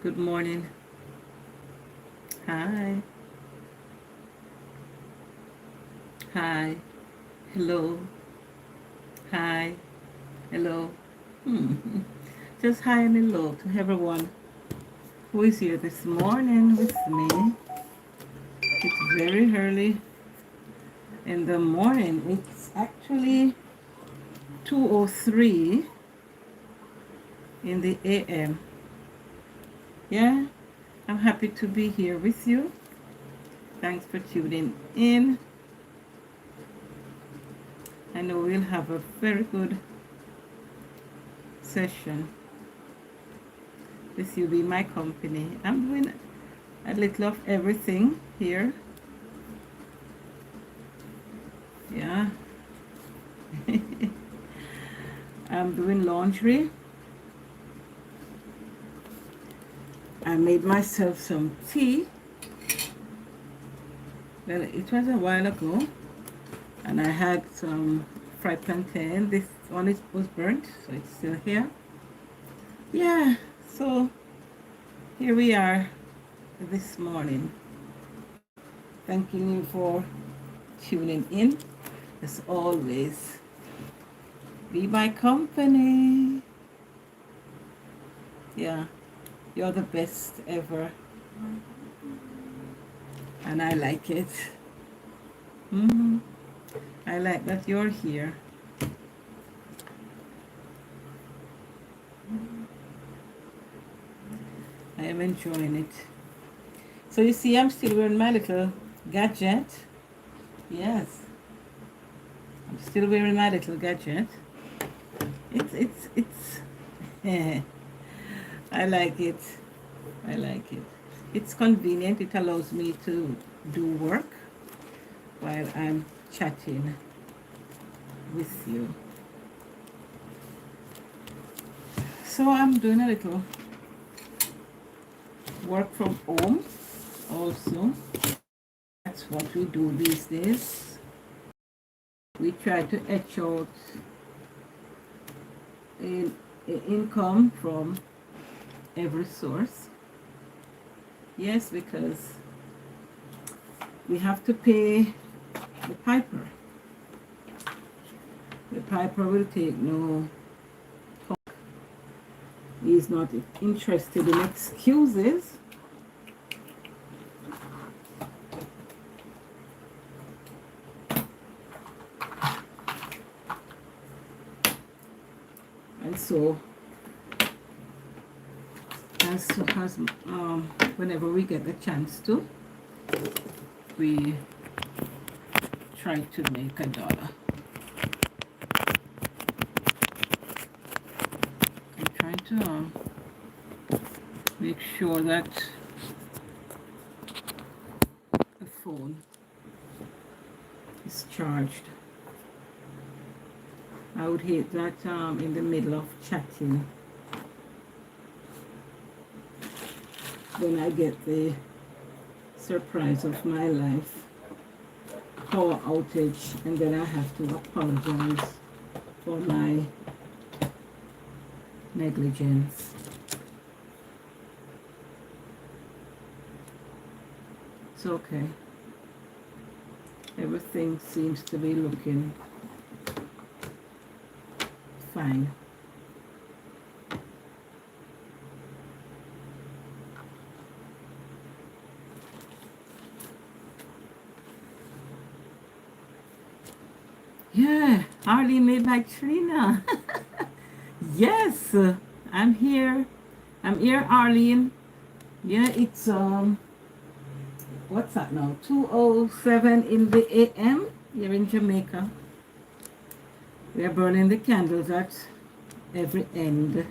Good morning. Hi. Hi. Hello. Hi. Hello. Hmm. Just hi and hello to everyone who is here this morning with me. It's very early in the morning. It's actually 2:03 in the AM. Yeah, I'm happy to be here with you. Thanks for tuning in. I know we'll have a very good session with you be my company. I'm doing a little of everything here. Yeah. I'm doing laundry. I made myself some tea. Well, it was a while ago, and I had some fried plantain. This one was burnt, so it's still here. Yeah, so here we are this morning. Thanking you for tuning in. As always, be my company. Yeah, you're the best ever, and I like it. hmm I like that you're here. I am enjoying it. So you see, I'm still wearing my little gadget. Yes, I'm still wearing my little gadget. It's. I like it. I like it. It's convenient. It allows me to do work while I'm chatting with you. So I'm doing a little work from home also. That's what we do these days. We try to etch out an income from every source. Yes, because we have to pay the piper. The piper will take no talk. He's not interested in excuses. And so, as whenever we get the chance to, we try to make a dollar. I'm trying to make sure that the phone is charged. I would hate that in the middle of chatting, when I get the surprise of my life, power outage, and then I have to apologize for my negligence. It's okay. Everything seems to be looking fine. Yeah, Arlene made like Trina. Yes, I'm here. I'm here, Arlene. Yeah, it's what's that now? 2:07 in the AM here in Jamaica. We are burning the candles at every end.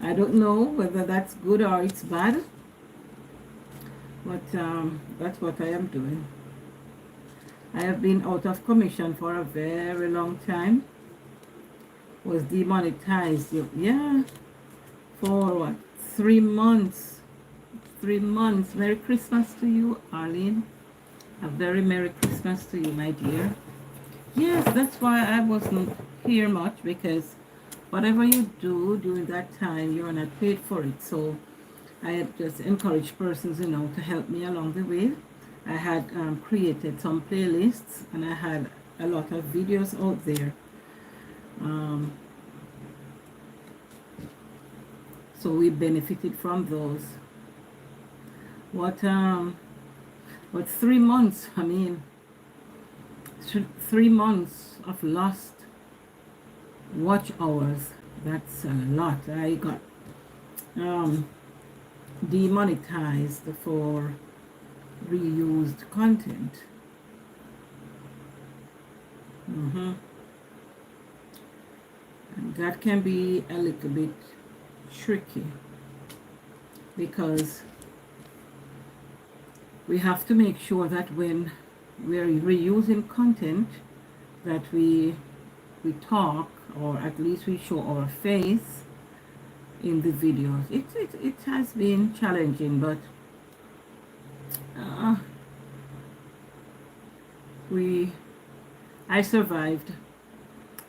I don't know whether that's good or it's bad, but that's what I am doing. I have been out of commission for a very long time. Was demonetized. Yeah, for what? 3 months. 3 months. Merry Christmas to you, Arlene. A very Merry Christmas to you, my dear. Yes, that's why I wasn't here much, because whatever you do during that time, you're not paid for it. So I just encourage persons, to help me along the way. I had created some playlists, and I had a lot of videos out there. Um, so we benefited from those. What 3 months? I mean, 3 months of lost watch hours. That's a lot. I got um, demonetized for reused content. And that can be a little bit tricky because we have to make sure that when we're reusing content that we talk, or at least we show our face in the videos. It has been challenging, but uh, I survived.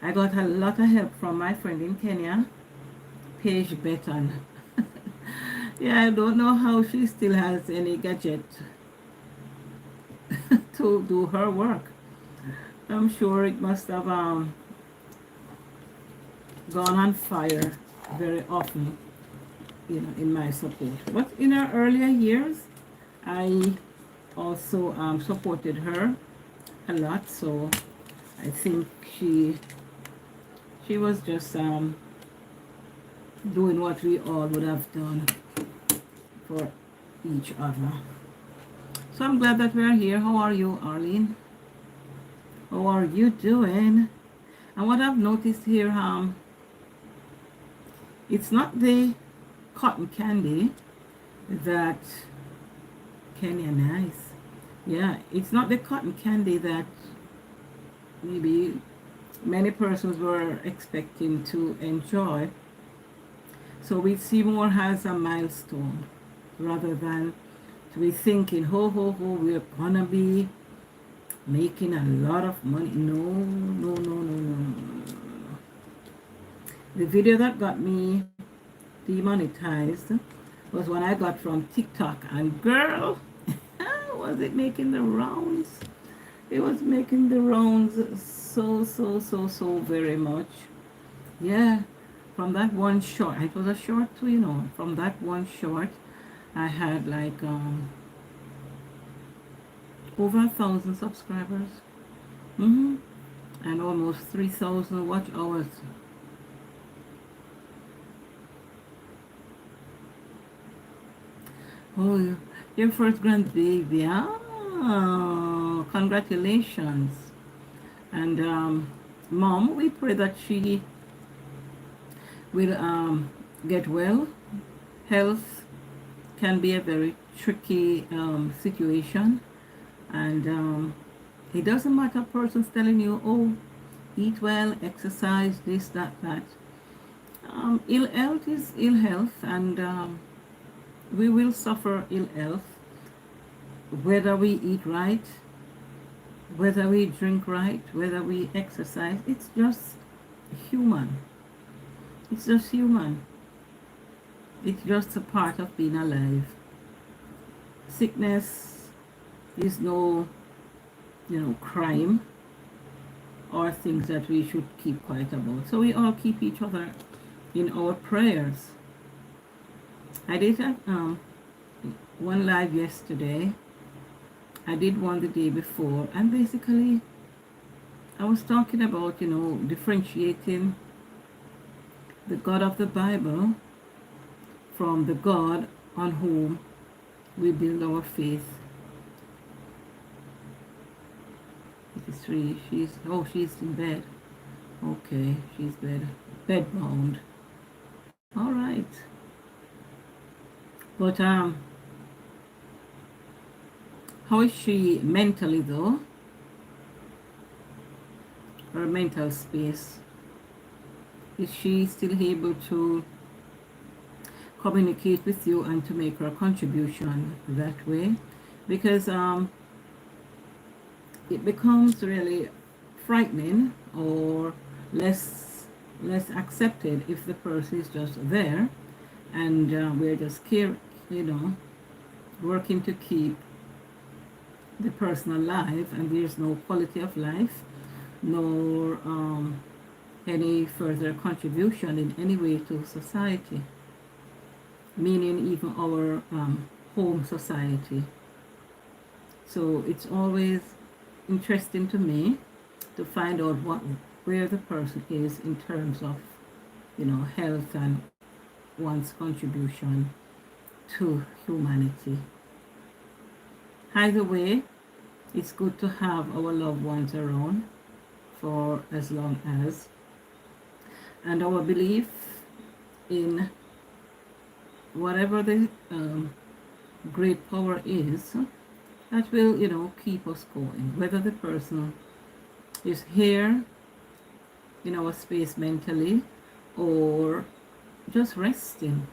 I got a lot of help from my friend in Kenya, Paige Beton. Yeah, I don't know how she still has any gadget to do her work. I'm sure it must have gone on fire very often, in my support. But in her earlier years, I also supported her a lot. So I think she was just doing what we all would have done for each other. So I'm glad that we're here. How are you, Arlene? How are you doing? And what I've noticed here, it's not the cotton candy that Kenya, nice. Yeah, it's not the cotton candy that maybe many persons were expecting to enjoy. So we see more as a milestone rather than to be thinking, ho, ho, ho, we're gonna be making a lot of money. No, no, no, no, no, no, no, no. The video that got me demonetized was one I got from TikTok, and girl, was it making the rounds? It was making the rounds so very much. Yeah, from that one short, it was a short too, from that one short, I had like over 1,000 subscribers. And almost 3,000 watch hours. Oh, your first grandbaby. Ah, congratulations. And Mom, we pray that she will get well. Health can be a very tricky situation. And it doesn't matter a person's telling you, oh, eat well, exercise, this, that, that. Ill health is ill health, and we will suffer ill health whether we eat right, whether we drink right, whether we exercise. It's just human. It's just human. It's just a part of being alive. Sickness is no, crime or things that we should keep quiet about. So we all keep each other in our prayers. I did one live yesterday. I did one the day before, and basically I was talking about, differentiating the God of the Bible from the God on whom we build our faith. It is 3. She's in bed. Okay, she's bedbound. All right. But how is she mentally though? Her mental space. Is she still able to communicate with you and to make her contribution that way? Because it becomes really frightening or less less accepted if the person is just there, and we're just care, you know, working to keep the person alive, and there's no quality of life, nor any further contribution in any way to society, meaning even our home society. So it's always interesting to me to find out where the person is in terms of, you know, health and one's contribution to humanity. Either way, it's good to have our loved ones around for as long as, and our belief in whatever the great power is that will, you know, keep us going, whether the person is here in our space mentally or just resting,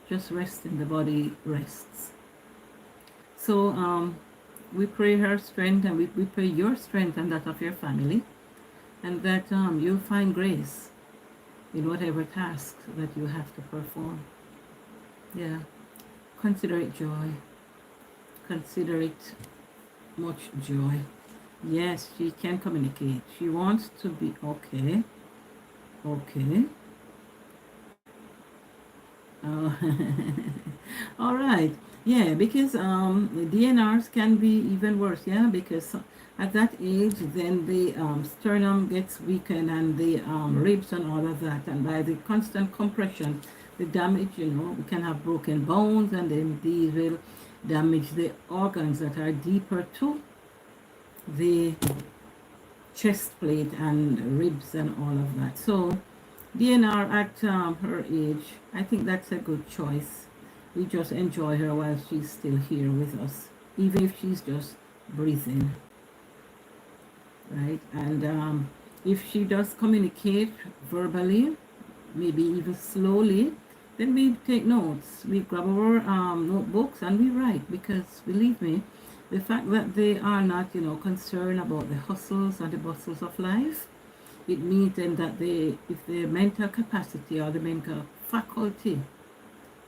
the body rests. So we pray her strength, and we pray your strength and that of your family, and that you'll find grace in whatever tasks that you have to perform. Yeah, consider it joy. Consider it much joy. Yes, she can communicate. She wants to be okay. Okay. Oh. All right. Yeah, because DNRs can be even worse. Yeah, because at that age, then the sternum gets weakened, and the ribs and all of that, and by the constant compression, the damage, you know, we can have broken bones, and then these will damage the organs that are deeper to the chest plate and ribs and all of that. So DNR at her age, I think that's a good choice. We just enjoy her while she's still here with us, even if she's just breathing, right? And if she does communicate verbally, maybe even slowly, then we take notes. We grab our notebooks and we write, because believe me, the fact that they are not, you know, concerned about the hustles and the bustles of life, it means then that they, if their mental capacity or the mental faculty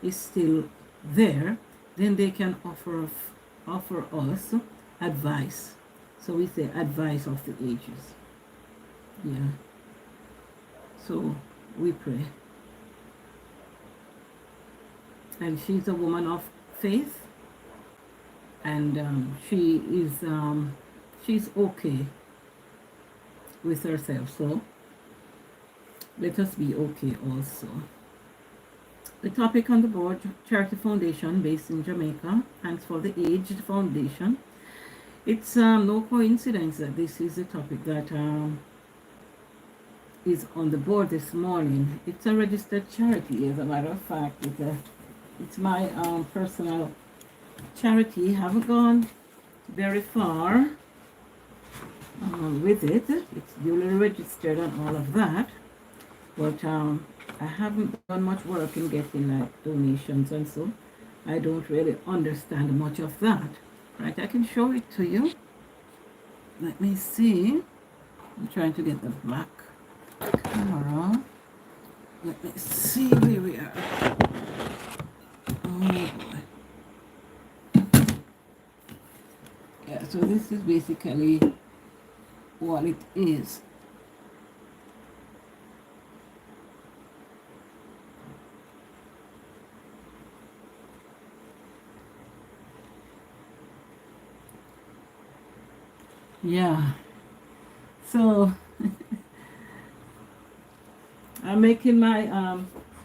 is still there, then they can offer us advice. So we say advice of the ages. Yeah. So we pray. And she's a woman of faith, and she's okay with herself. So let us be okay also. The topic on the board, Charity Foundation based in Jamaica, and for the Aged Foundation. It's no coincidence that this is a topic that is on the board this morning. It's a registered charity, as a matter of fact. It's my personal charity. Haven't gone very far with it. It's duly registered and all of that, but I haven't done much work in getting like donations, and so I don't really understand much of that. Right, I can show it to you. Let me see. I'm trying to get the back camera. Let me see where we are. Oh boy. Yeah, so this is basically what it is. Yeah, so I'm making my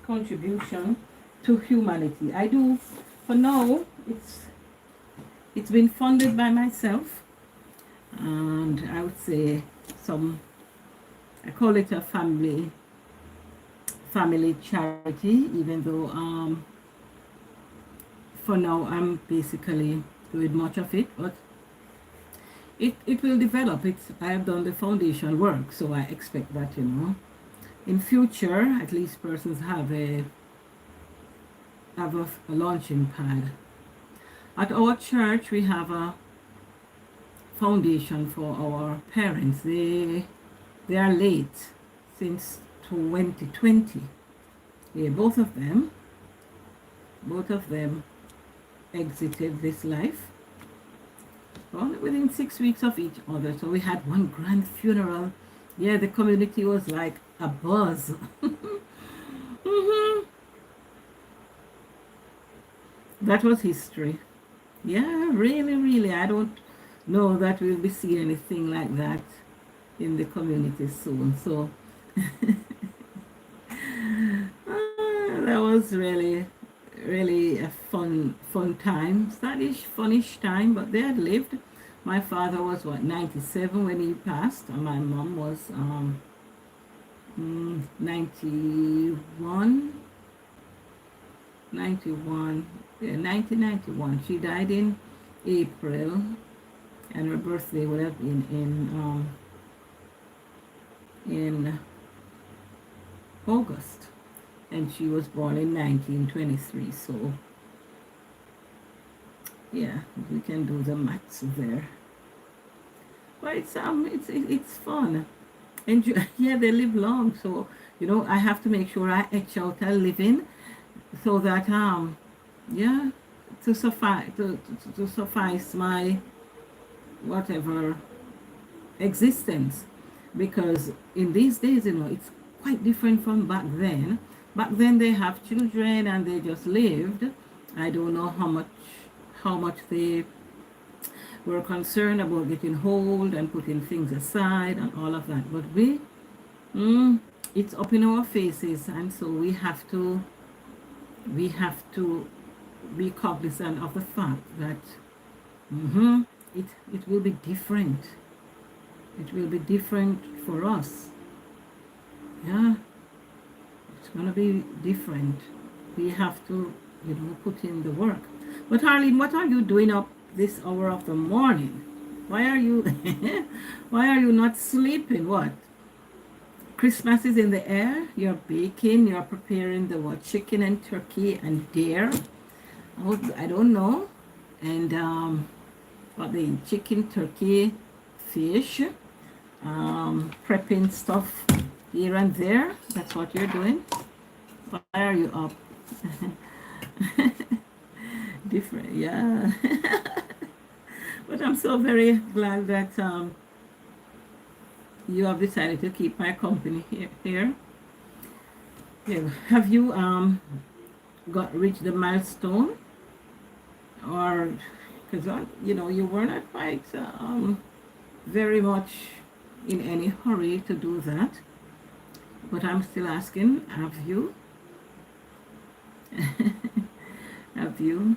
contribution to humanity. I do, for now, it's been funded by myself, and I would say I call it a family charity, even though for now I'm basically doing much of it, but it will develop. I have done the foundation work, so I expect that, you know, in future at least persons have a launching pad. At our church we have a foundation for our parents. They are late since 2020. Yeah, both of them exited this life, well, within 6 weeks of each other. So we had one grand funeral. Yeah, the community was like a buzz. Hmm. That was history. Yeah, really, really. I don't know that we'll be seeing anything like that in the community soon. So that was really, really a fun time. Saddish, funnish time, but they had lived. My father was, what, 97 when he passed, and my mom was 91, 91, yeah, 1991. She died in April, and her birthday would have been in August, and she was born in 1923. So yeah, we can do the maths there. But it's fun. And yeah, they live long, so I have to make sure I etch out a living so that yeah, to suffice my whatever existence, because in these days, it's quite different from back then. Back then they have children and they just lived. I don't know how much they were concerned about getting old and putting things aside and all of that. But it's up in our faces, and so we have to be cognizant of the fact that it will be different. It will be different for us. Yeah, it's gonna be different. We have to, put in the work. But Arlene, what are you doing up this hour of the morning? Why are you why are you not sleeping? What? Christmas is in the air. You're baking. You're preparing the what? Chicken and turkey and dare. Oh, I don't know. And what the chicken, turkey, fish, prepping stuff here and there. That's what you're doing. Why are you up? Different, yeah. But I'm so very glad that you have decided to keep my company here. Yeah. Have you reached the milestone, or because you were not quite very much in any hurry to do that, but I'm still asking, have you? Have you?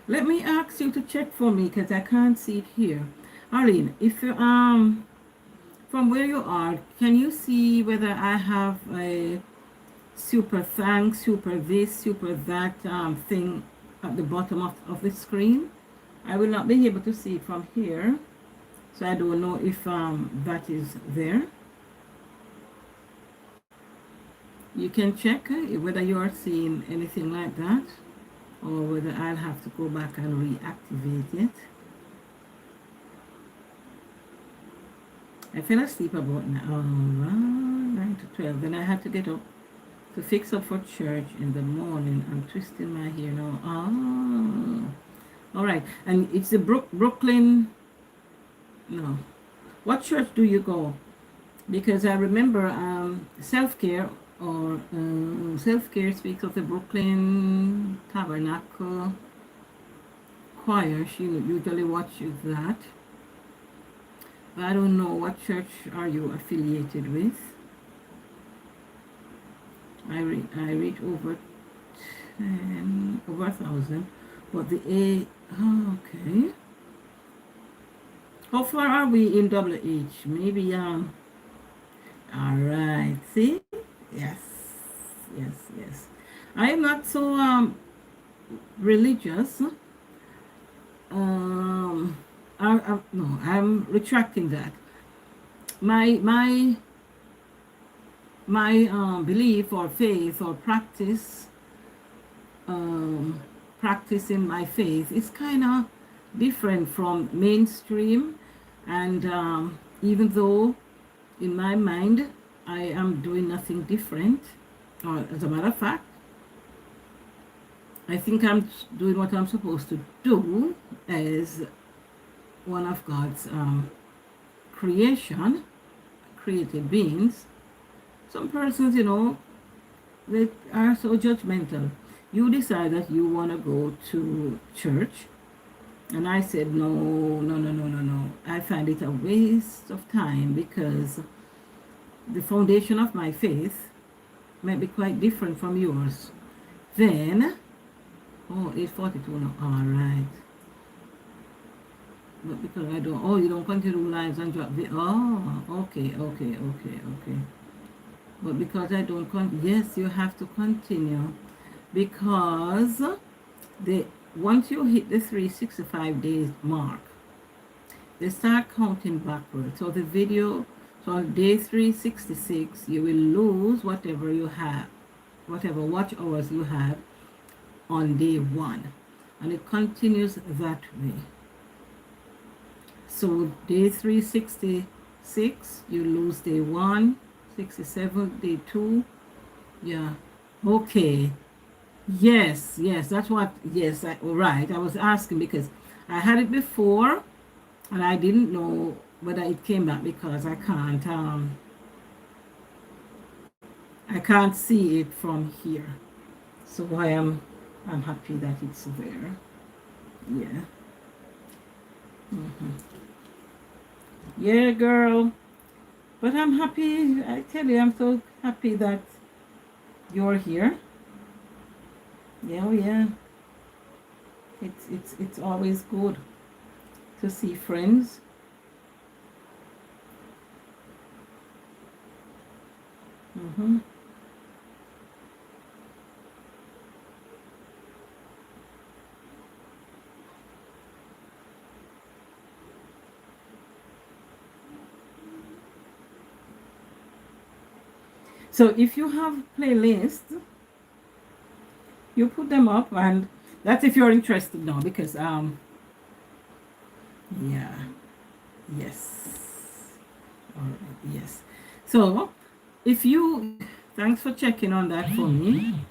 Let me ask you to check for me because I can't see it here. Arlene, if you from where you are, can you see whether I have a super thanks, super this, super that thing at the bottom of the screen? I will not be able to see it from here, so I don't know if that is there. You can check whether you are seeing anything like that, or whether I'll have to go back and reactivate it. I fell asleep about 9 to 12. Then I had to get up to fix up for church in the morning. I'm twisting my hair now. All right. And it's the Brooklyn. No. What church do you go? Because I remember self-care or self-care speaks of the Brooklyn Tabernacle Choir. She usually watches that. I don't know, what church are you affiliated with? I read over 1,000, but the okay. How far are we in WH? Maybe all right. See, yes. I am not so religious. No, I'm retracting that. My belief or faith or practicing my faith is kind of different from mainstream, and even though in my mind, I am doing nothing different. Or as a matter of fact, I think I'm doing what I'm supposed to do as one of God's creation, created beings. Some persons, they are so judgmental. You decide that you want to go to church, and I said, no, no, no, no, no, no. I find it a waste of time because the foundation of my faith might be quite different from yours. Then, 8:42 now. All right. But because I don't, you don't continue lives and drop the, okay, okay, okay, okay. But because I don't, yes, you have to continue because once you hit the 365 days mark, they start counting backwards. So the video, so on day 366, you will lose whatever you have, whatever watch hours you have on day 1. And it continues that way. So day 366, you lose day 1, 67, day 2. Yeah. Okay. Yes, that's what, yes, right. I was asking because I had it before and I didn't know whether it came back because I can't see it from here. So I'm happy that it's there. Yeah. Yeah, girl. But I'm happy. I tell you, I'm so happy that you're here. Yeah, yeah. It's always good to see friends. So if you have playlists, you put them up, and that's if you're interested now, because yeah, yes, all right, yes. So if you, thanks for checking on that for me.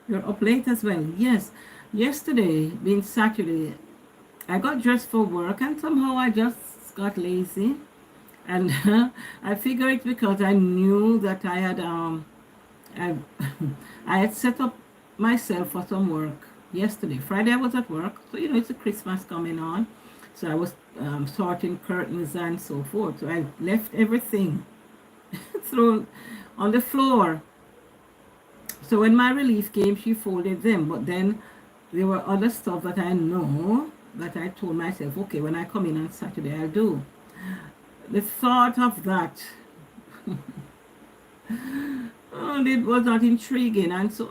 You're up late as well. Yes, yesterday being Saturday, I got dressed for work and somehow I just got lazy, and I figure it's because I knew that I had I I had set up myself for some work yesterday. Friday I was at work, so it's a Christmas coming on, so I was sorting curtains and so forth. So I left everything thrown on the floor. So when my relief came, she folded them, but then there were other stuff that I know that I told myself, okay, when I come in on Saturday, I'll do. The thought of that, it was not intriguing, and so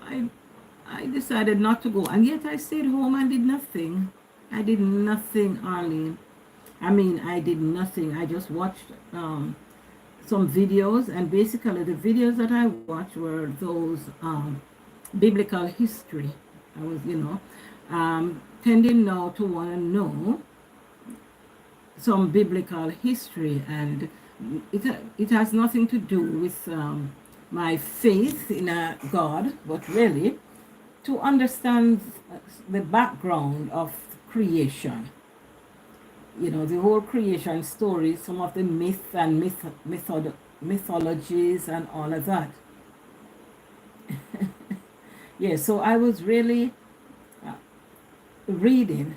I decided not to go, and yet I stayed home and did nothing. I did nothing, Arlene. I mean, I did nothing. I just watched some videos, and basically the videos that I watched were those biblical history. I was, tending now to want to know some biblical history, and it has nothing to do with my faith in a God, but really to understand the background of creation. The whole creation story, some of the myth and mythologies and all of that. Yeah, so I was really reading,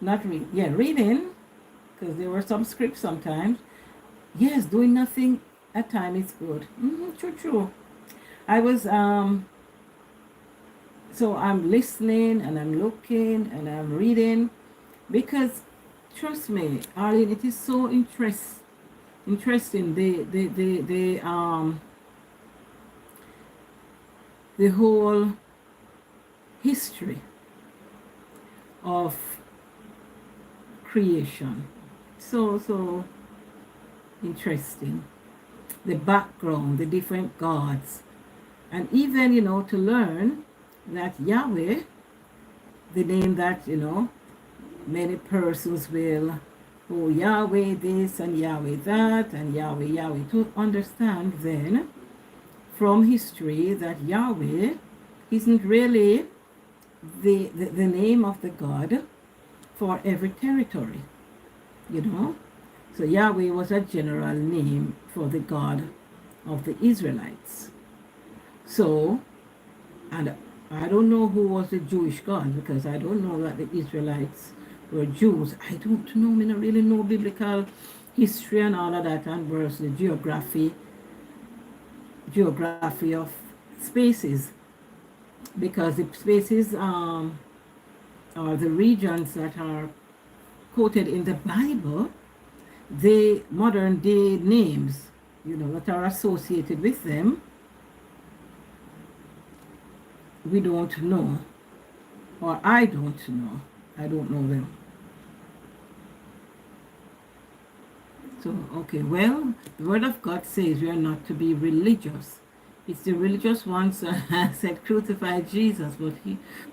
reading, because there were some scripts sometimes. Yes, doing nothing at time is good. True. I was, so I'm listening and I'm looking and I'm reading, because trust me, Arlene, it is so interesting, the whole history of creation. So interesting. The background, the different gods, and even to learn that Yahweh, the name that many persons will oh, Yahweh this and Yahweh that and Yahweh, to understand then from history that Yahweh isn't really the name of the God for every territory, you know. So Yahweh was a general name for the God of the Israelites. So, and I don't know who was the Jewish God, because I don't know that the Israelites were Jews. I don't know, I don't really know biblical history and all of that, and verse the geography of spaces, because the spaces or the regions that are quoted in the Bible, the modern day names, you know, that are associated with them, we don't know, or I don't know. I don't know them. So, okay, well, the Word of God says we are not to be religious. It's the religious ones that said crucify Jesus, but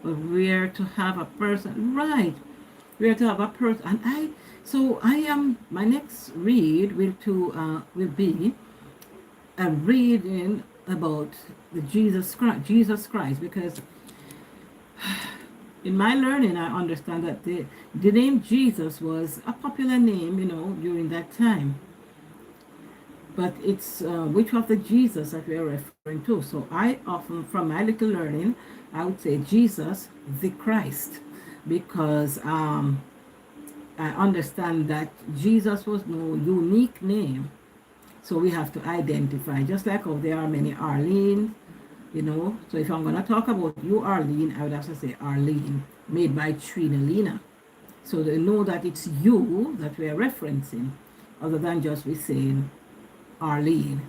we are to have a person, right? We are to have a person, and my next read will be a reading about the Jesus Christ, because in my learning, I understand that the name Jesus was a popular name, you know, during that time. But it's which of the Jesus that we are referring to. So I often, from my little learning, I would say Jesus the Christ, because I understand that Jesus was no unique name. So we have to identify, just like how there are many Arlene, you know. So if I'm going to talk about you, Arlene, I would have to say Arlene, made by Trinalina. So they know that it's you that we are referencing, other than just we saying Arlene.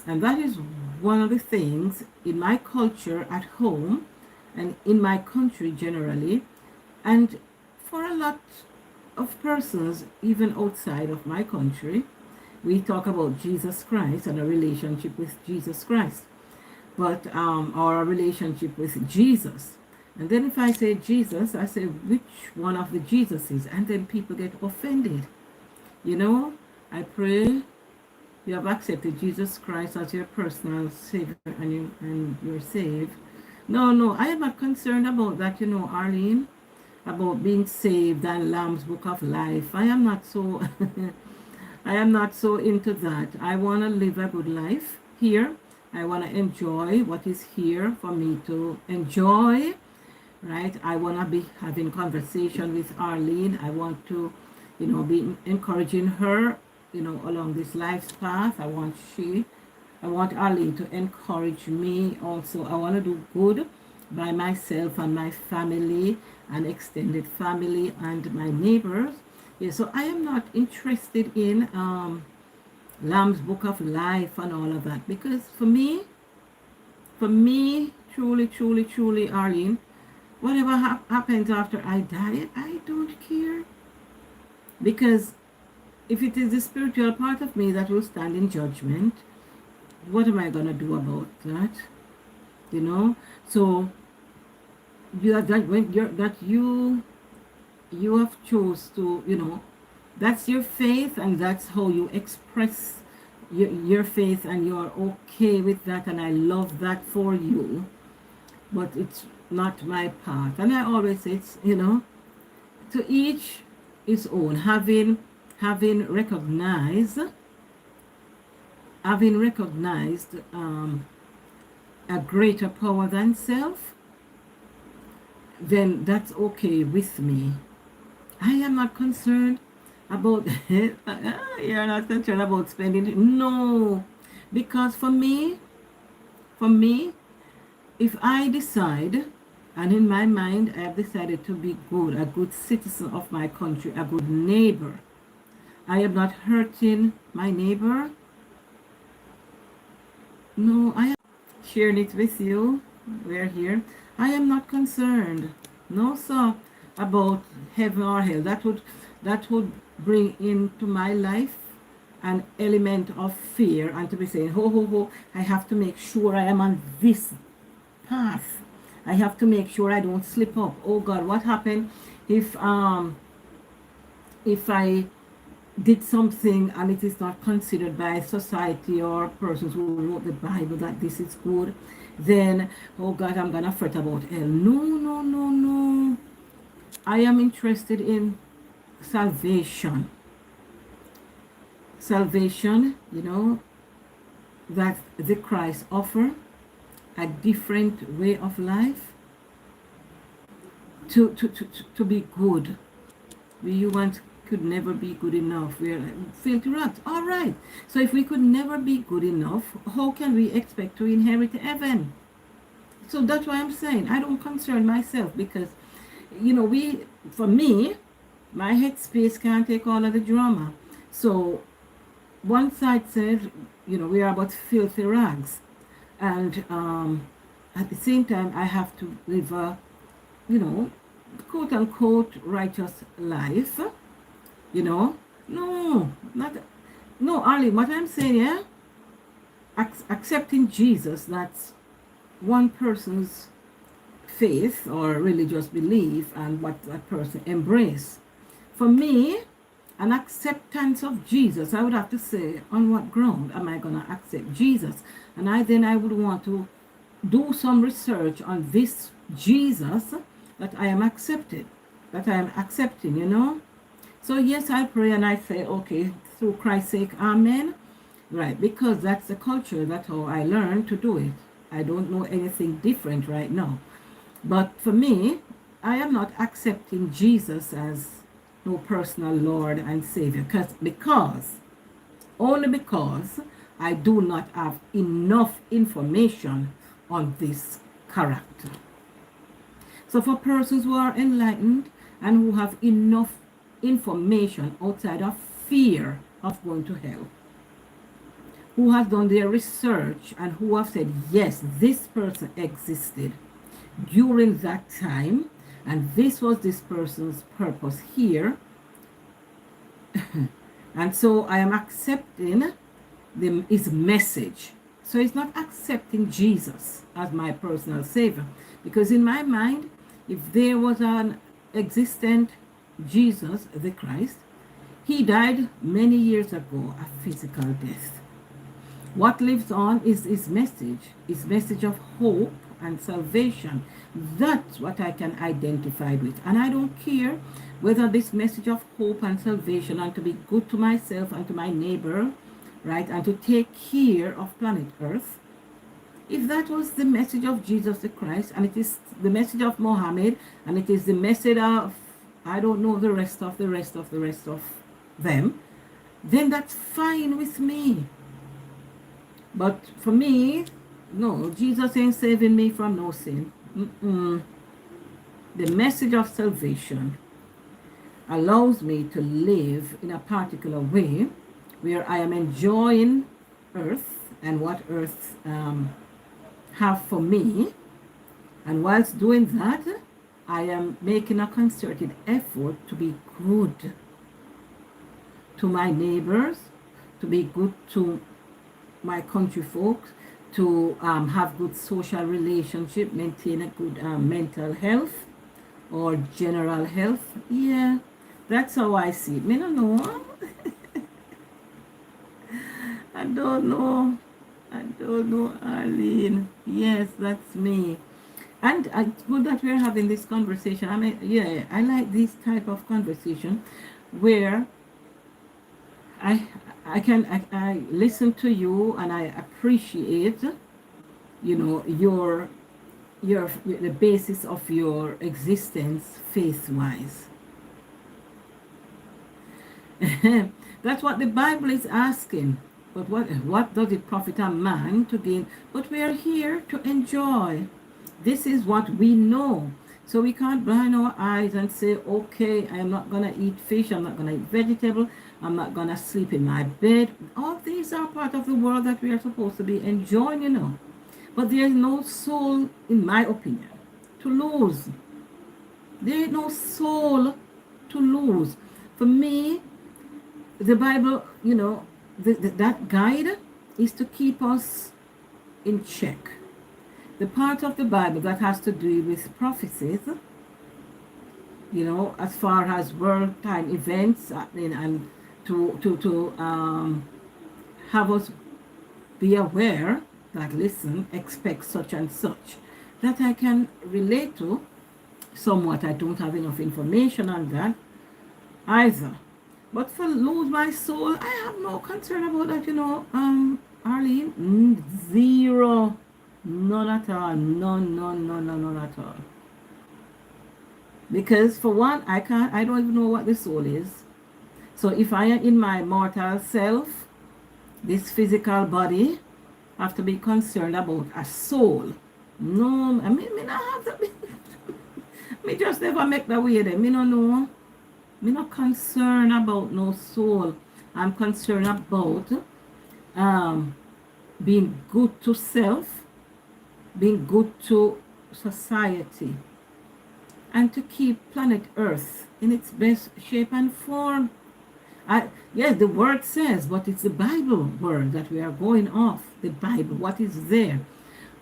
And that is one of the things in my culture at home and in my country generally, and for a lot of persons even outside of my country, we talk about Jesus Christ and a relationship with Jesus Christ, but or a relationship with Jesus. And then if I say Jesus, I say which one of the Jesuses, and then people get offended. You know, I pray you have accepted Jesus Christ as your personal Savior, and you're saved. No, I am not concerned about that, you know, Arlene, about being saved and Lamb's Book of Life. I am not so I am not so into that. I want to live a good life here. I want to enjoy what is here for me to enjoy, right? I want to be having conversation with Arlene. I want to, you know, be encouraging her, you know, along this life's path. I want Arlene to encourage me also. I want to do good by myself and my family and extended family and my neighbors. Yeah, so I am not interested in Lamb's Book of Life and all of that, because for me, truly, Arlene, whatever happens after I die, I don't care. Because if it is the spiritual part of me that will stand in judgment, what am I going to do about that? You know? So you have chose to, you know, that's your faith, and that's how you express your faith, and you're okay with that, and I love that for you. But it's not my path. And I always say, it's, you know, to each his own. Having recognized a greater power than self, then that's okay with me. I am not concerned about you're not concerned about spending it. No, because for me, if I decide, and in my mind I have decided to be good, a good citizen of my country, a good neighbor, I am not hurting my neighbor. No, I am sharing it with you. We're here. I am not concerned. No, sir, about heaven or hell. That would bring into my life an element of fear, and to be saying, ho, I have to make sure I am on this path. I have to make sure I don't slip up. Oh God, what happened if I did something and it is not considered by society or persons who wrote the Bible that this is good, then, oh God, I'm gonna fret about hell. No, no, no, no. I am interested in salvation. Salvation, that the Christ offer a different way of life to be good. We humans could never be good enough. We are filthy rats. All right. So if we could never be good enough, how can we expect to inherit heaven? So that's why I'm saying I don't concern myself because, for me, my headspace can't take all of the drama. So one side says, we are about filthy rags. And at the same time, I have to live a, quote unquote righteous life. No, not, no, Arlie, what I'm saying, yeah, accepting Jesus, that's one person's faith or religious belief and what that person embrace. For me, an acceptance of Jesus, I would have to say, on what ground am I going to accept Jesus? And I would want to do some research on this Jesus that I am accepting, So yes, I pray and I say, okay, through Christ's sake, amen. Right, because that's the culture, that's how I learned to do it. I don't know anything different right now. But for me, I am not accepting Jesus as no personal Lord and Savior only because I do not have enough information on this character. So for persons who are enlightened and who have enough information outside of fear of going to hell, who has done their research and who have said, yes, this person existed during that time, and this was this person's purpose here. And so I am accepting his message. So it's not accepting Jesus as my personal Savior. Because in my mind, if there was an existent Jesus, the Christ, he died many years ago, a physical death. What lives on is his message of hope and salvation. That's what I can identify with. And I don't care whether this message of hope and salvation and to be good to myself and to my neighbor, right, and to take care of planet Earth, if that was the message of Jesus the Christ, and it is the message of Mohammed, and it is the message of, I don't know, the rest of them, then that's fine with me. But for me, no, Jesus ain't saving me from no sin. The message of salvation allows me to live in a particular way where I am enjoying earth and what earth have for me. And whilst doing that, I am making a concerted effort to be good to my neighbors, to be good to my country folks, to have good social relationship, maintain a good mental health or general health. Yeah, that's how I see it. I don't know. I don't know, Arlene. Yes, that's me. And it's good that we're having this conversation. I mean, yeah, I like this type of conversation where I listen to you and I appreciate, your the basis of your existence faith-wise. That's what the Bible is asking. But what does it profit a man to gain? But we are here to enjoy. This is what we know. So we can't blind our eyes and say, okay, I'm not going to eat fish, I'm not going to eat vegetable, I'm not going to sleep in my bed. All these are part of the world that we are supposed to be enjoying, But there is no soul, in my opinion, to lose. There is no soul to lose. For me, the Bible, that guide is to keep us in check. The part of the Bible that has to do with prophecies, as far as world time events happening and to have us be aware that, listen, expect such and such, that I can relate to. Somewhat I don't have enough information on that either. But for lose my soul, I have no concern about that, Arlene. Zero. None at all. None at all. Because for one, I don't even know what the soul is. So if I am in my mortal self, this physical body, I have to be concerned about a soul. No, I mean, me not have that. Me just never make that way there. Me no know. Me not concerned about no soul. I'm concerned about being good to self, being good to society, and to keep planet Earth in its best shape and form. Yes, the word says, but it's the Bible word that we are going off. The Bible, what is there.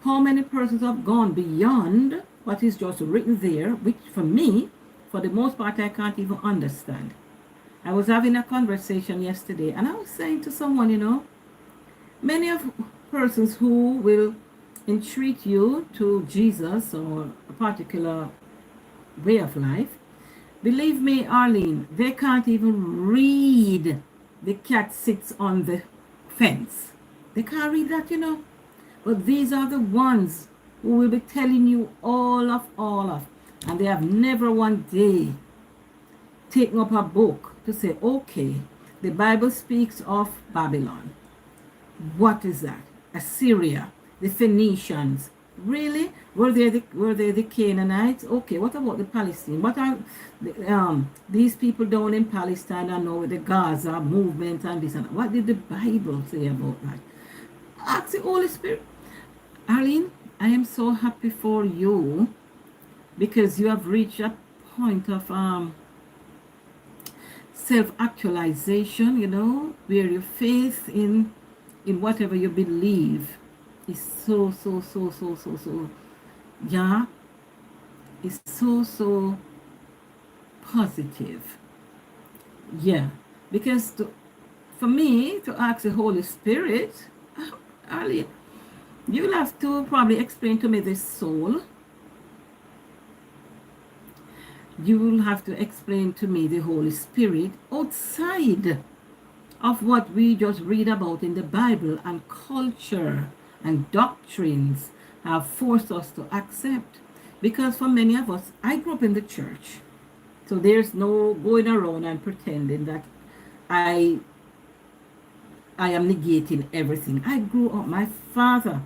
How many persons have gone beyond what is just written there, which for me, for the most part, I can't even understand. I was having a conversation yesterday, and I was saying to someone, many of persons who will entreat you to Jesus or a particular way of life, believe me, Arlene, they can't even read "The cat sits on the fence." They can't read that. But these are the ones who will be telling you all of. And they have never one day taken up a book to say, okay, the Bible speaks of Babylon. What is that? Assyria, the Phoenicians. Really? Were they the Canaanites? Okay, what about the Palestinians? What are these people down in Palestine and now with the Gaza movement and this and that? What did the Bible say about that? Ask the Holy Spirit. Arlene, I am so happy for you because you have reached a point of self-actualization, where your faith in whatever you believe is so, yeah, it's so positive. Yeah, because for me to ask the Holy Spirit, Arlene, you'll have to probably explain to me this soul. You will have to explain to me the Holy Spirit outside of what we just read about in the Bible, and culture and doctrines have forced us to accept. Because for many of us, I grew up in the church. So there's no going around and pretending that I am negating everything. I grew up, my father,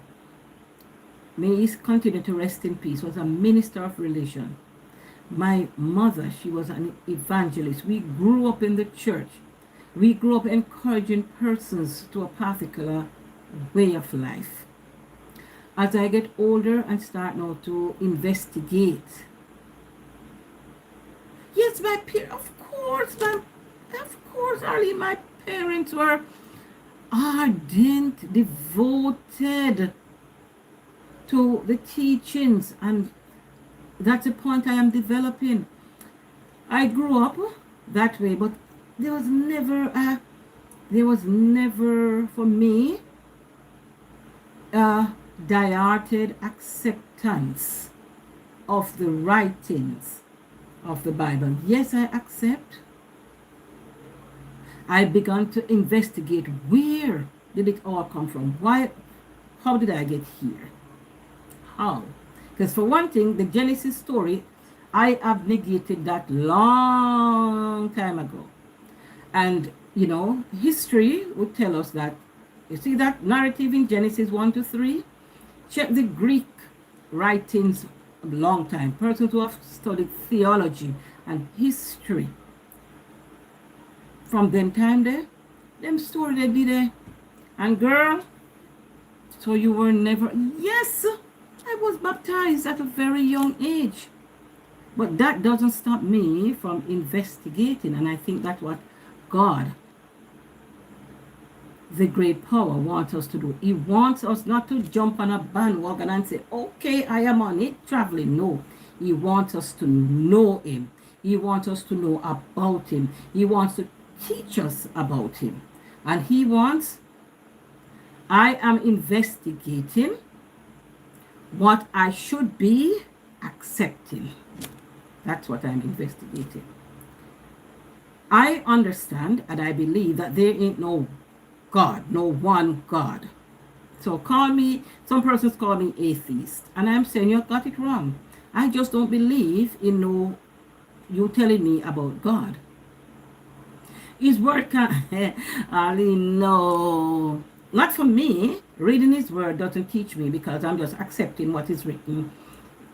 may he continue to rest in peace, was a minister of religion. My mother, she was an evangelist. We grew up in the church. We grew up encouraging persons to a particular way of life. As I get older and start now to investigate, yes, of course, Arlene, my parents were ardent, devoted to the teachings, and that's a point I am developing. I grew up that way, but there was never for me a dihearted acceptance of the writings of the Bible. Yes, I accept. I began to investigate, where did it all come from? How did I get here? How? Because for one thing, the Genesis story, I have negated that long time ago. And, history would tell us that, you see that narrative in Genesis 1-3? Check the Greek writings a long time. Persons who have studied theology and history. From them time there, them story they did there. And girl, so you were never, yes, I was baptized at a very young age. But that doesn't stop me from investigating. And I think that's what God, the great power, wants us to do. He wants us not to jump on a bandwagon and say, okay, I am on it, traveling. No, he wants us to know him. He wants us to know about him. He wants teach us about him. And he wants, I am investigating what I should be accepting. That's what I'm investigating. I understand and I believe that there ain't no God, no one God. So some persons call me atheist. And I'm saying you got it wrong. I just don't believe in you telling me about God. His word can, Ali, no. Not for me. Reading his word doesn't teach me because I'm just accepting what is written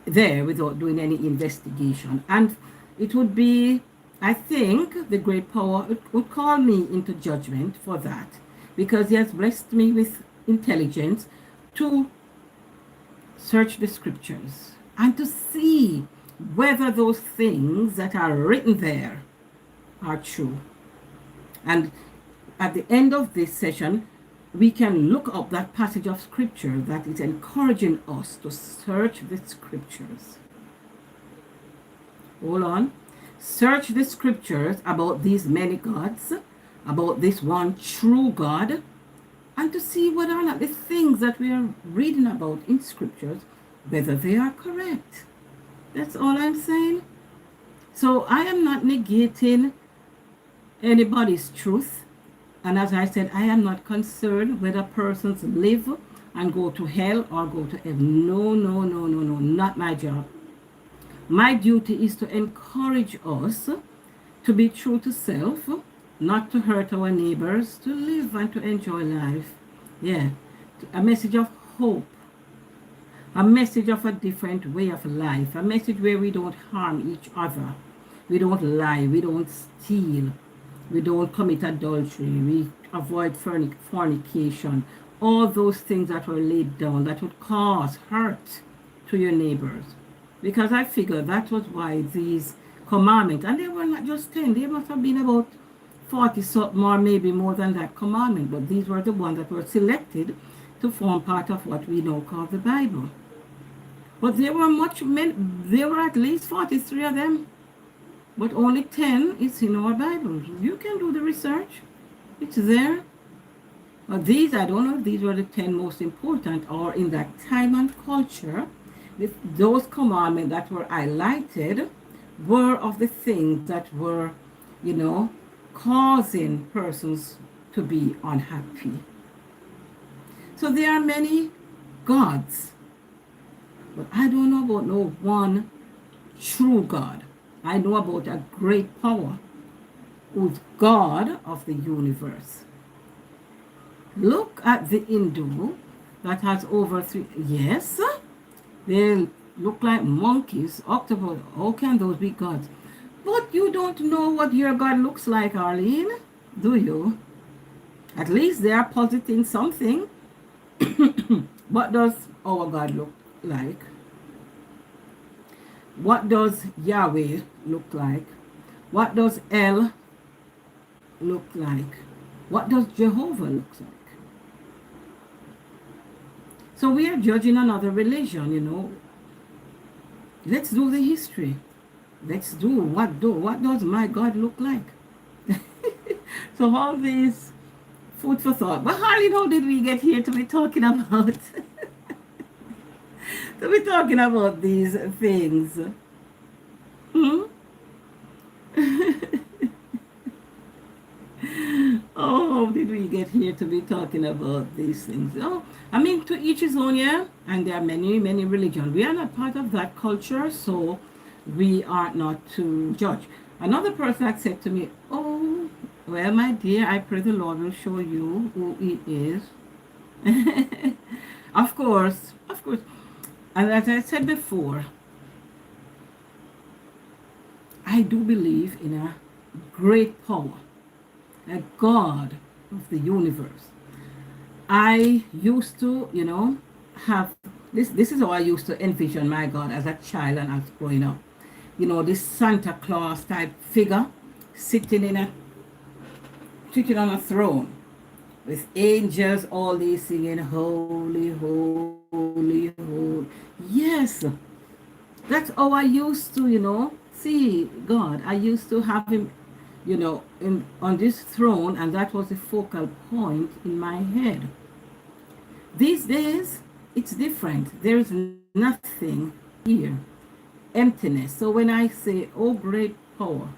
there without doing any investigation. And it would be, I think, the great power would call me into judgment for that because he has blessed me with intelligence to search the scriptures and to see whether those things that are written there are true. And at the end of this session, we can look up that passage of scripture that is encouraging us to search the scriptures. Hold on. Search the scriptures about these many gods, about this one true God, and to see whether or not the things that we are reading about in scriptures, whether they are correct. That's all I'm saying. So I am not negating anybody's truth. And as I said, I am not concerned whether persons live and go to hell or go to heaven. No, not my job. My duty is to encourage us to be true to self, not to hurt our neighbors, to live and to enjoy life. Yeah, a message of hope, a message of a different way of life, a message where we don't harm each other, we don't lie, we don't steal, we don't commit adultery, we avoid fornication, all those things that were laid down that would cause hurt to your neighbors. Because I figure that was why these commandments, and they were not just 10, they must have been about 40 something or maybe more than that commandment, but these were the ones that were selected to form part of what we now call the Bible. But there were at least 43 of them, but only 10 is in our Bibles. You can do the research. It's there. But these, I don't know if these were the 10 most important or in that time and culture, those commandments that were highlighted were of the things that were, causing persons to be unhappy. So there are many gods, but I don't know about no one true God. I know about a great power who's God of the universe. Look at the Hindu that has over 3, yes, they look like monkeys, octopus. How can those be gods? But you don't know what your God looks like, Arlene, do you? At least they are positing something. What does our God look like? What does Yahweh look like? What does El look like? What does Jehovah look like? So we are judging another religion, Let's do the history. Let's do what does my God look like? So all these food for thought. But hardly how did we get here to be talking about these things? Oh, how did we get here to be talking about these things? Oh, I mean, to each his own, yeah. And there are many, many religions. We are not part of that culture, so we are not to judge. Another person had said to me, oh, well, my dear, I pray the Lord will show you who he is. Of course. And as I said before, I do believe in a great power, a God of the universe. I used to, have this is how I used to envision my God as a child and as growing up. This Santa Claus type figure sitting on a throne with angels, all these singing, holy, holy, holy. Yes, that's how I used to, see God. I used to have him on this throne, and that was the focal point in my head. These days, it's different. There is nothing here, emptiness. So when I say, oh great power,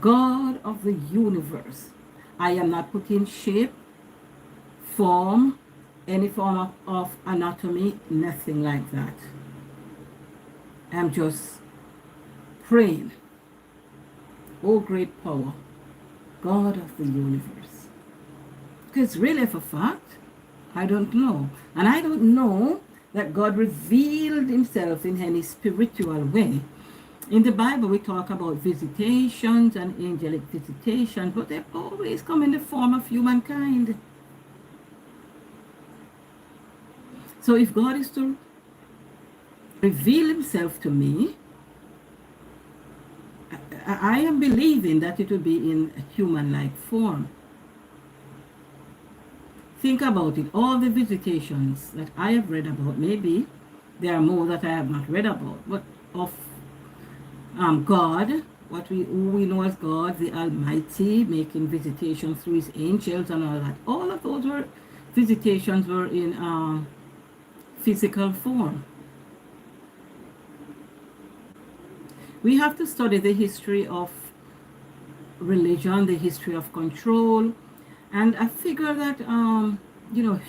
God of the universe, I am not putting shape, form, any form of anatomy, nothing like that. I'm just praying, oh great power, God of the universe. Because really, for fact, I don't know. And I don't know that God revealed himself in any spiritual way. In the Bible, we talk about visitations and angelic visitations, but they always come in the form of humankind. So if God is to reveal himself to me, I am believing that it will be in a human-like form. Think about it. All the visitations that I have read about, maybe there are more that I have not read about, but of God, who we know as God, the Almighty, making visitations through his angels and all that. All of those visitations were in physical form. We have to study the history of religion, the history of control, and I figure that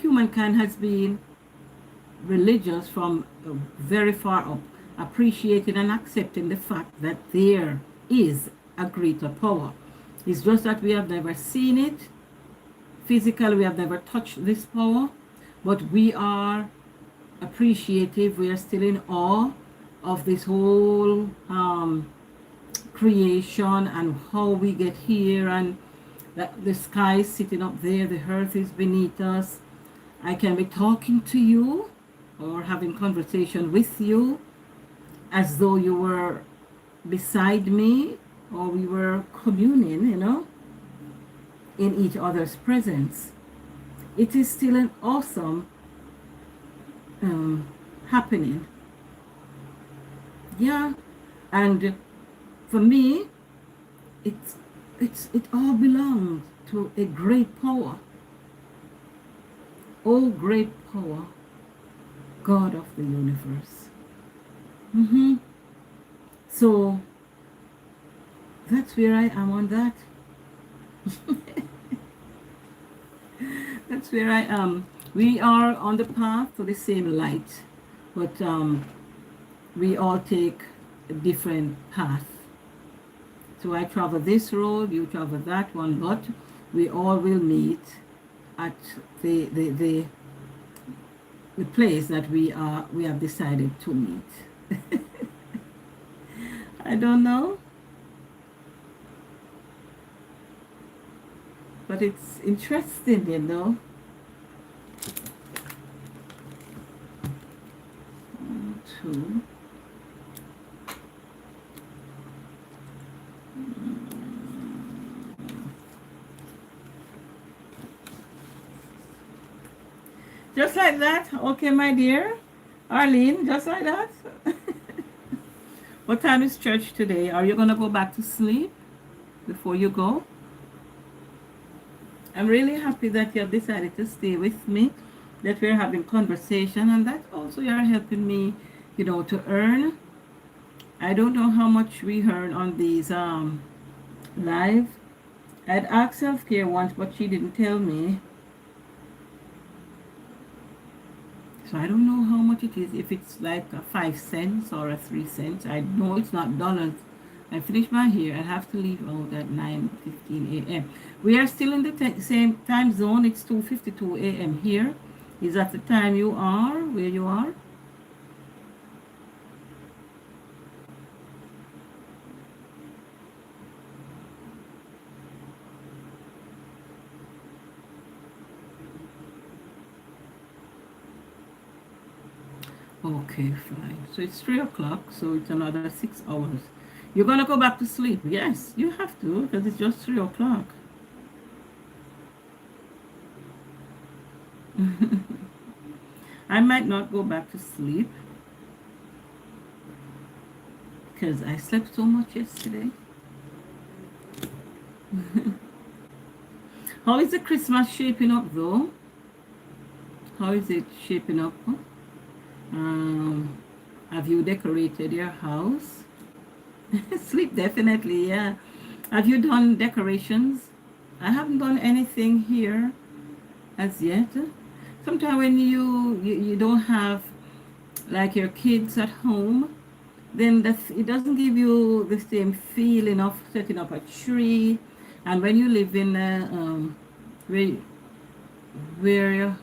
humankind has been religious from very far up, appreciating and accepting the fact that there is a greater power. It's just that we have never seen it physically, we have never touched this power, but we are appreciative, we are still in awe of this whole creation and how we get here, and that the sky is sitting up there, the earth is beneath us. I can be talking to you or having conversation with you as though you were beside me, or we were communing, in each other's presence. It is still an awesome happening. Yeah, and for me, it all belongs to a great power. Oh, great power, God of the universe. So that's where I am on that. That's where I am. We are on the path to the same light, but we all take a different path. So I travel this road, you travel that one, but we all will meet at the place that we have decided to meet. I don't know, but it's interesting, 1, 2. Just like that? Okay, my dear. Arlene, just like that? What time is church today? Are you going to go back to sleep before you go? I'm really happy that you have decided to stay with me, that we're having conversation, and that also you're helping me, to earn. I don't know how much we earn on these live. I'd asked Self-Care once, but she didn't tell me. So I don't know how much it is, if it's like a 5 cents or a 3 cents. I know it's not dollars. I finished my hair. I have to leave out at 9:15 a.m. We are still in the same time zone. It's 2:52 a.m. here. Is that the time you are, where you are? Okay, fine. So it's 3 o'clock, so it's another 6 hours. You're going to go back to sleep? Yes, you have to, because it's just 3 o'clock. I might not go back to sleep because I slept so much yesterday. How is the Christmas shaping up though? How is it shaping up? Um, have you decorated your house? Sleep definitely, yeah. Have you done decorations? I haven't done anything here as yet. Sometimes when you don't have like your kids at home, then it doesn't give you the same feeling of setting up a tree. And when you live in where where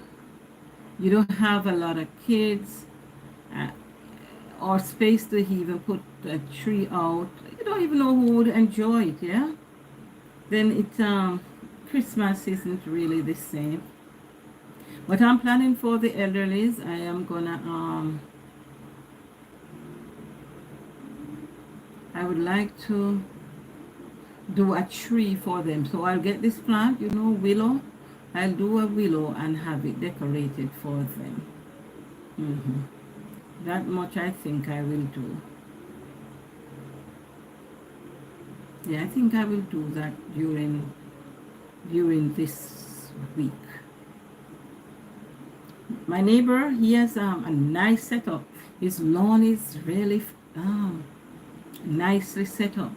you don't have a lot of kids, uh, or space to even put a tree out, you don't even know who would enjoy it, yeah? Then Christmas isn't really the same. But I'm planning for the elderlies. I would like to do a tree for them. So I'll get this plant, willow. I'll do a willow and have it decorated for them. hmm That much I think I will do. Yeah, I think I will do that during this week. My neighbor, he has a nice setup. His lawn is really nicely set up.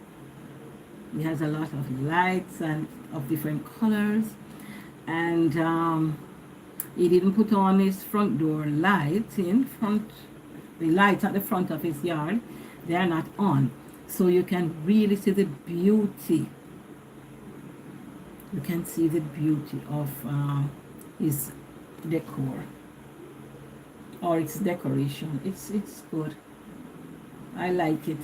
He has a lot of lights and of different colors, and he didn't put on his front door lights in front. The lights at the front of his yard, they are not on, so you can really see the beauty. You can see the beauty of his decor or its decoration. It's good. I like it.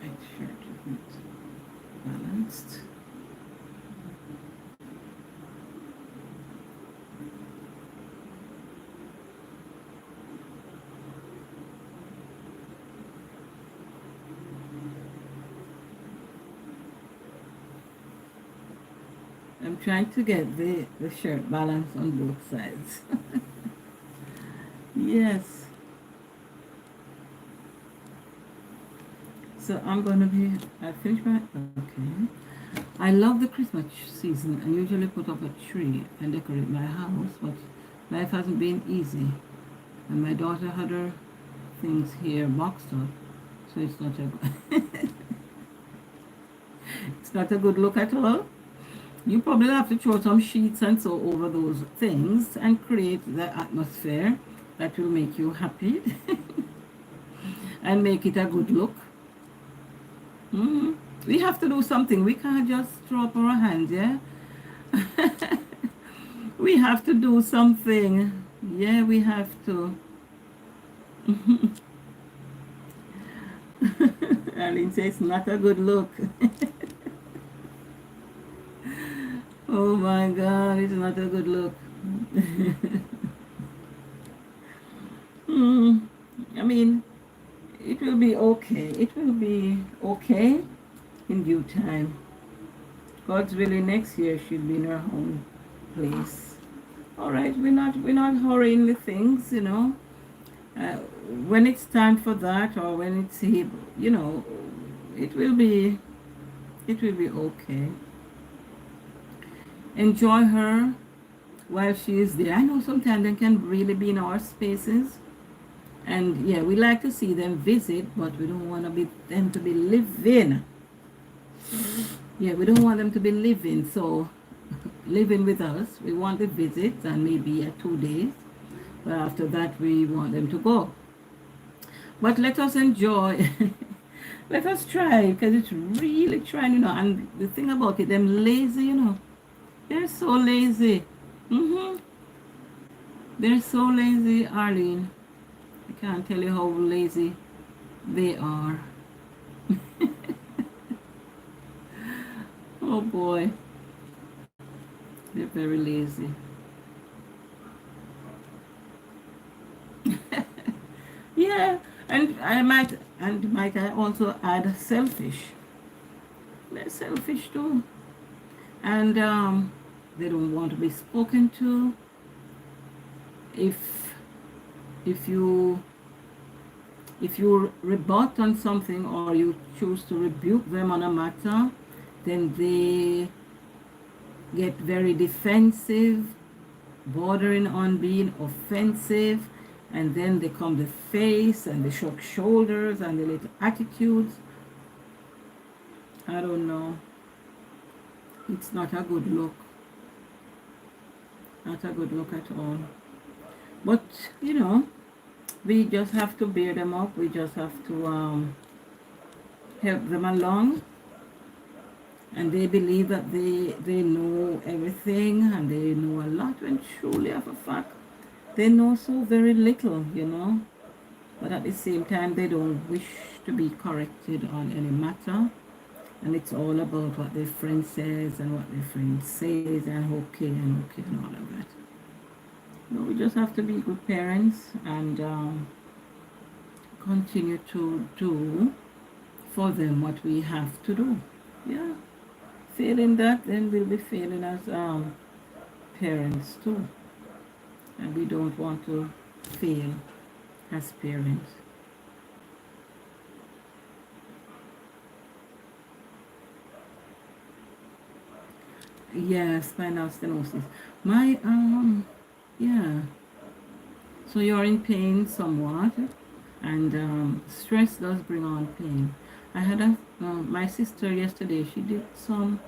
Make sure it's balanced. I'm trying to get the shirt balanced on both sides. Yes. So I'm going to be, I finished my, okay. I love the Christmas season. I usually put up a tree and decorate my house, but life hasn't been easy. And my daughter had her things here boxed up, so it's not a, it's not a good look at all. You probably have to throw some sheets and so over those things and create the atmosphere that will make you happy and make it a good look. We have to do something. We can't just throw up our hands, yeah? We have to do something. Yeah, we have to. Arlene says it's not a good look. Oh my God, it's not a good look. I mean, it will be okay. It will be okay in due time. God's willing, next year she'll be in her own place. All right, we're not hurrying the things, Uh, when it's time for that, or when it's it will be okay. Enjoy her while she is there. I know sometimes they can really be in our spaces, and yeah, we like to see them visit, but we don't want them to be living. Yeah, we don't want them to be living. So living with us, we want the visits and maybe 2 days, but after that we want them to go. But let us enjoy. Let us try, because it's really trying, and the thing about it, them lazy, they're so lazy. They're so lazy, Arlene. I can't tell you how lazy they are. Oh boy, they're very lazy. Yeah, and might I also add selfish. They're selfish too, and they don't want to be spoken to. If if you if you rebut on something or you choose to rebuke them on a matter, then they get very defensive, bordering on being offensive, and then they come the face and they shrug shoulders and they little attitudes. I don't know. It's not a good look. Not a good look at all. But we just have to bear them up. We just have to help them along, and they believe that they know everything and they know a lot, when truly of a fact they know so very little. But at the same time, they don't wish to be corrected on any matter, and it's all about what their friend says and what their friend says, and okay and all of that. No, we just have to be good parents and continue to do for them what we have to do. Yeah. Failing that, then we'll be failing as parents too. And we don't want to fail as parents. Yeah, spinal stenosis. My yeah. So you're in pain somewhat, and stress does bring on pain. I had my sister yesterday. She did some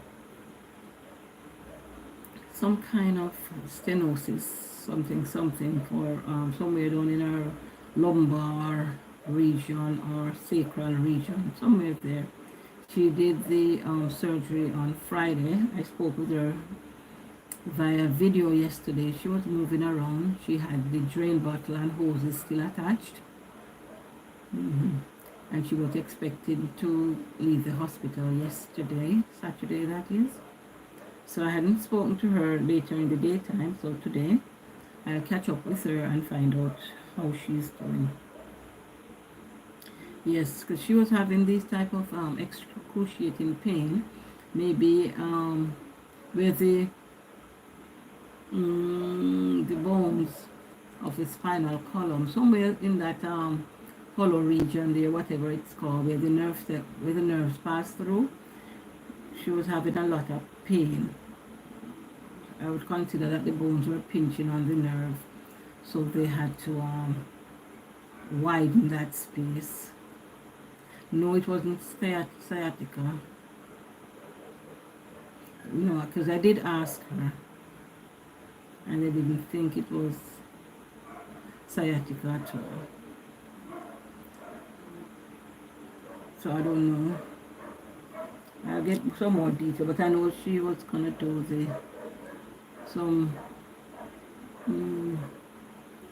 kind of stenosis, something for somewhere down in her lumbar region or sacral region, somewhere there. She did the surgery on Friday. I spoke with her via video yesterday. She was moving around. She had the drain bottle and hoses still attached. hmm And she was expected to leave the hospital yesterday, Saturday that is. So I hadn't spoken to her later in the daytime, so today I'll catch up with her and find out how she's doing. Yes, because she was having this type of excruciating pain, maybe where the bones of the spinal column, somewhere in that hollow region there, whatever it's called, where the nerves pass through. She was having a lot of pain. I would consider that the bones were pinching on the nerve, so they had to widen that space. No, it wasn't sciatica. No, because I did ask her, and they didn't think it was sciatica at all. So I don't know. I'll get some more detail, but I know she was gonna do some mm,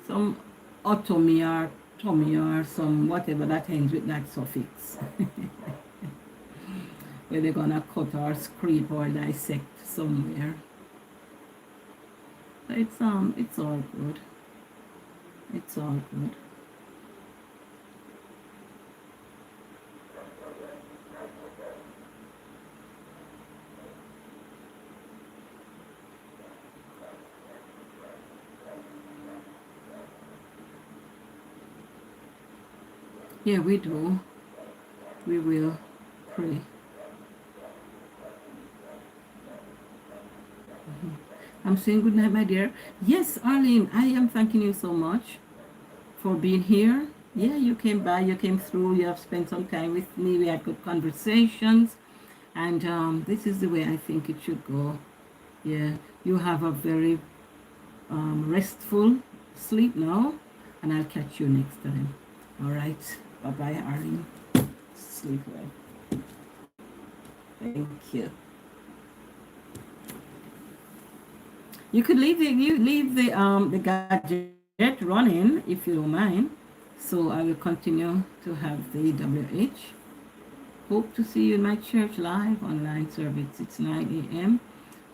some otomy or tummy or some whatever that ends with that suffix, where they're gonna cut or scrape or dissect somewhere. So it's all good. It's all good. Yeah, we do. We will pray. I'm saying good night, my dear. Yes, Arlene, I am thanking you so much for being here. Yeah, you came by, you came through, you have spent some time with me. We had good conversations, and this is the way I think it should go. Yeah, you have a very restful sleep now, and I'll catch you next time. All right, bye bye, Arlene. Sleep well. Thank you. You could leave the gadget running if you don't mind. So I will continue to have the WH. Hope to see you in my church live online service. It's 9 a.m.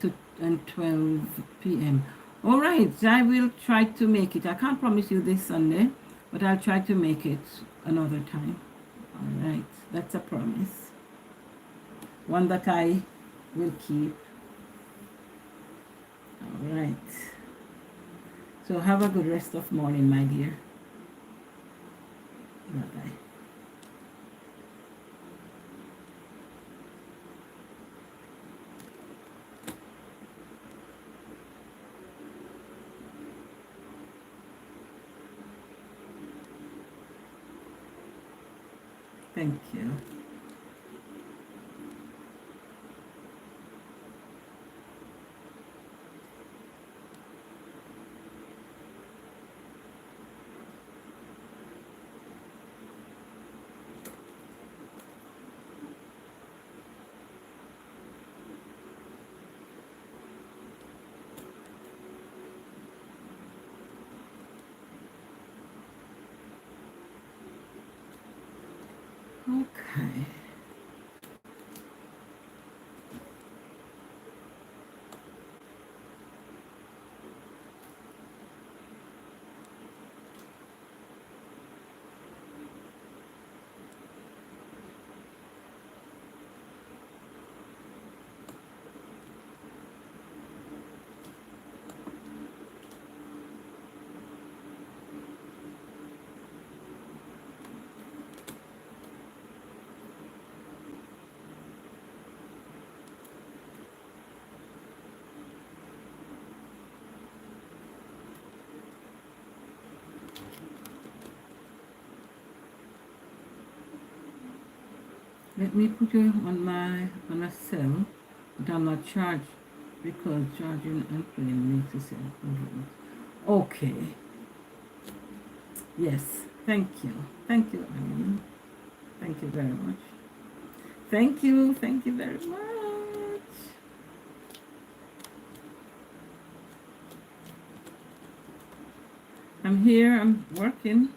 to and 12 p.m. All right, I will try to make it. I can't promise you this Sunday, but I'll try to make it another time. All right, that's a promise. One that I will keep. All right. So have a good rest of morning, my dear. Bye-bye. Thank you. Okay. Let me put you on a cell, but I'm not charged because charging and playing makes a cell. Okay. Yes. Thank you. Thank you, Annie. Thank you very much. Thank you. Thank you very much. I'm here. I'm working.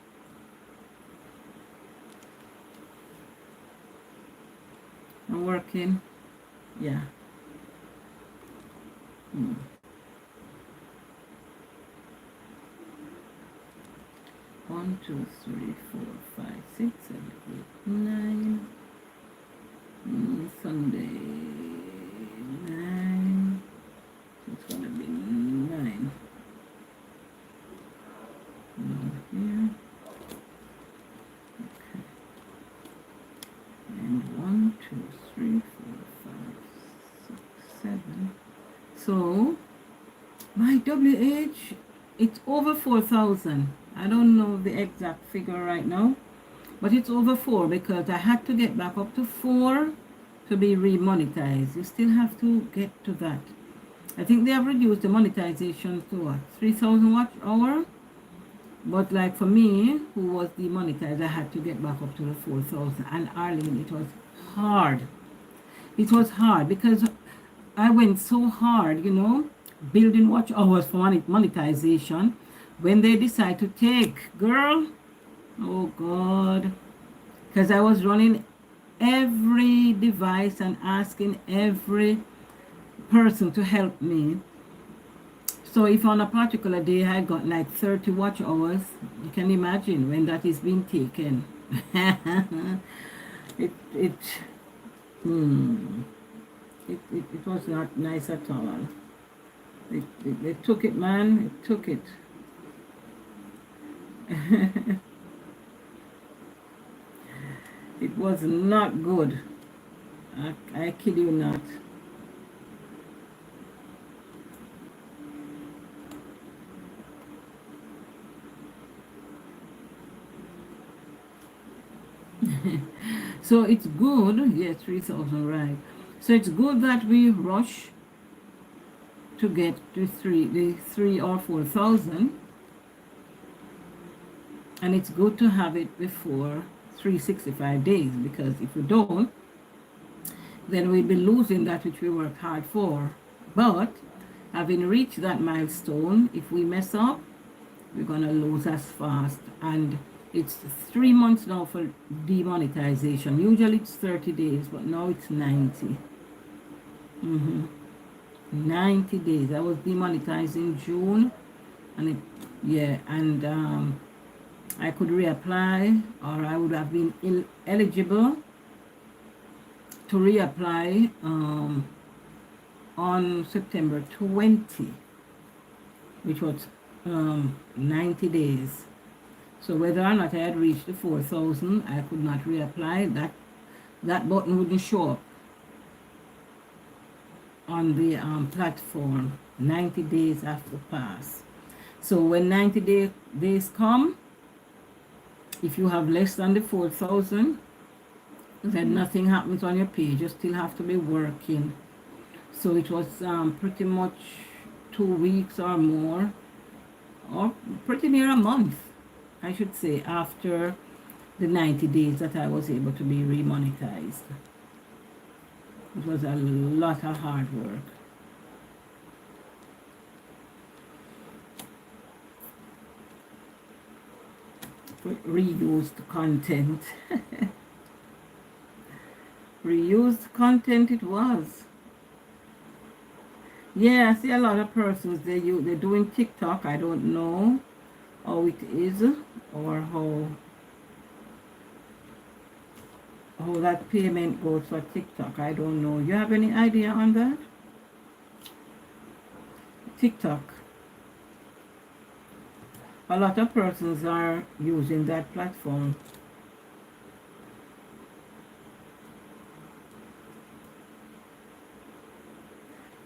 I'm working. Yeah. Hmm. 1, 2, 3, 4, 5, 6, 7, 8, 9. Sunday 9. It's gonna be 9. Here. Okay. And 1, 2, 3, 4, 5, 6, 7. So my WH, it's over 4,000. I don't know the exact figure right now, but it's over 4 because I had to get back up to 4 to be remonetized. You still have to get to that. I think they have reduced the monetization to what, 3,000 watch hour? But like for me, who was demonetized, I had to get back up to the 4,000. And Arlene, it was hard. It was hard because I went so hard, building watch hours for monetization. When they decide to take, girl, oh God, because I was running every device and asking every person to help me. So if on a particular day I got like 30 watch hours, you can imagine when that is being taken. it, it, hmm, it was not nice at all. They took it, man. It took it. It was not good. I kid you not. So it's good, yeah, 3,000, right. So it's good that we rush to get to the 3 or 4,000, and it's good to have it before 365 days, because if we don't, then we'll be losing that which we worked hard for. But having reached that milestone, if we mess up, we're gonna lose as fast. And it's 3 months now for demonetization. Usually it's 30 days, but now it's 90. 90 days. I was demonetized in June, and yeah, and I could reapply, or I would have been eligible to reapply on September 20, which was 90 days. So whether or not I had reached the 4,000, I could not reapply. That button wouldn't show up on the platform 90 days after pass. So when 90 days come, if you have less than the 4,000, then nothing happens on your page. You still have to be working. So it was pretty much 2 weeks or more, or pretty near a month, I should say, after the 90 days that I was able to be remonetized. It was a lot of hard work. For reused content. Reused content it was. Yeah, I see a lot of persons, they're doing TikTok. I don't know how it is, or how that payment goes for TikTok. I don't know. You have any idea on that? TikTok. A lot of persons are using that platform.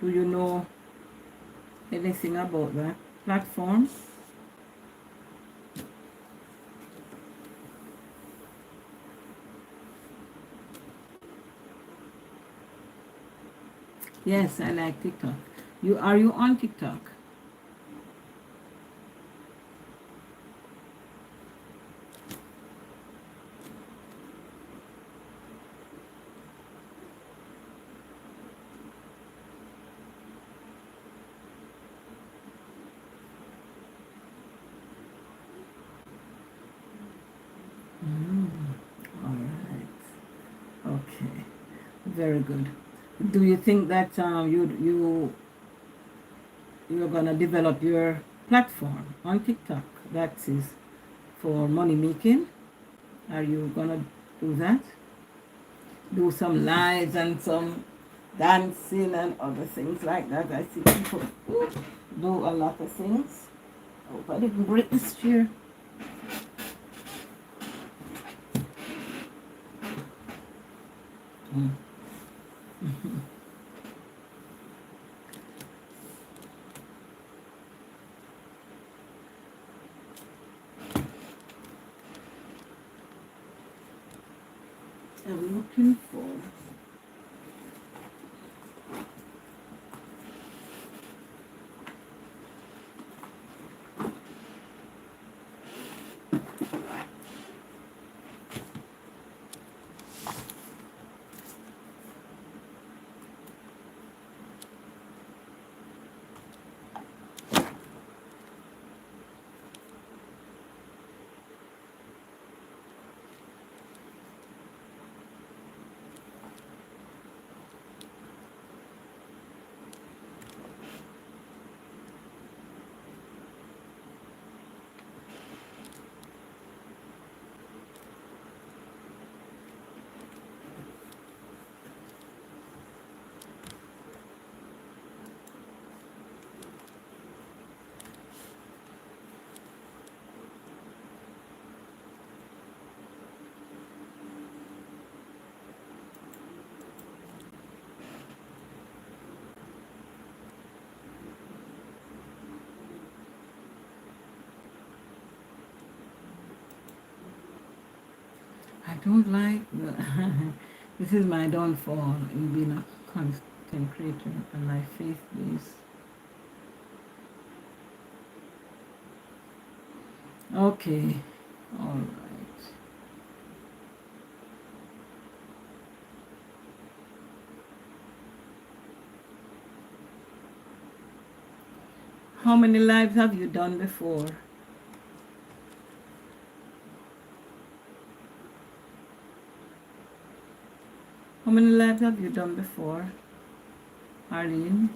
Do you know anything about that platform? Yes, I like TikTok. Are you on TikTok? All right. Okay. Very good. Do you think that you're gonna develop your platform on TikTok that is for money making? Are you gonna do that? Do some lives and some dancing and other things like that. I see people do a lot of things. Hope I didn't break this chair. I'm looking for. I don't like this is my downfall in being a content creator, and my faith base. Okay, all right. How many lives have you done before? How many lives have you done before, Arlene?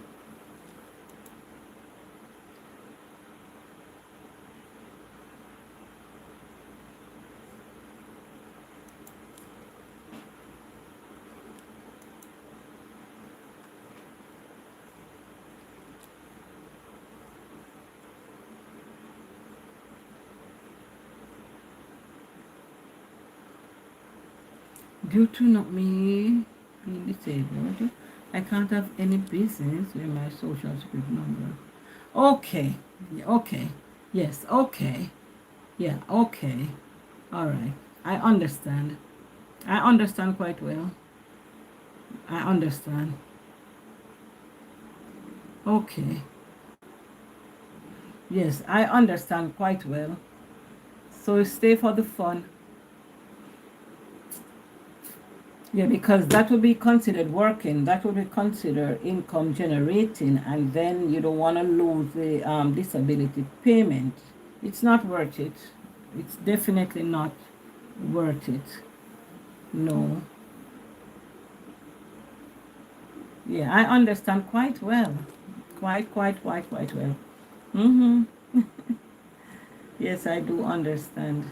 Due to not me being disabled, I can't have any business with my social security number. Okay, okay, yes, okay, yeah, okay, all right. I understand. I understand quite well. I understand. Okay, yes, I understand quite well. So stay for the fun. Yeah, because that would be considered working. That would be considered income generating, and then you don't want to lose the disability payment. It's not worth it. It's definitely not worth it. No. Yeah, I understand quite well. Quite well. Mm-hmm. Yes, I do understand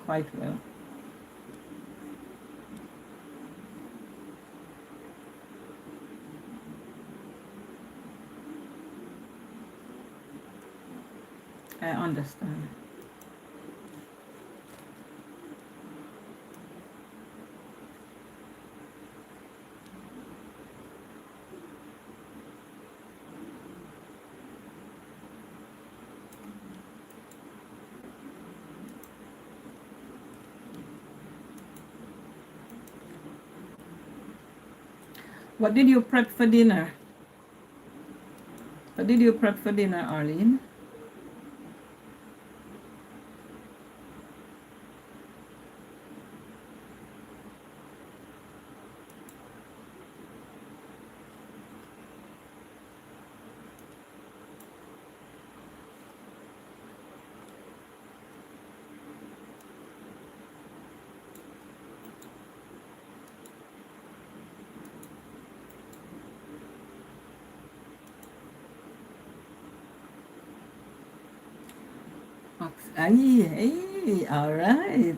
quite well. I understand. What did you prep for dinner? What did you prep for dinner, Arlene? Hey, all right.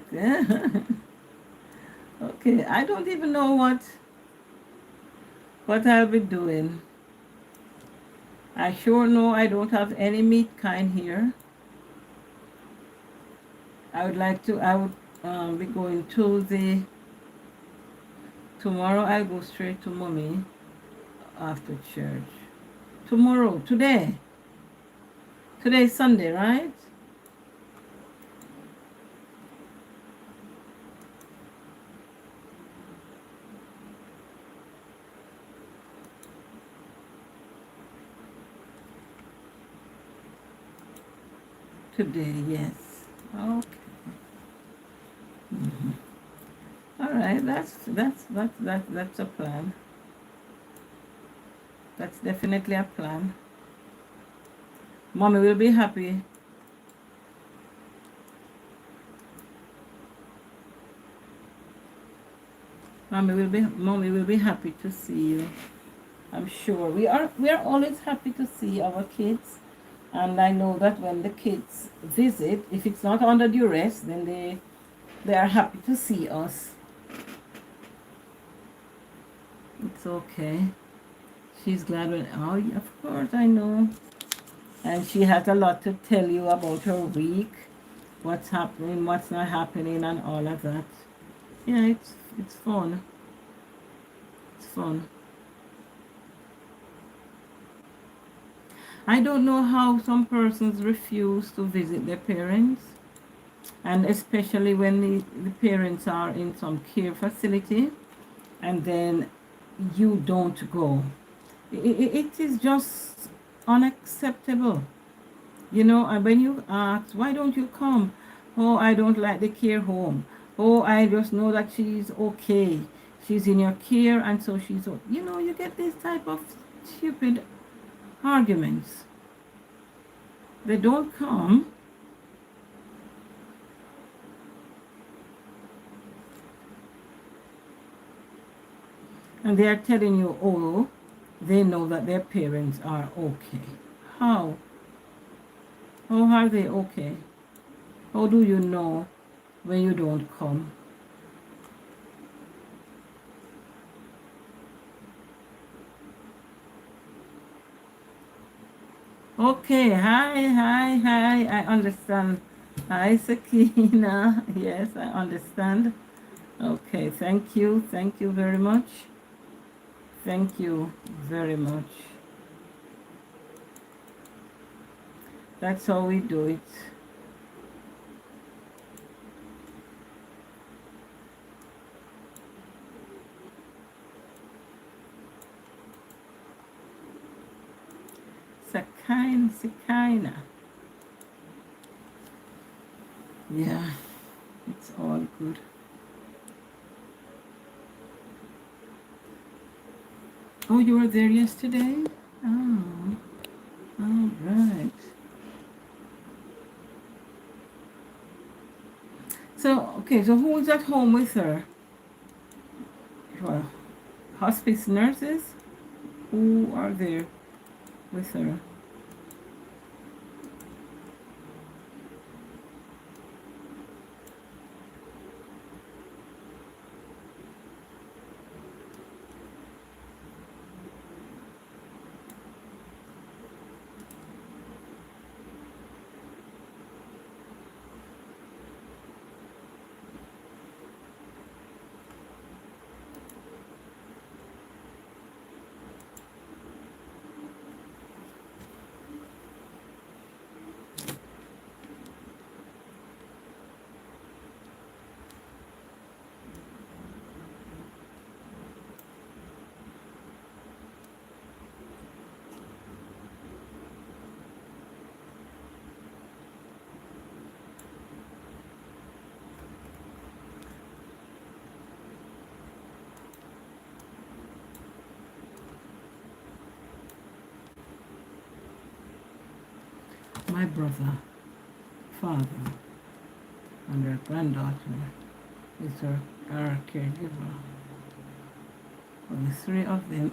Okay, I don't even know what I'll be doing. I sure know I don't have any meat kind here. I would be going to the, tomorrow I'll go straight to mommy after church. Tomorrow, today is Sunday, right? Today, yes. Okay. Mhm. All right, that's a plan. That's definitely a plan. Mommy will be happy. Mommy will be happy to see you. I'm sure we are always happy to see our kids, and I know that when the kids visit, if it's not under duress, then they are happy to see us. It's okay. She's glad when, oh, yeah, of course I know. And she has a lot to tell you about her week, what's happening, what's not happening, and all of that. Yeah, it's fun. It's fun. I don't know how some persons refuse to visit their parents, and especially when the parents are in some care facility, and then you don't go. It is just unacceptable. And when you ask, why don't you come? Oh, I don't like the care home. Oh, I just know that she's okay. She's in your care, and so you get this type of stupid arguments. They don't come. And they are telling you, oh, they know that their parents are okay. How? How are they okay? How do you know when you don't come? Okay, hi, I understand. Hi, Sakina. Yes, I understand. Okay, thank you very much. Thank you very much. That's how we do it. Sakina. Yeah, it's all good. Oh, you were there yesterday? Oh, all right. So, okay, so who's at home with her? Well, hospice nurses? Who are there with her? My brother, father, and her granddaughter is our caregiver. For the three of them.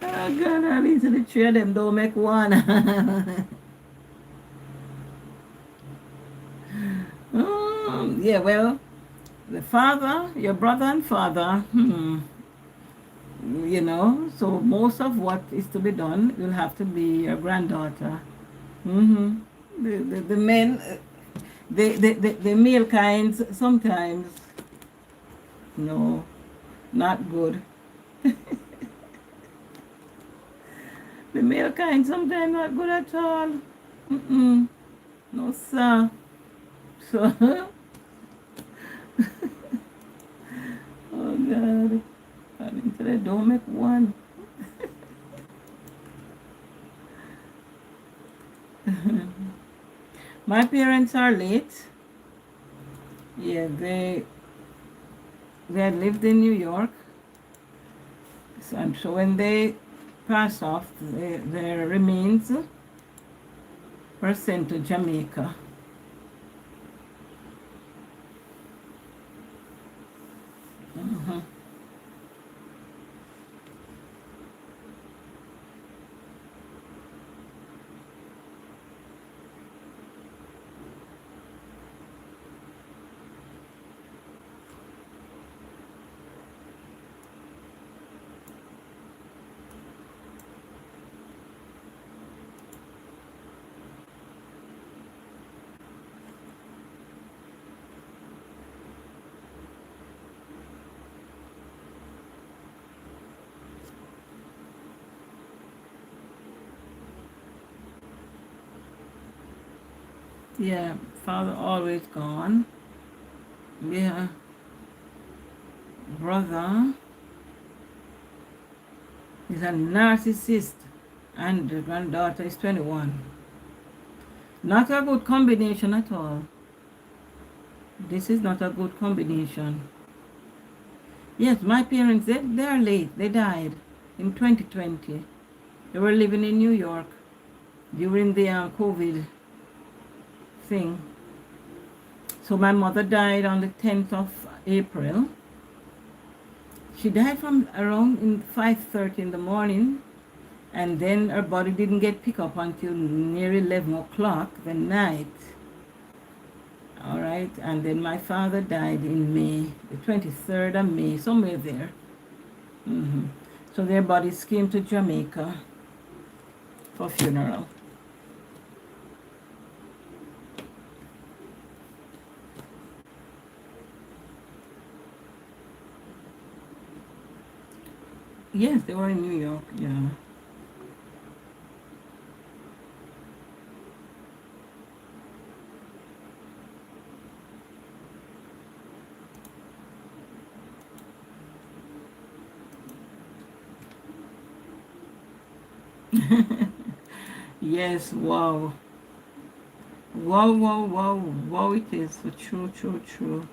Oh God, at least the three of them don't make one. Yeah, well, the father, your brother and father, you know, so most of what is to be done will have to be your granddaughter. Mm-hmm. The men, the male kinds sometimes, no, not good. The male kind sometimes not good at all. Mm-mm. No, sir. So, oh God. I mean, they don't make one. My parents are late. Yeah, they had lived in New York. So, and so when they passed off, their remains were sent to Jamaica. Mhm. Yeah, father always gone. Yeah, brother is a narcissist, and the granddaughter is 21. Not a good combination at all. This is not a good combination. Yes, my parents, they are late. They died in 2020. They were living in New York during the COVID thing. So my mother died on the 10th of April. She died from around in 5:30 in the morning, and then her body didn't get picked up until near 11 o'clock the night. All right, and then my father died in May, the 23rd of May, somewhere there. So their bodies came to Jamaica for funeral. Yes, they were in New York, yeah. Yes, wow. Wow, wow, wow, wow, it is. True, true, true.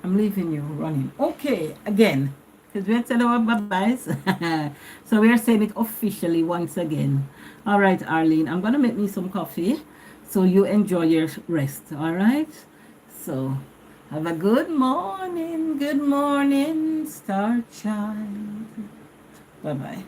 I'm leaving you running. Okay, again, because we had said our bye-byes. So we are saying it officially once again. All right, Arlene, I'm going to make me some coffee so you enjoy your rest. All right? So have a good morning, star child. Bye-bye.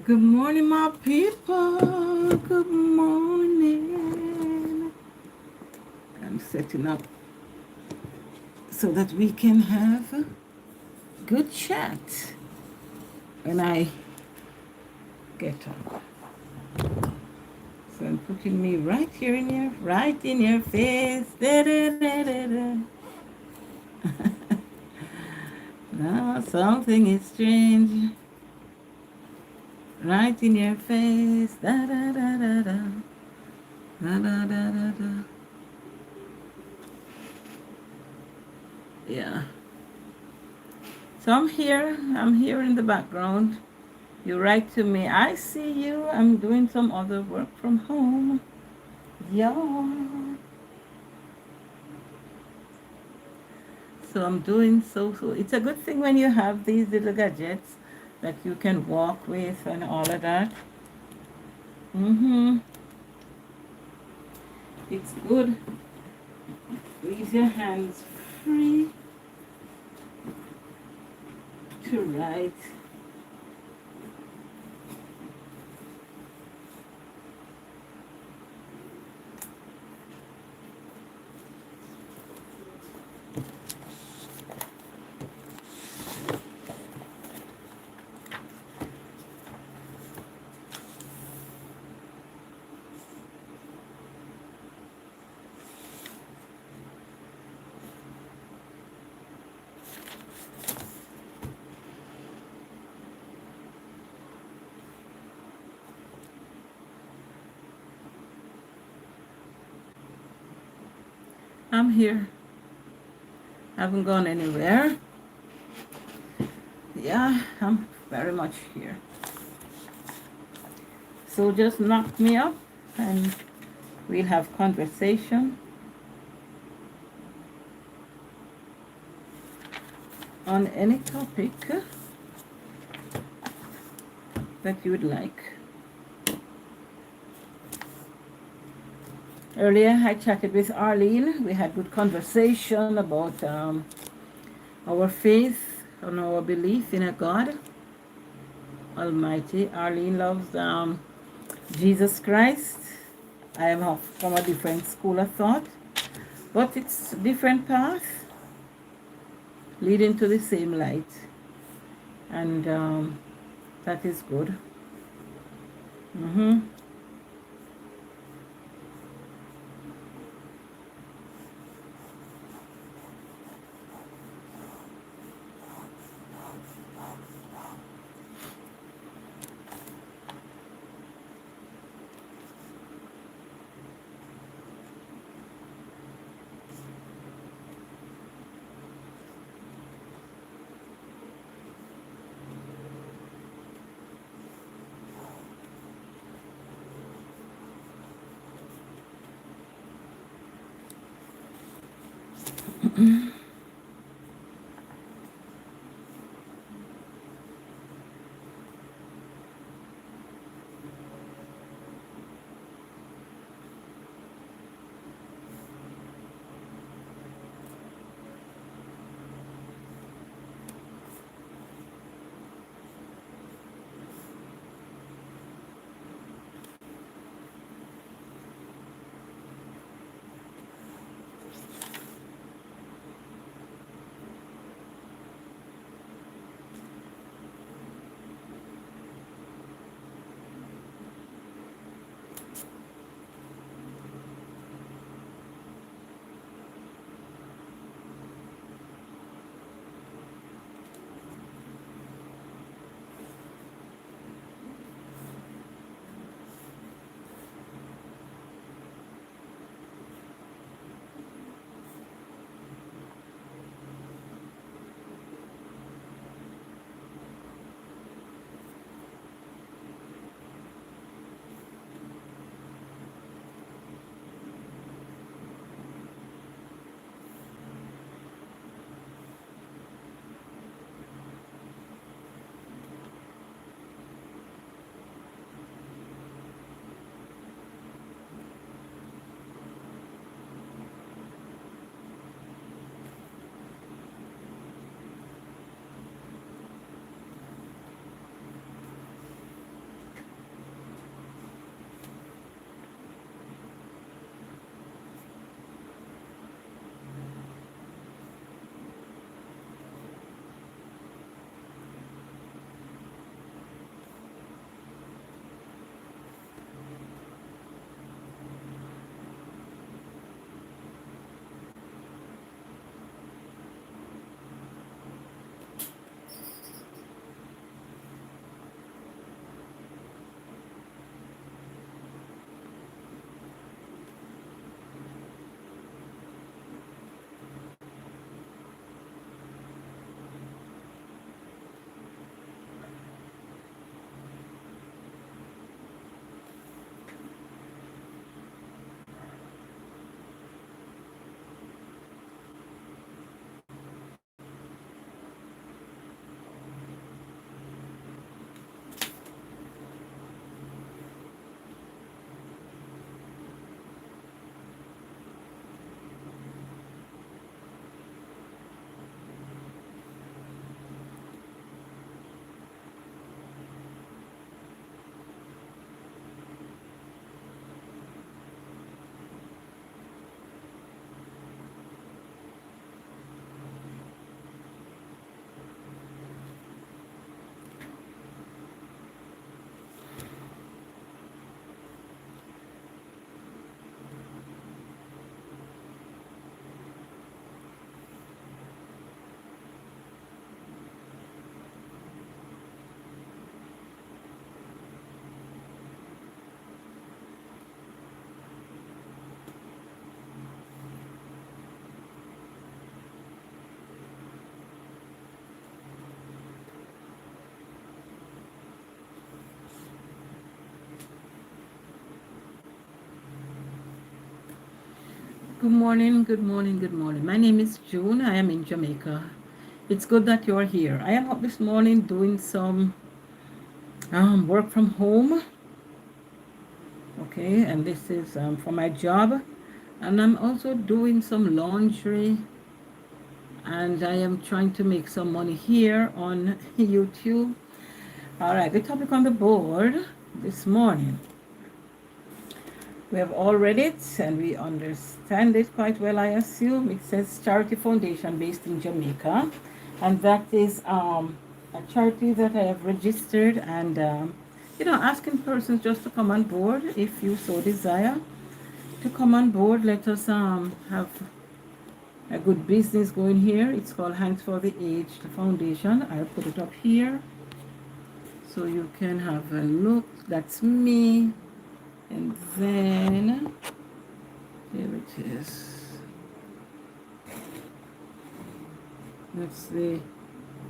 Good morning, my people. Good morning. I'm setting up so that we can have a good chat when I get up. So I'm putting me right in your face. Da, da, da, da, da. Now something is strange. Right in your face. Da, da, da, da, da. Da, da, da, da, da. Yeah. So I'm here in the background. You write to me, I see you, I'm doing some other work from home. Yeah. So I'm doing so. It's a good thing when you have these little gadgets that you can walk with and all of that. Mm-hmm. It's good. Leave your hands free to write. I'm here. I haven't gone anywhere. Yeah, I'm very much here. So just knock me up and we'll have conversation on any topic that you would like. Earlier I chatted with Arlene. We had good conversation about our faith and our belief in a God Almighty. Arlene loves Jesus Christ. I am from a different school of thought, but it's different path leading to the same light, and that is good. Mm-hmm. Good morning, good morning, good morning. My name is June. I am in Jamaica. It's good that you're here. I am up this morning doing some work from home. Okay, and this is for my job. And I'm also doing some laundry. And I am trying to make some money here on YouTube. All right, the topic on the board this morning. We have all read it and we understand it quite well, I assume. It says Charity Foundation based in Jamaica. And that is a charity that I have registered and, asking persons just to come on board if you so desire to come on board. Let us have a good business going here. It's called Hands for the Aged Foundation. I'll put it up here so you can have a look. That's me. And then here it is. That's the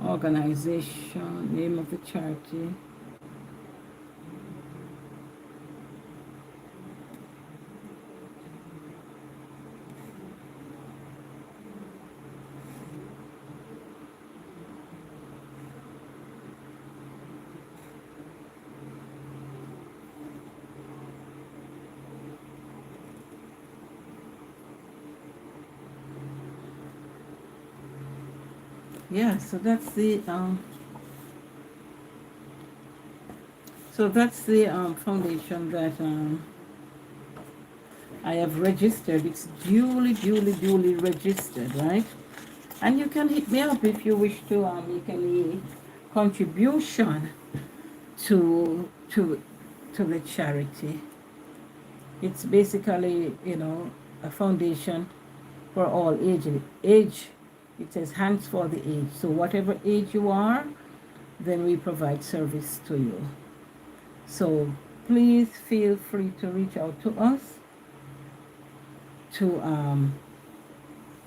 organization, name of the charity. Yeah, so that's the foundation that I have registered. It's duly registered, right? And you can hit me up if you wish to make any contribution to to to the charity. It's basically, a foundation for all age. It says hands for the age. So whatever age you are, then we provide service to you. So please feel free to reach out to us to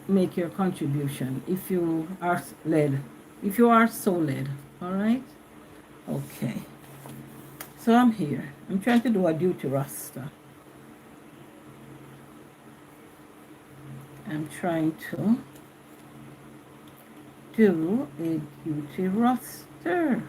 make your contribution if you are led. If you are so led. All right? Okay. So I'm here. I'm trying to do a duty roster. I'm trying to do a duty roster.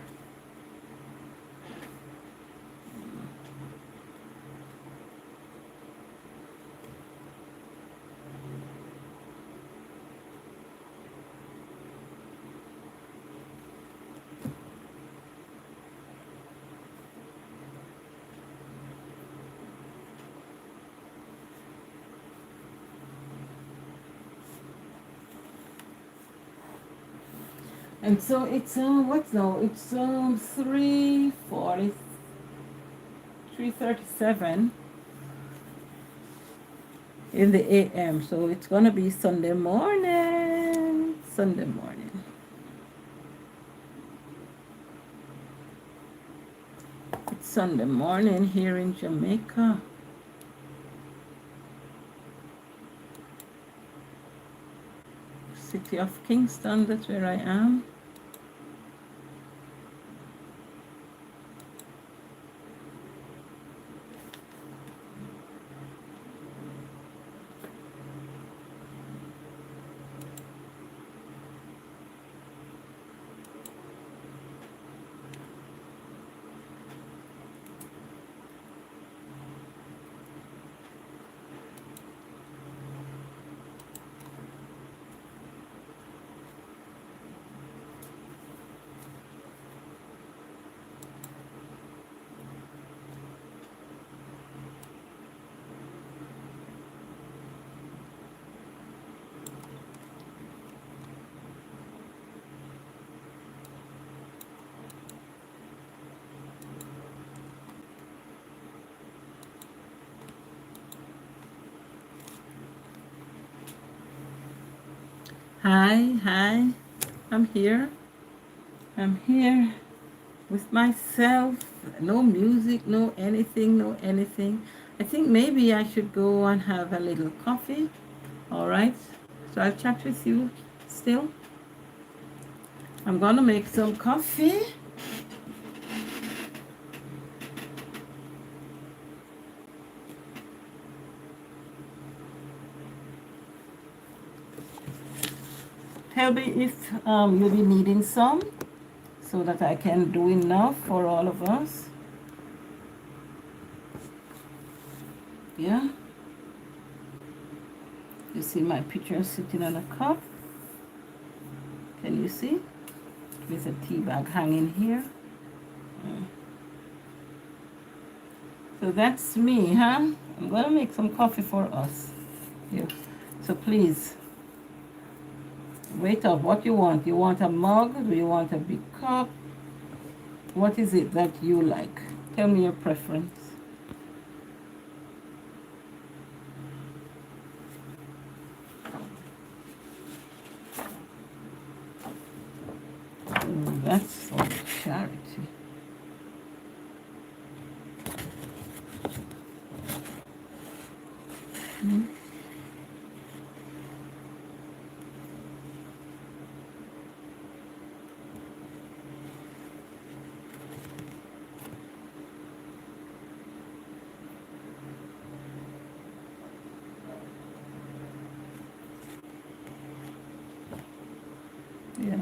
And so it's what now? It's 3:40, 3:37 in the AM. So it's gonna be Sunday morning. Sunday morning. It's Sunday morning here in Jamaica. City of Kingston, that's where I am. Hi, I'm here. I'm here with myself. No music, no anything. I think maybe I should go and have a little coffee. All right. So I'll chat with you still. I'm gonna make some coffee. Tell me if you'll be needing some so that I can do enough for all of us. Yeah. You see my picture sitting on a cup. Can you see? There's a tea bag hanging here. So that's me, huh? I'm gonna make some coffee for us. Here. So please, wait up. What you want? You want a mug? Do you want a big cup? What is it that you like? Tell me your preference. That's for charity. Yeah.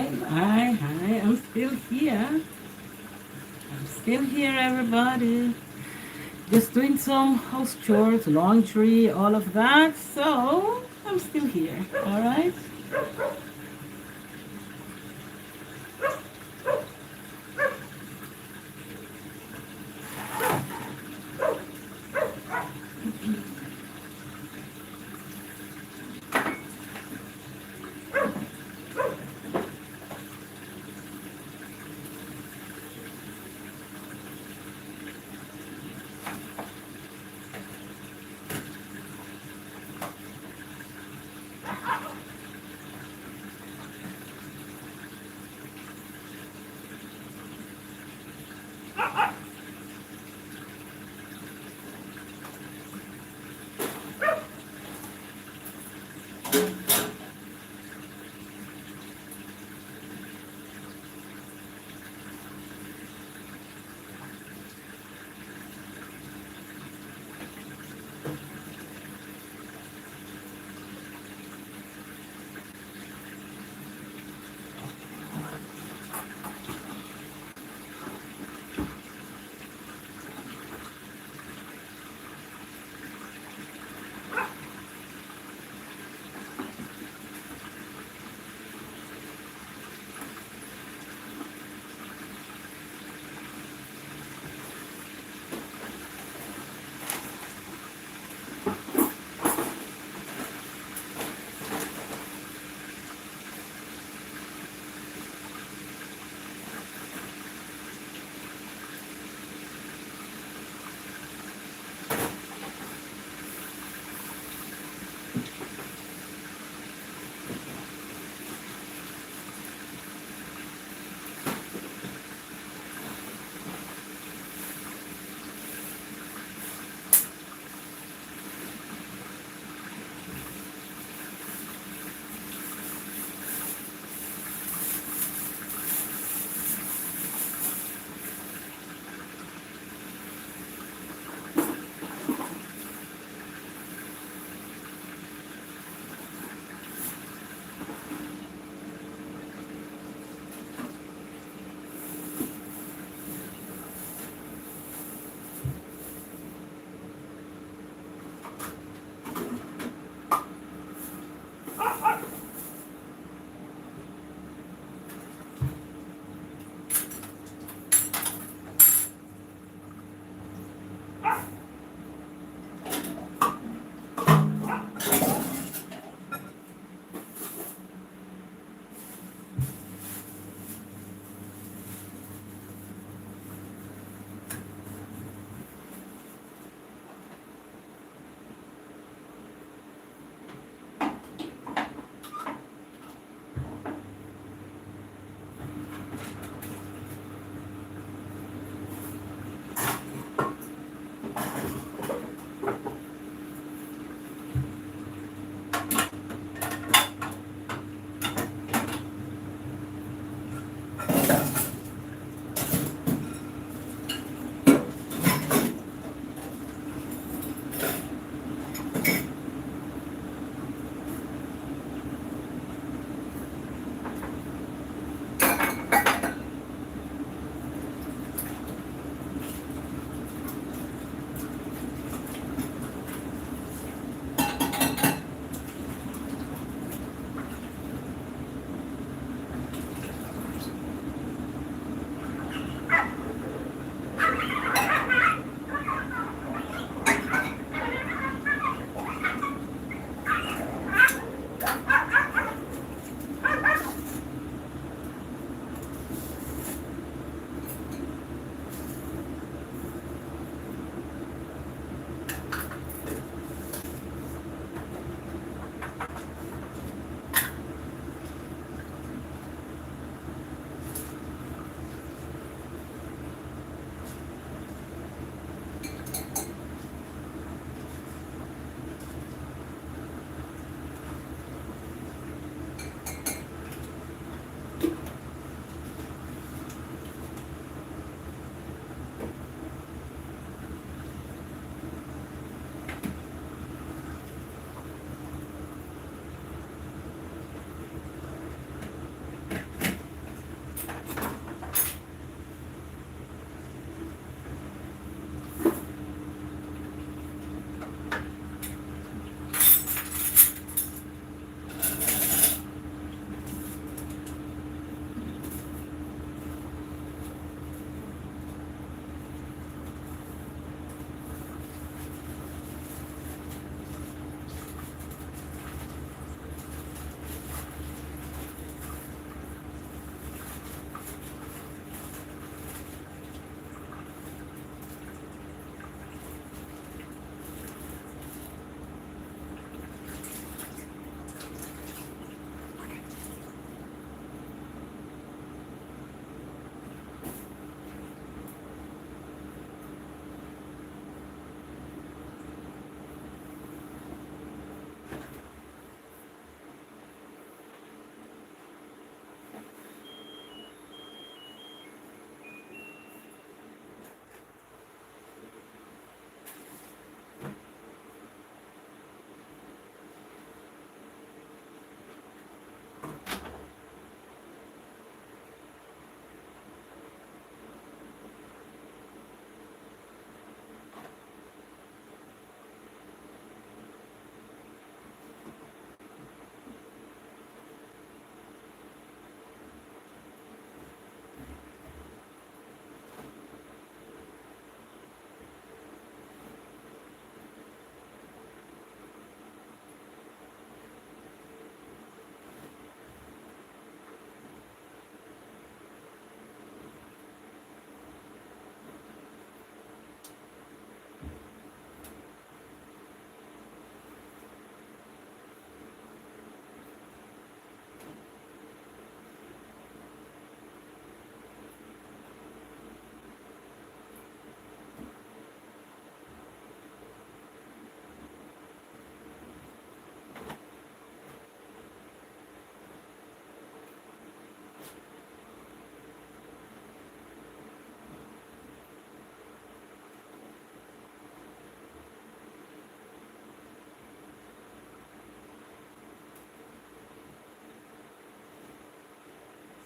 Hi, I'm still here. I'm still here, everybody. Just doing some house chores, laundry, all of that. So, I'm still here, alright?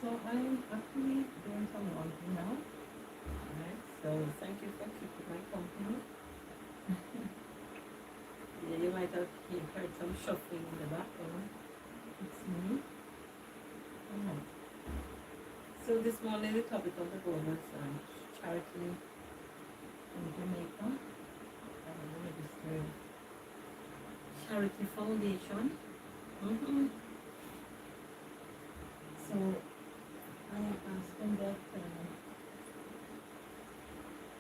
So I'm actually doing some laundry now. Alright, so thank you for keeping my company. Yeah, you might have heard some shuffling in the background. It's me. Alright. So this morning the topic of the board was charity in Jamaica. Registered charity foundation. Mm-hmm. So I am asking that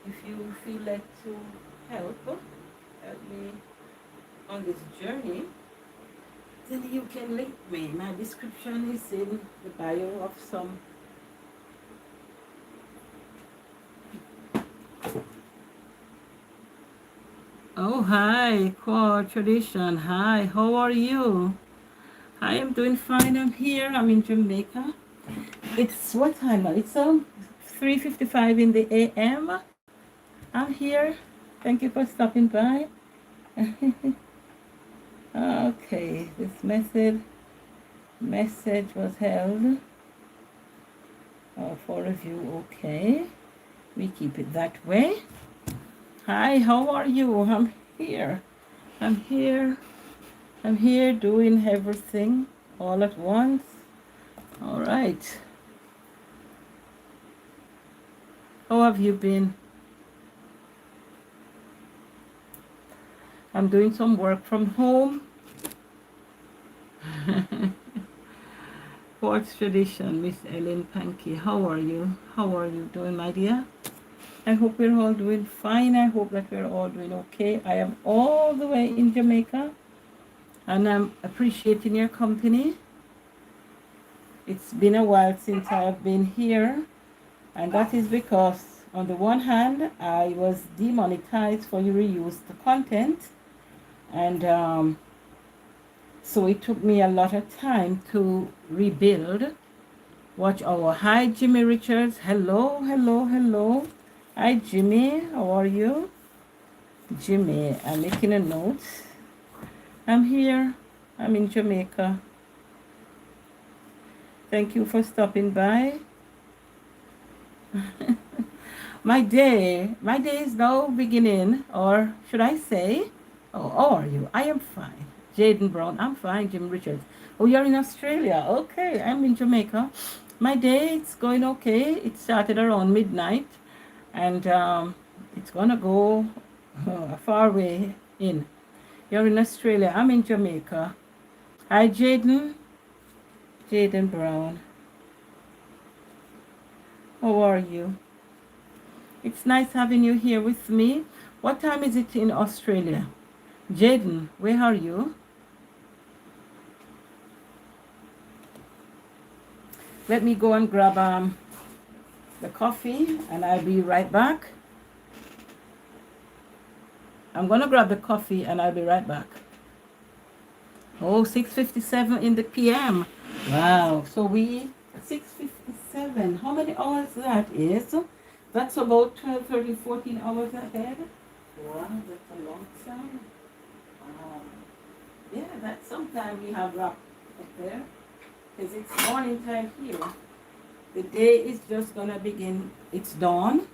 if you feel like to help me on this journey, then you can link me. My description is in the bio of some. Oh, hi, Core Tradition. Hi, how are you? I am doing fine. I'm here. I'm in Jamaica. It's what time now? It's 3:55 in the a.m. I'm here. Thank you for stopping by. Okay, this message was held for review. Okay, we keep it that way. Hi, how are you? I'm here. I'm here. I'm here doing everything all at once. All right. How have you been? I'm doing some work from home. Fourth tradition, Miss Ellen Pankey. How are you? How are you doing, my dear? I hope we're all doing fine. I hope that we're all doing okay. I am all the way in Jamaica and I'm appreciating your company. It's been a while since I have been here, and that is because on the one hand I was demonetized for reused content, and so it took me a lot of time to rebuild. Watch our hi Jimmy Richards. Hello. Hi Jimmy, how are you? Jimmy, I'm making a note. I'm here. I'm in Jamaica. Thank you for stopping by. My day is now beginning, or should I say, oh, how are you? I am fine. Jaden Brown, I'm fine. Jim Richards. Oh, you're in Australia. Okay, I'm in Jamaica. My day, it's going okay. It started around midnight, and it's gonna go a far way in. You're in Australia. I'm in Jamaica. Hi, Jaden Brown. How are you? It's nice having you here with me. What time is it in Australia? Jaden, where are you? Let me go and grab the coffee and I'll be right back. I'm going to grab the coffee and I'll be right back. Oh, 6:57 in the PM. Wow. So 6:57. How many hours that is? That's about 12, 13, 14 hours ahead. Wow, that's a long time. Yeah, that's sometime we have wrap up there. Because it's morning time here. The day is just gonna begin. It's dawn.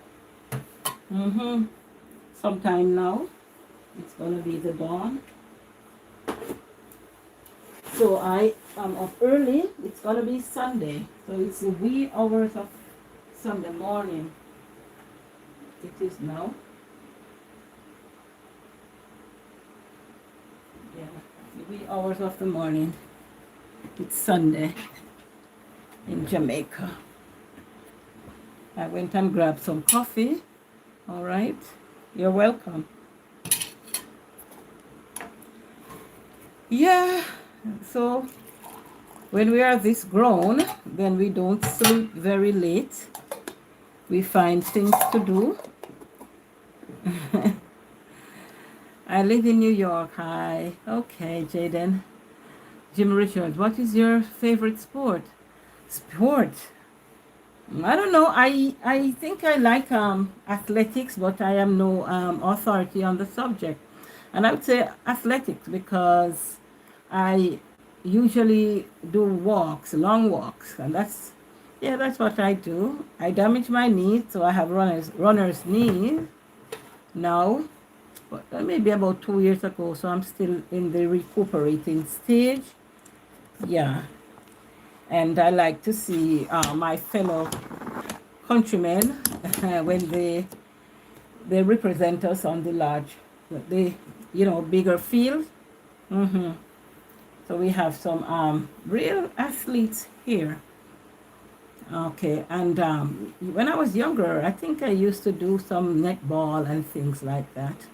Sometime now. It's gonna be the dawn. So I am up early. It's gonna be Sunday. So it's the wee hours of Sunday morning. It is now. Yeah, the wee hours of the morning. It's Sunday in Jamaica. I went and grabbed some coffee. All right. You're welcome. Yeah. So when we are this grown, then we don't sleep very late. We find things to do. I live in New York. Hi. Okay, Jaden. Jim Richards, what is your favorite sport? Sport? I don't know. I think I like athletics, but I am no authority on the subject. And I would say athletics because I usually do walks, long walks, and that's Yeah, that's what I do. I damage my knee, so I have runner's knee now. But maybe about 2 years ago, so I'm still in the recuperating stage. Yeah, and I like to see my fellow countrymen when they represent us on the large, the bigger field. hmm So we have some real athletes here. Okay, and when I was younger, I think I used to do some netball and things like that,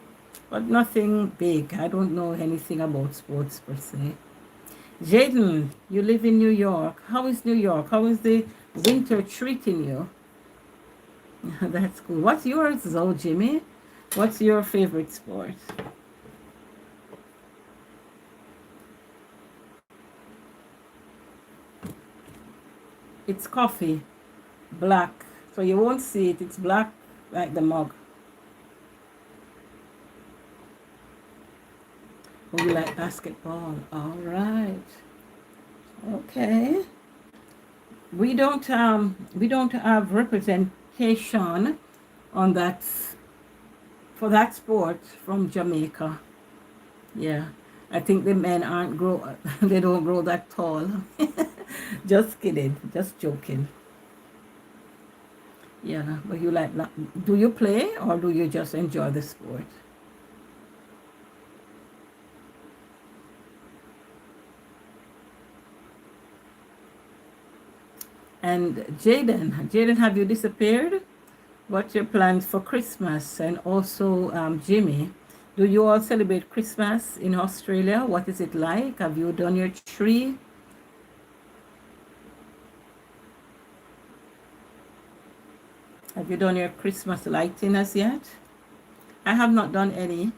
but nothing big. I don't know anything about sports per se. Jaden, you live in New York. How is New York? How is the winter treating you? That's cool. What's yours, though, Jimmy? What's your favorite sport? It's coffee, black. So you won't see it. It's black like the mug. Oh, you like basketball? All right. Okay. We don't have representation on that for that sport from Jamaica. Yeah. I think the men aren't grow they don't grow that tall. Just kidding. Just joking. Yeah, but you like do you play or do you just enjoy the sport? And Jaden, have you disappeared? What's your plans for Christmas? And also, Jimmy, do you all celebrate Christmas in Australia? What is it like? Have you done your tree? Have you done your Christmas lighting as yet? I have not done any.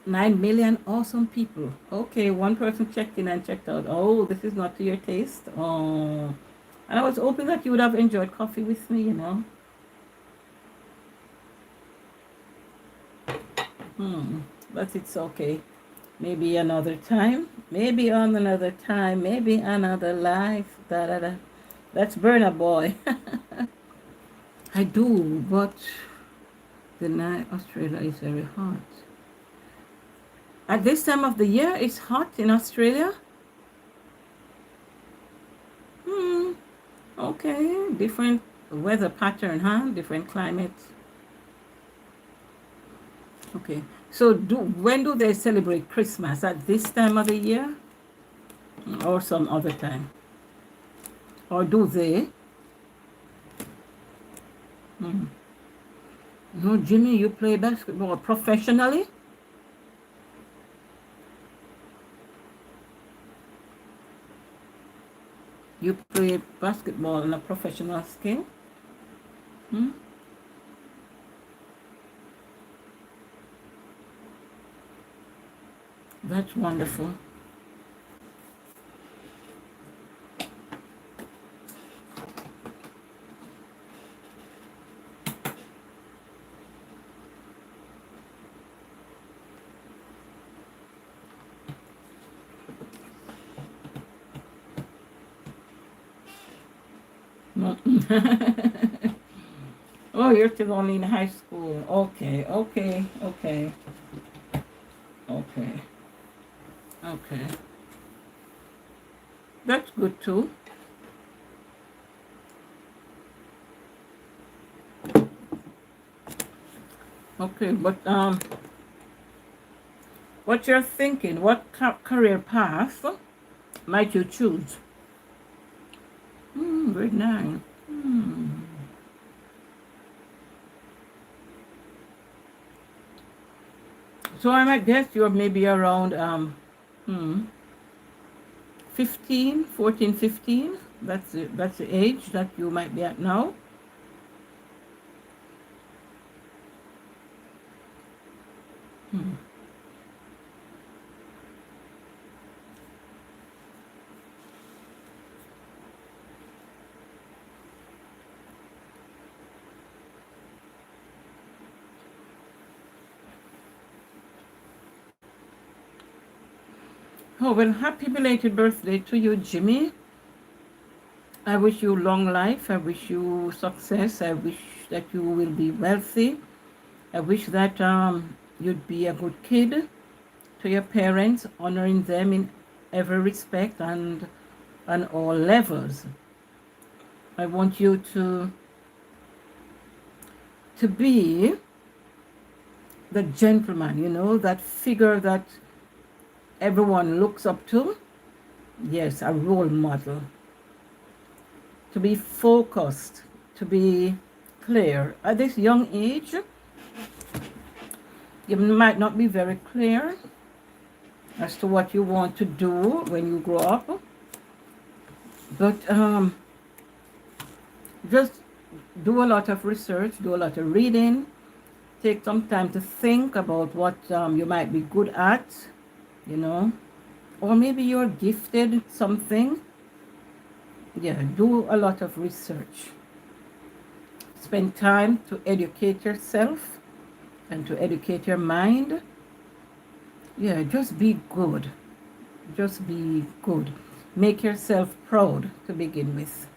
9 million awesome people. Okay, one person checked in and checked out. Oh, this is not to your taste. Oh, and I was hoping that you would have enjoyed coffee with me. Hmm, but it's okay. Maybe another time. Maybe on another time. Maybe another life. Da da da. That's Burna Boy. I do, but the night Australia is very hot. At this time of the year, it's hot in Australia. Hmm. Okay. Different weather pattern, huh? Different climate. Okay. So when do they celebrate Christmas? At this time of the year or some other time? Or do they? Hmm. No, Jimmy, you play basketball professionally? You play basketball on a professional scale? Hmm? That's wonderful. Oh, you're still only in high school. Okay, okay, okay, okay, okay. That's good too. Okay, but what you're thinking? What career path might you choose? Grade 9. Hmm. So I might guess you're maybe around hmm, 15, 14, 15. That's the age that you might be at now. Hmm. Oh, well, happy belated birthday to you, Jimmy. I wish you long life. I wish you success. I wish that you will be wealthy. I wish that you'd be a good kid to your parents, honoring them in every respect and on all levels. I want you to be the gentleman, that figure that everyone looks up to. Yes, a role model. To be focused, to be clear. At this young age, you might not be very clear as to what you want to do when you grow up. But just do a lot of research, do a lot of reading, take some time to think about what you might be good at, or maybe you're gifted something. Yeah, do a lot of research. Spend time to educate yourself and to educate your mind. Yeah, just be good. Just be good. Make yourself proud to begin with.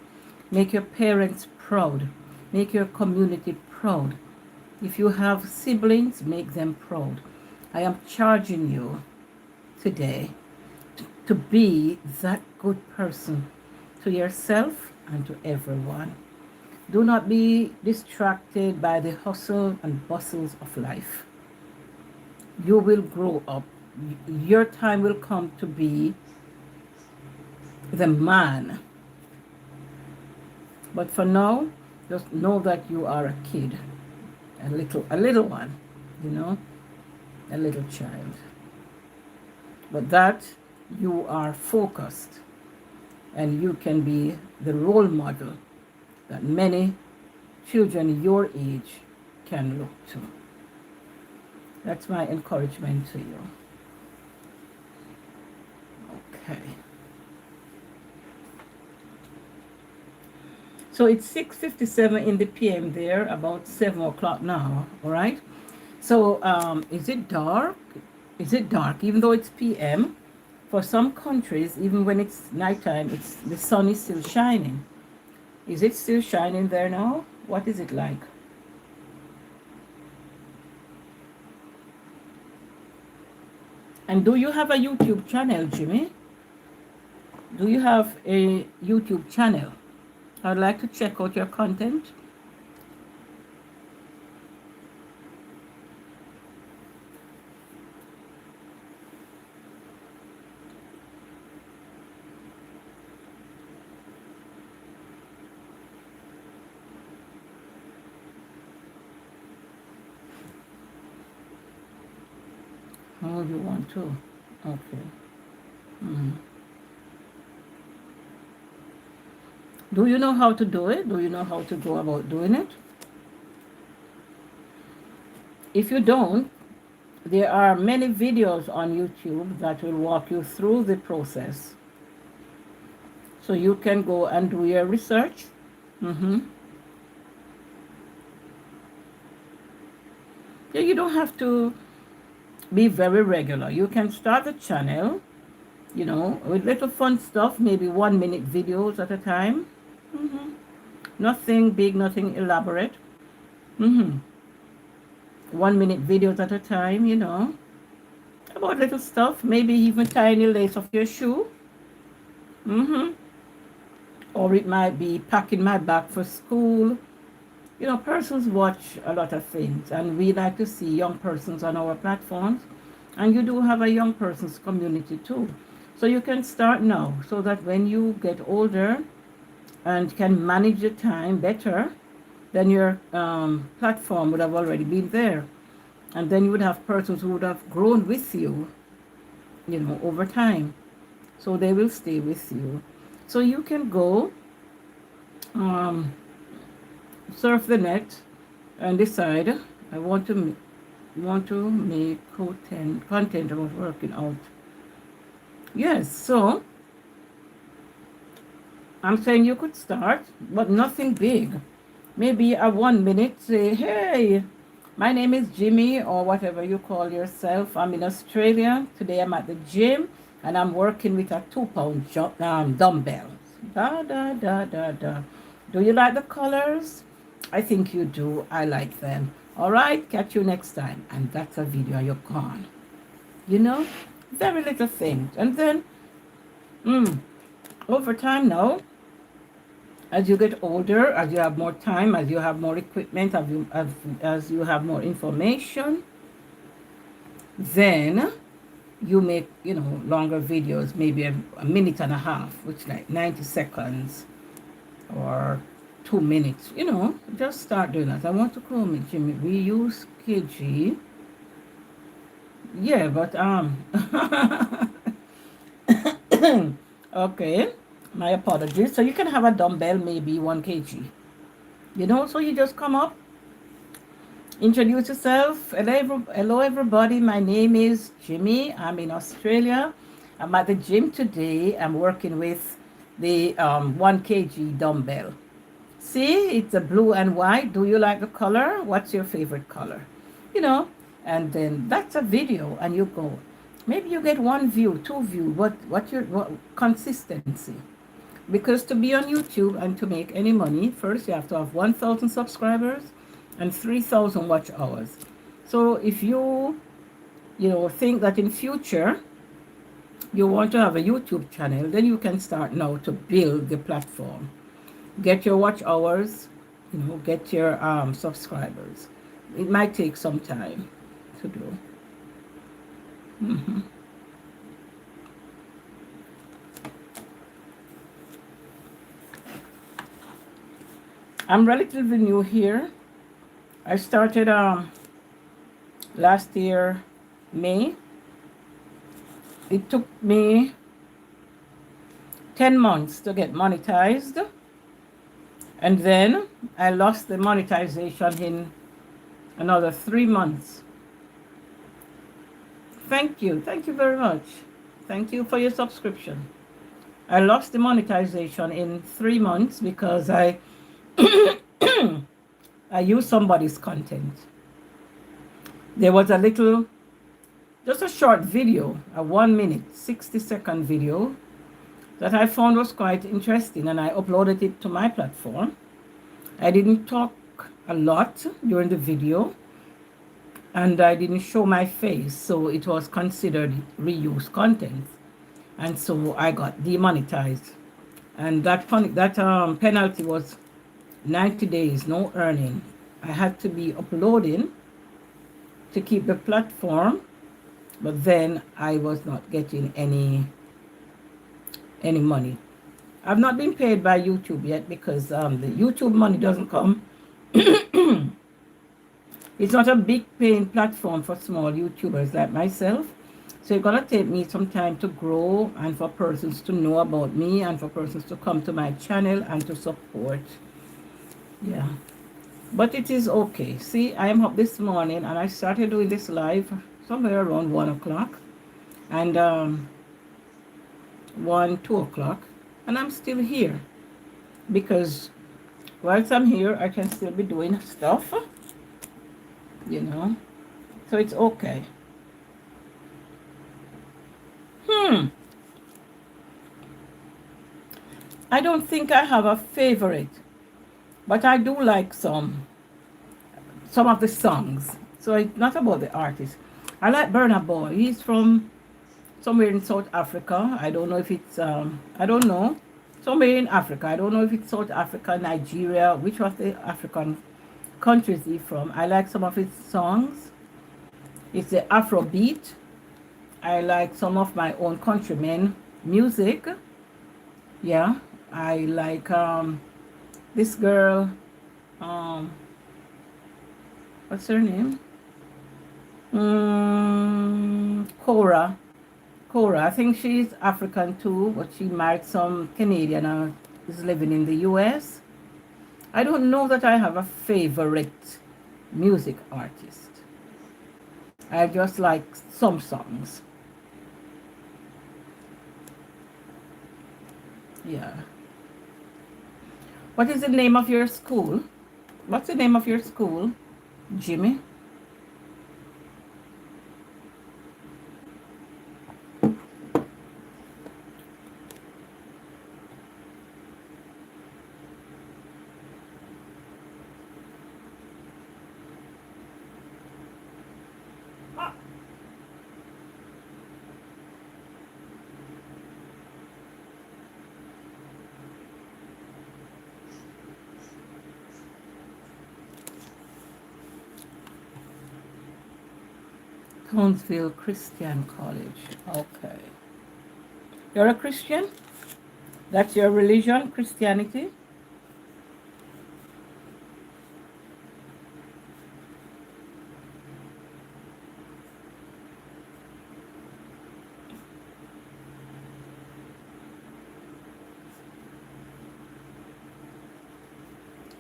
Make your parents proud. Make your community proud. If you have siblings, make them proud. I am charging you today to be that good person to yourself and to everyone. Do not be distracted by the hustle and bustles of life. You will grow up. Your time will come to be the man. But for now, just know that you are a kid, a little one, a little child. But that you are focused, and you can be the role model that many children your age can look to. That's my encouragement to you. Okay. So it's 6:57 in the PM there, about 7 o'clock now, all right? So is it dark? Is it dark? Even though it's PM, for some countries, even when it's nighttime, the sun is still shining. Is it still shining there now? What is it like? And do you have a YouTube channel, Jimmy? Do you have a YouTube channel? I'd like to check out your content. Oh, you want to? Okay. Mm-hmm. Do you know how to do it? Do you know how to go about doing it? If you don't, there are many videos on YouTube that will walk you through the process. So you can go and do your research. Yeah, you don't have to be very regular. You can start a channel, with little fun stuff, maybe 1-minute videos at a time. Nothing big, nothing elaborate. 1-minute videos at a time, about little stuff, maybe even tiny lace of your shoe. Or it might be packing my bag for school. Persons watch a lot of things, and we like to see young persons on our platforms. And you do have a young persons community too. So you can start now, so that when you get older and can manage the time better, then your platform would have already been there. And then you would have persons who would have grown with you, over time. So they will stay with you. So you can go surf the net and decide, I want to make content about working out. Yes, so I'm saying you could start, but nothing big. Maybe a 1-minute, say, hey, my name is Jimmy, or whatever you call yourself. I'm in Australia. Today I'm at the gym. and I'm working with a 2 pound dumbbell. Da, da, da, da, da. Do you like the colors? I think you do. I like them. All right, catch you next time. And that's a video, you're gone. You know, very little things. And then, over time now, as you get older, as you have more time, as you have more equipment, as you have more information, then you make, longer videos, maybe a minute and a half, which like 90 seconds or 2 minutes, just start doing that. I want to call me Jimmy. We use kg. Yeah, but okay, my apologies. So you can have a dumbbell, maybe 1 kg. So you just come up, introduce yourself. Hello, everybody. My name is Jimmy. I'm in Australia. I'm at the gym today. I'm working with the 1 kg dumbbell. See, it's a blue and white. Do you like the color? What's your favorite color? And then that's a video, and you go. Maybe you get 1 view, 2 view. What consistency? Because to be on YouTube and to make any money, first you have to have 1,000 subscribers and 3,000 watch hours. So if you think that in future you want to have a YouTube channel, then you can start now to build the platform. Get your watch hours, get your subscribers. It might take some time to do. I'm relatively new here. I started last year, May. It took me 10 months to get monetized. And then I lost the monetization in another 3 months. Thank you. Thank you very much. Thank you for your subscription. I lost the monetization in 3 months because I used somebody's content. There was just a short video, a 1 minute, 60-second video that I found was quite interesting, and I uploaded it to my platform. I didn't talk a lot during the video, and I didn't show my face, so it was considered reused content, and so I got demonetized. And that penalty was 90 days, no earning. I had to be uploading to keep the platform, but then I was not getting any money. I've not been paid by YouTube yet because the YouTube money doesn't come. It's not a big paying platform for small YouTubers like myself. So it's going to take me some time to grow, and for persons to know about me, and for persons to come to my channel and to support. Yeah. But it is okay. See, I am up this morning and I started doing this live somewhere around 1 o'clock. And 2 o'clock, and I'm still here because whilst I'm here I can still be doing stuff, so it's okay. I don't think I have a favorite, but I do like some of the songs. So it's not about the artist. I like Burna Boy. He's from somewhere in South Africa. I don't know if it's, I don't know. Somewhere in Africa. I don't know if it's South Africa, Nigeria, which was the African countries he's from. I like some of his songs. It's the Afrobeat. I like some of my own countrymen music. Yeah. I like this girl, what's her name? Cora. I think she's African too, but she married some Canadian and is living in the US. I don't know that I have a favorite music artist. I just like some songs. Yeah. What is the name of your school? What's the name of your school, Jimmy? Townsville Christian College. Okay. You're a Christian? That's your religion, Christianity?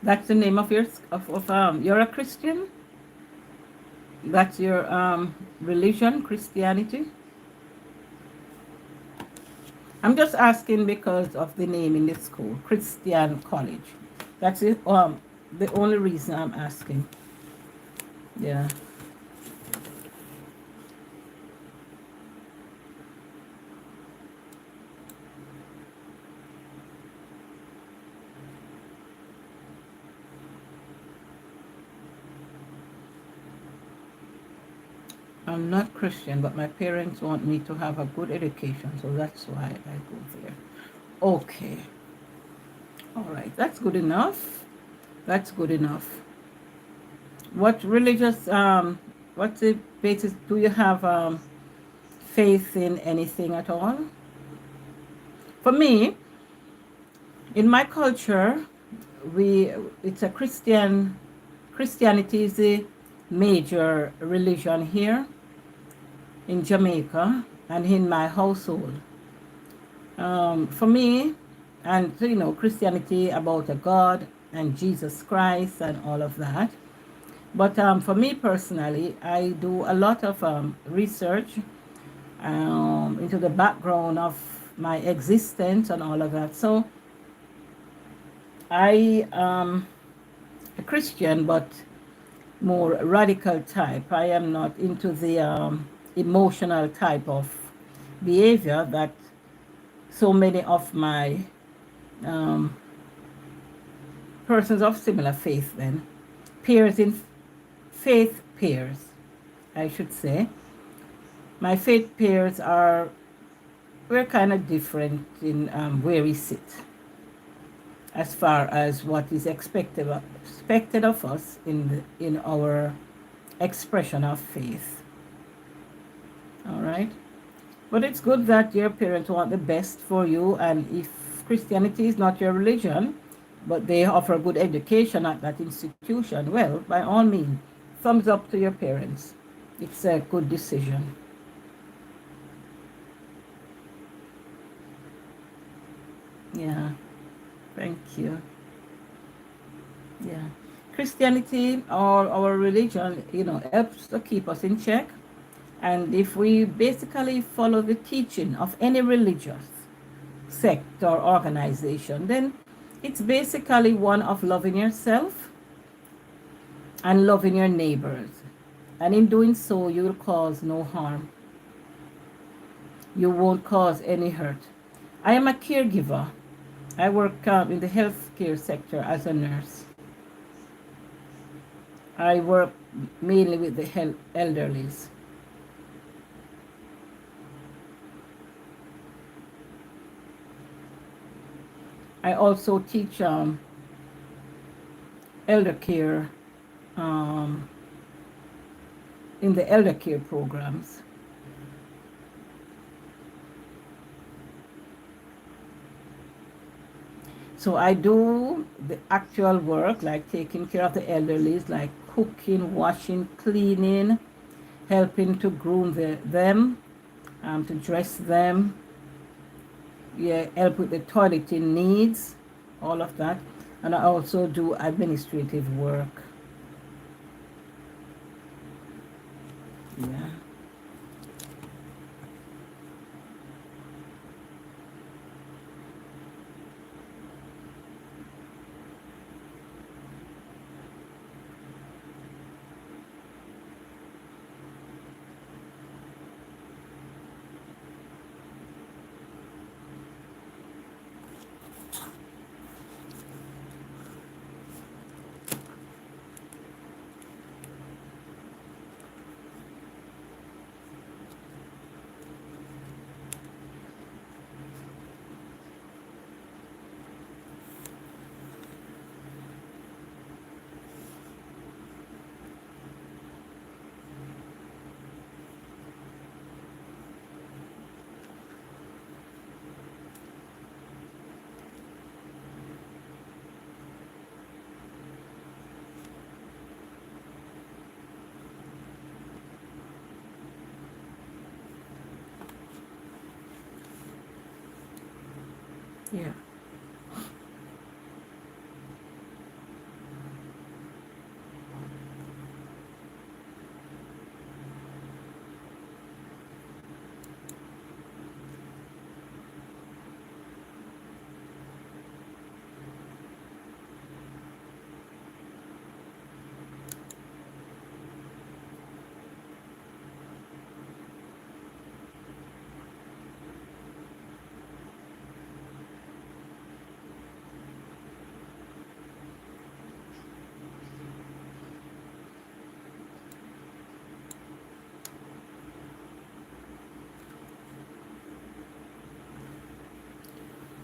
That's the name of you're a Christian? That's your religion, Christianity? I'm just asking because of the name in the school, Christian College. That's it. The only reason I'm asking. Yeah. I'm not Christian, but my parents want me to have a good education, so that's why I go there. Okay. All right. That's good enough. That's good enough. What religious what's the basis? Do you have faith in anything at all? For me, in my culture, we it's a Christianity is the major religion here in Jamaica and in my household. For me, and Christianity about a God and Jesus Christ and all of that. But for me personally, I do a lot of research into the background of my existence and all of that. So I am a Christian, but more radical type. I am not into the emotional type of behavior that so many of my um, persons of similar faith then peers in faith peers, I should say. My faith peers we're kind of different in where we sit as far as what is expected of us in our expression of faith. All right. But it's good that your parents want the best for you, and if Christianity is not your religion, but they offer good education at that institution, well, by all means, thumbs up to your parents. It's a good decision. Yeah, thank you. Yeah. Christianity or our religion, helps to keep us in check. And if we basically follow the teaching of any religious sect or organization, then it's basically one of loving yourself and loving your neighbors. And in doing so, you will cause no harm. You won't cause any hurt. I am a caregiver. I work in the healthcare sector as a nurse. I work mainly with the elderlies. I also teach elder care um, in the elder care programs. So I do the actual work, like taking care of the elderly, like cooking, washing, cleaning, helping to groom them, to dress them, yeah, help with the toileting needs, all of that. And I also do administrative work. Yeah. Yeah.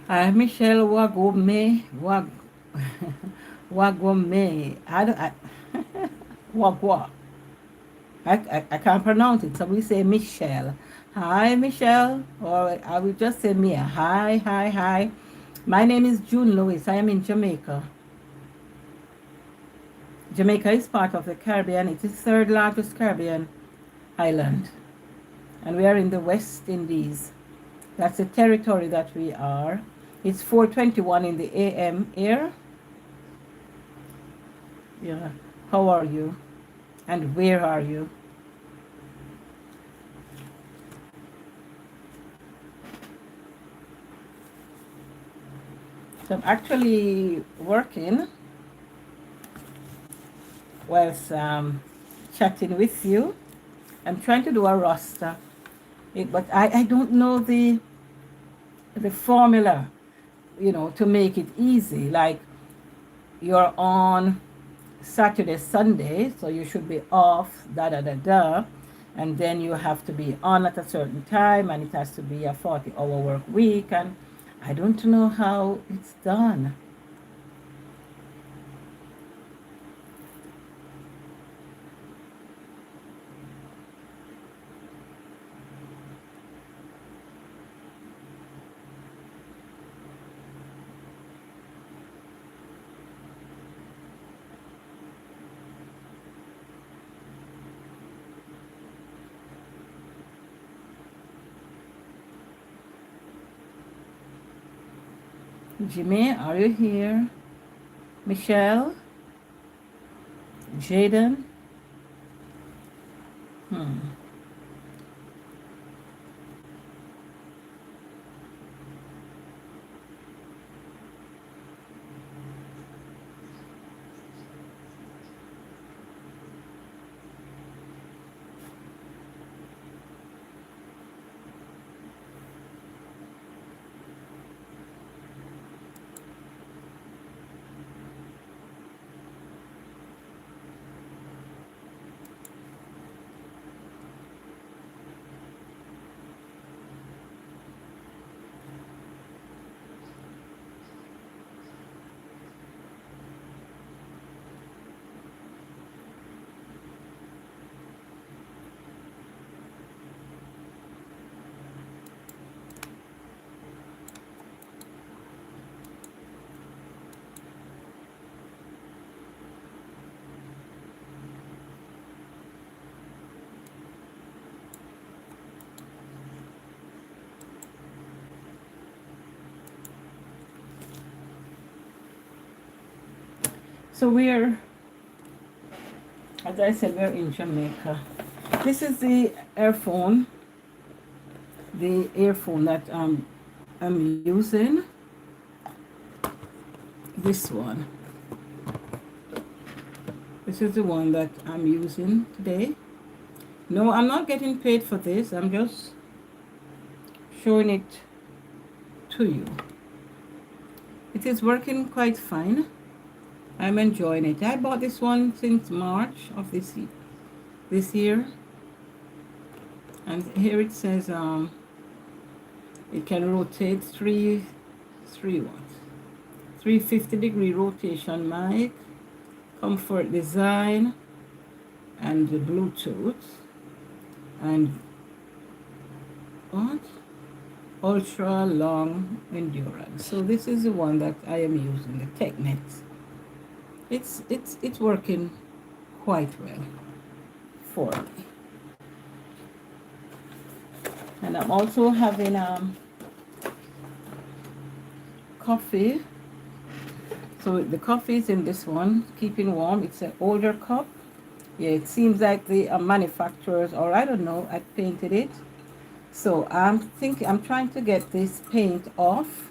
Hi, Michelle Wagome. Wagome. I don't. Wagwa. I can't pronounce it, so we say Michelle. Hi, Michelle. Or I will just say Mia. Hi, hi, hi. My name is June Lewis. I am in Jamaica. Jamaica is part of the Caribbean. It is the third largest Caribbean island. And we are in the West Indies. That's the territory that we are. It's 4:21 in the AM here. Yeah. How are you? And where are you? So I'm actually working whilst chatting with you. I'm trying to do a roster, but I don't know the formula, to make it easy. Like you're on Saturday, Sunday, so you should be off, da da da da. And then you have to be on at a certain time, and it has to be a 40-hour work week. And I don't know how it's done. Jimmy, are you here? Michelle? Jaden? Hmm. So we're, as I said, we're in Jamaica. This is the earphone that I'm using. This one. This is the one that I'm using today. No, I'm not getting paid for this. I'm just showing it to you. It is working quite fine. I'm enjoying it. I bought this one since March of this year, and here it says it can rotate three what? 350-degree rotation mic, comfort design, and the Bluetooth, and what? Ultra long endurance. So this is the one that I am using, the Technet. It's working quite well for me. And I'm also having coffee. So the coffee is in this one, keeping warm. It's an older cup. Yeah, it seems like the manufacturers, or I don't know, I painted it. So I'm trying to get this paint off,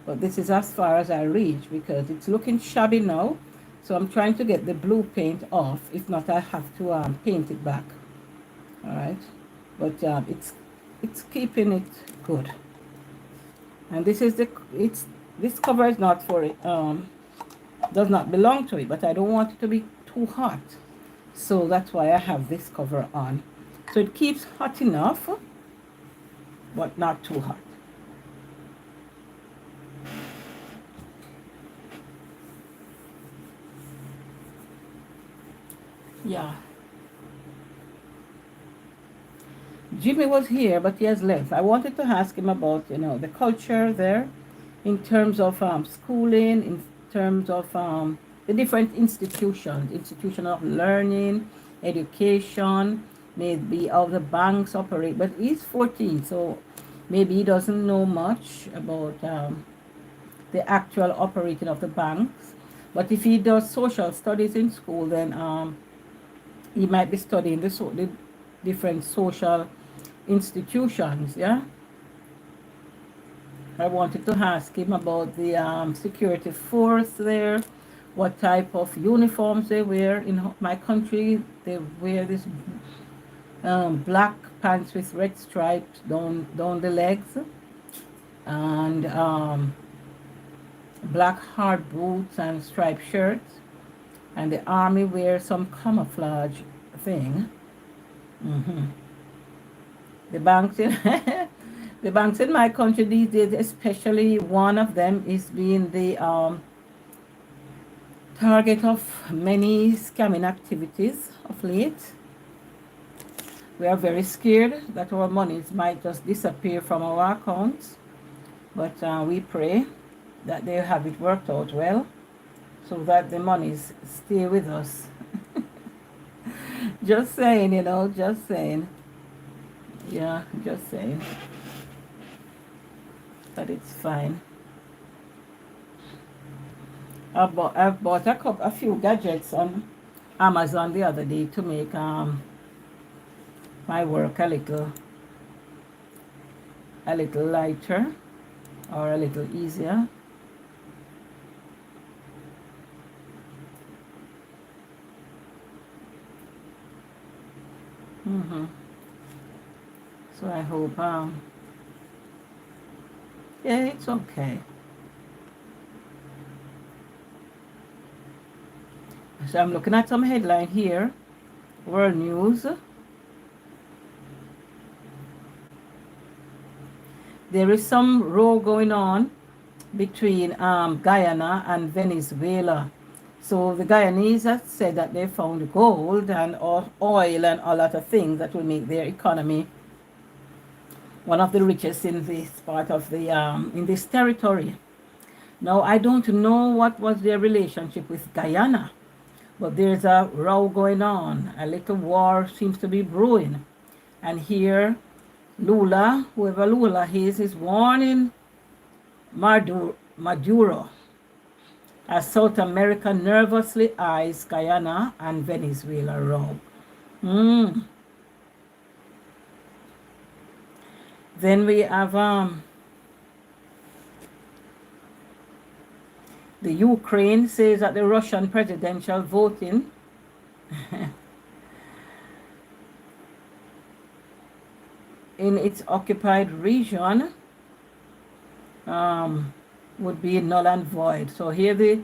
but this is as far as I reach because it's looking shabby now. So I'm trying to get the blue paint off. If not, I have to paint it back. All right, but it's keeping it good. And this cover is not for it. Does not belong to it, but I don't want it to be too hot. So that's why I have this cover on. So it keeps hot enough, but not too hot. Yeah. Jimmy was here, but he has left. I wanted to ask him about, the culture there in terms of schooling, in terms of the different institution of learning, education, maybe how the banks operate. But he's 14, so maybe he doesn't know much about the actual operating of the banks. But if he does social studies in school, then he might be studying the different social institutions. Yeah, I wanted to ask him about the security force there, what type of uniforms they wear. In my country, they wear this black pants with red stripes down the legs, and black hard boots and striped shirts, and the army wears some camouflage thing. hmm The banks in the banks in my country these days, especially one of them, is being the target of many scamming activities of late. We are very scared that our monies might just disappear from our accounts, but we pray that they have it worked out well so that the monies stay with us. Just saying, just saying. Yeah, just saying. But it's fine. I bought a few gadgets on Amazon the other day to make my work a little lighter or a little easier. So I hope yeah, it's okay. So I'm looking at some headline here, world news. There is some row going on between Guyana and Venezuela. So the Guyanese have said that they found gold and oil and a lot of things that will make their economy one of the richest in this part of the in this territory. Now I don't know what was their relationship with Guyana, but there's a row going on. A little war seems to be brewing, and here Lula, whoever Lula is warning Maduro as South America nervously eyes Guyana and Venezuela row. Then we have the Ukraine says that the Russian presidential voting in its occupied region would be null and void. So here the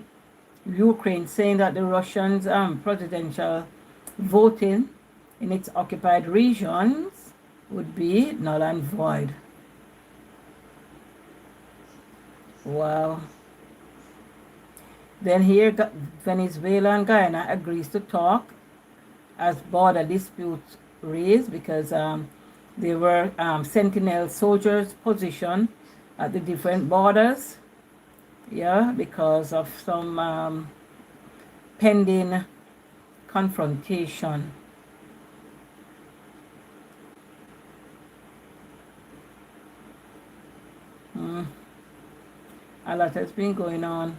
Ukraine saying that the Russians presidential voting in its occupied regions would be null and void. Wow. Then here Venezuela and Guyana agrees to talk as border disputes raised because there were sentinel soldiers positioned at the different borders, yeah, because of some pending confrontation. A lot has been going on.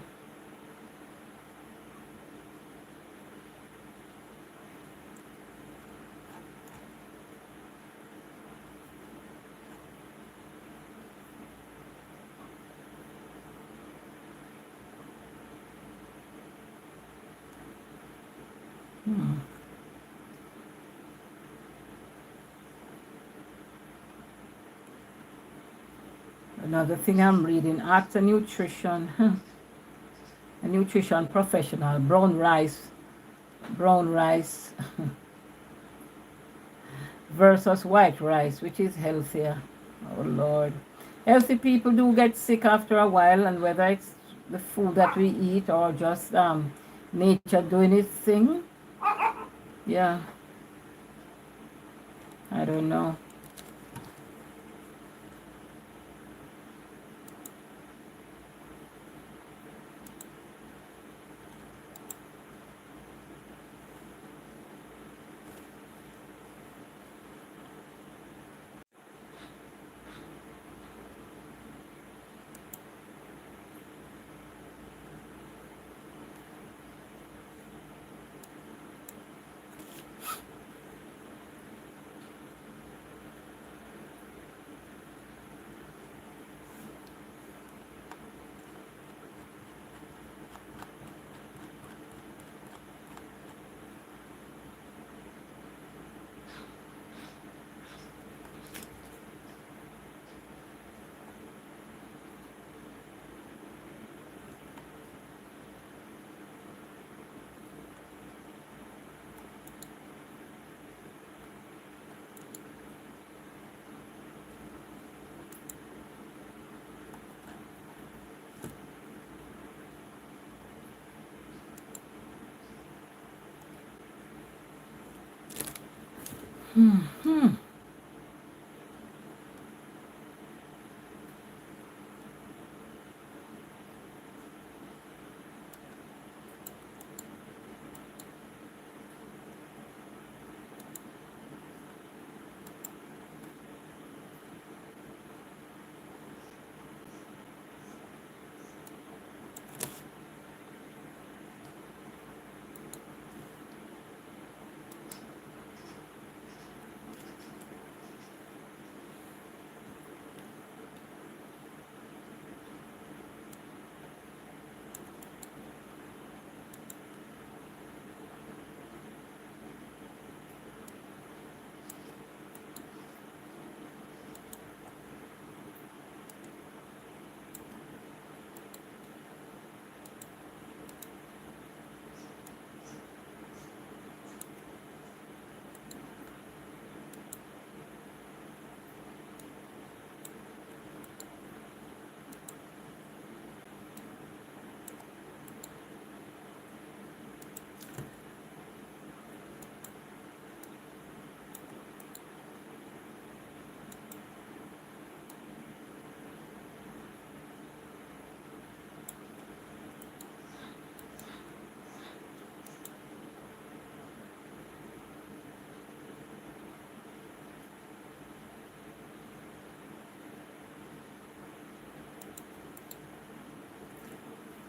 Hmm. Another thing I'm reading, after nutrition, a nutrition professional, brown rice versus white rice, which is healthier. Oh Lord. Healthy people do get sick after a while, and whether it's the food that we eat or just nature doing its thing, yeah, I don't know. Hmm.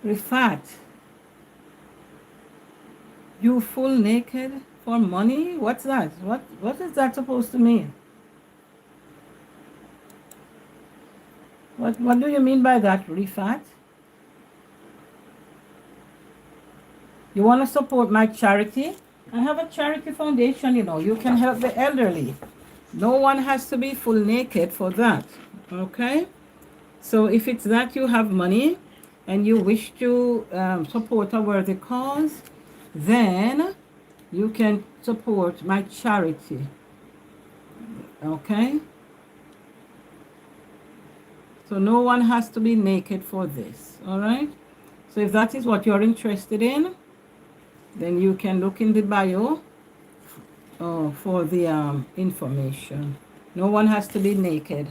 Rifat, you full naked for money? What's that? What is that supposed to mean? What do you mean by that, Rifat? You want to support my charity? I have a charity foundation, you know. You can help the elderly. No one has to be full naked for that. Okay? So if it's that you have money and you wish to support a worthy cause, then you can support my charity. Okay? So no one has to be naked for this. All right? So if that is what you're interested in, then you can look in the bio for the information. No one has to be naked.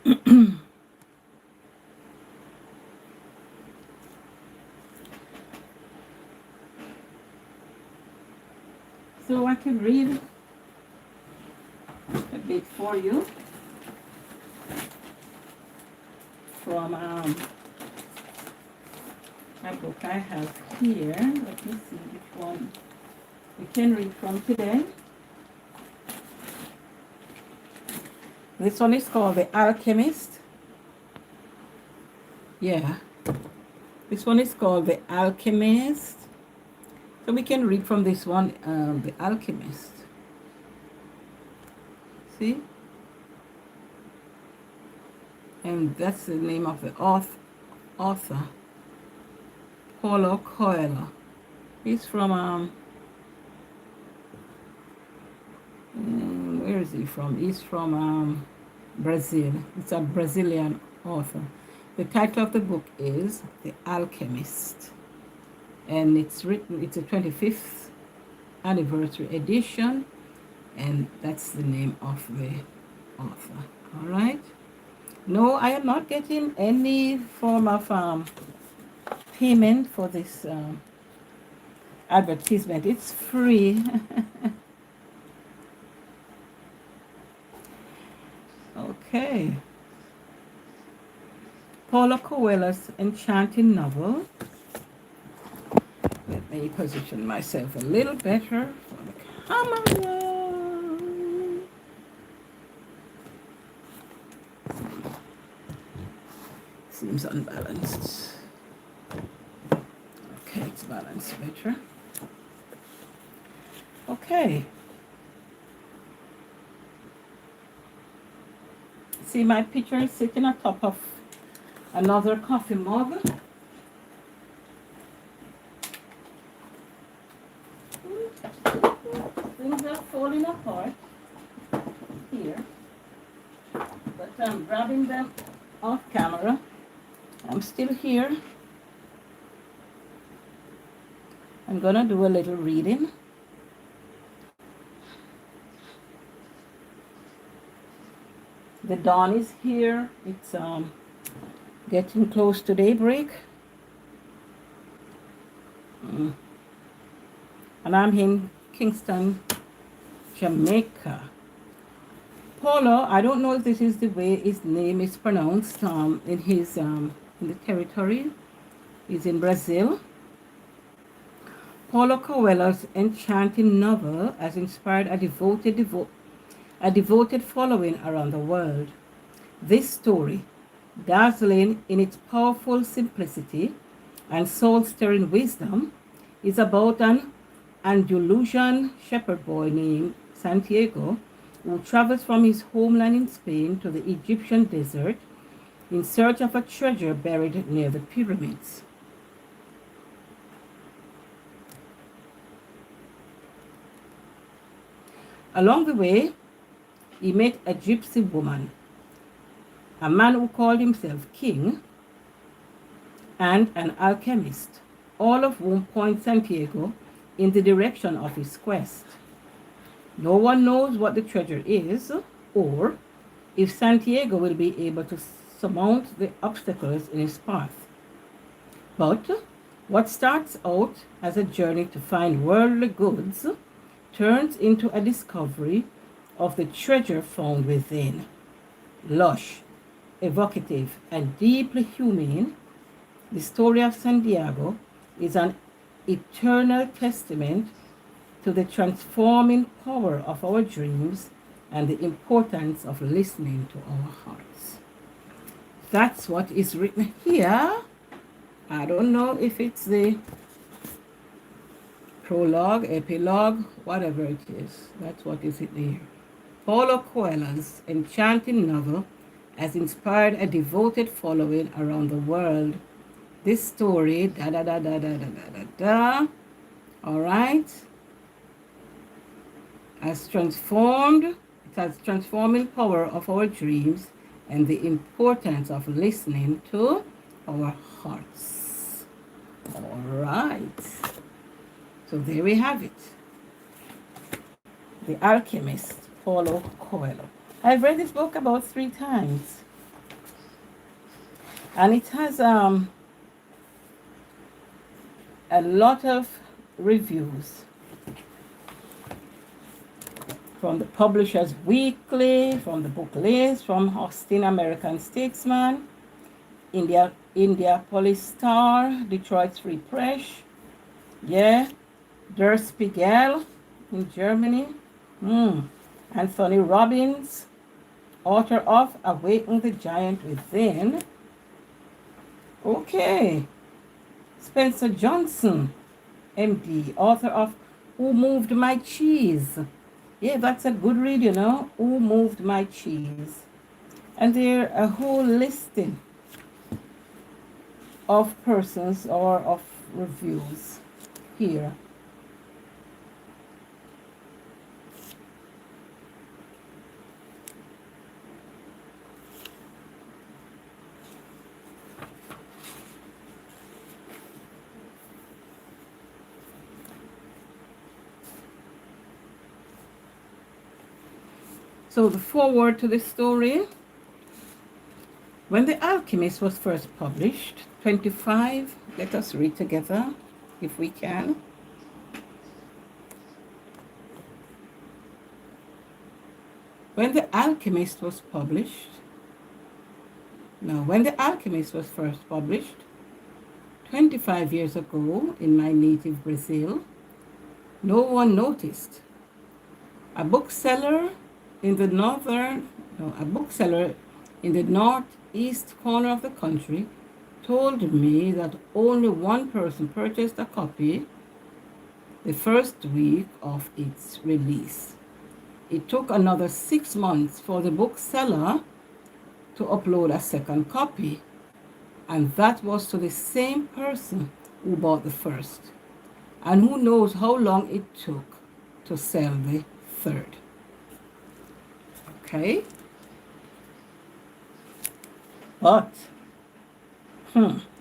So I can read a bit for you from a book I have here. Let me see which one we can read from today. This one is called The Alchemist. Yeah. This one is called The Alchemist. So we can read from this one, The Alchemist. See? And that's the name of the author. Paulo Coelho. He's from, where is he from? He's from Brazil. It's a Brazilian author. The title of the book is The Alchemist. And it's written, it's a 25th anniversary edition. And that's the name of the author. All right? No, I am not getting any form of payment for this advertisement. It's free. Okay. Paulo Coelho's enchanting novel. Let me position myself a little better for the camera. Seems unbalanced. Okay, it's balanced better. Okay. See my picture sitting on top of another coffee mug. Things are falling apart here, but I'm grabbing them off camera. I'm still here. I'm gonna do a little reading. The dawn is here. It's getting close to daybreak. And I'm in Kingston, Jamaica. Paulo, I don't know if this is the way his name is pronounced in his in the territory. He's in Brazil. Paulo Coelho's enchanting novel has inspired a devoted following around the world. This story, dazzling in its powerful simplicity and soul-stirring wisdom, is about an Andalusian shepherd boy named Santiago who travels from his homeland in Spain to the Egyptian desert in search of a treasure buried near the pyramids. Along the way, he met a gypsy woman, a man who called himself king, and an alchemist, all of whom point Santiago in the direction of his quest. No one knows what the treasure is, or if Santiago will be able to surmount the obstacles in his path. But what starts out as a journey to find worldly goods turns into a discovery of the treasure found within. Lush, evocative, and deeply humane, the story of Santiago is an eternal testament to the transforming power of our dreams and the importance of listening to our hearts. That's what is written here. I don't know if it's the prologue, epilogue, whatever it is. That's what is written here. Paulo Coelho's enchanting novel has inspired a devoted following around the world. This story, all right, has transformed, it has transforming power of our dreams and the importance of listening to our hearts. All right. So there we have it. The Alchemist, Paulo Coelho. I've read this book about 3 times. And it has a lot of reviews from the Publishers Weekly, from the Book List, from Austin American Statesman, Indianapolis Star, Detroit Free Press, yeah, Der Spiegel in Germany, Anthony Robbins, author of Awaken the Giant Within. Okay, Spencer Johnson, MD, author of Who Moved My Cheese. Yeah, that's a good read, you know, Who Moved My Cheese. And there are a whole listing of persons or of reviews here. So the foreword to this story. When The Alchemist was first published, 25, let us read together if we can. When The Alchemist was first published, 25 years ago in my native Brazil, no one noticed. A bookseller in the northeast corner of the country told me that only one person purchased a copy the first week of its release. It took another 6 months for the bookseller to upload a second copy, and that was to the same person who bought the first. And who knows how long it took to sell the third. Okay? But,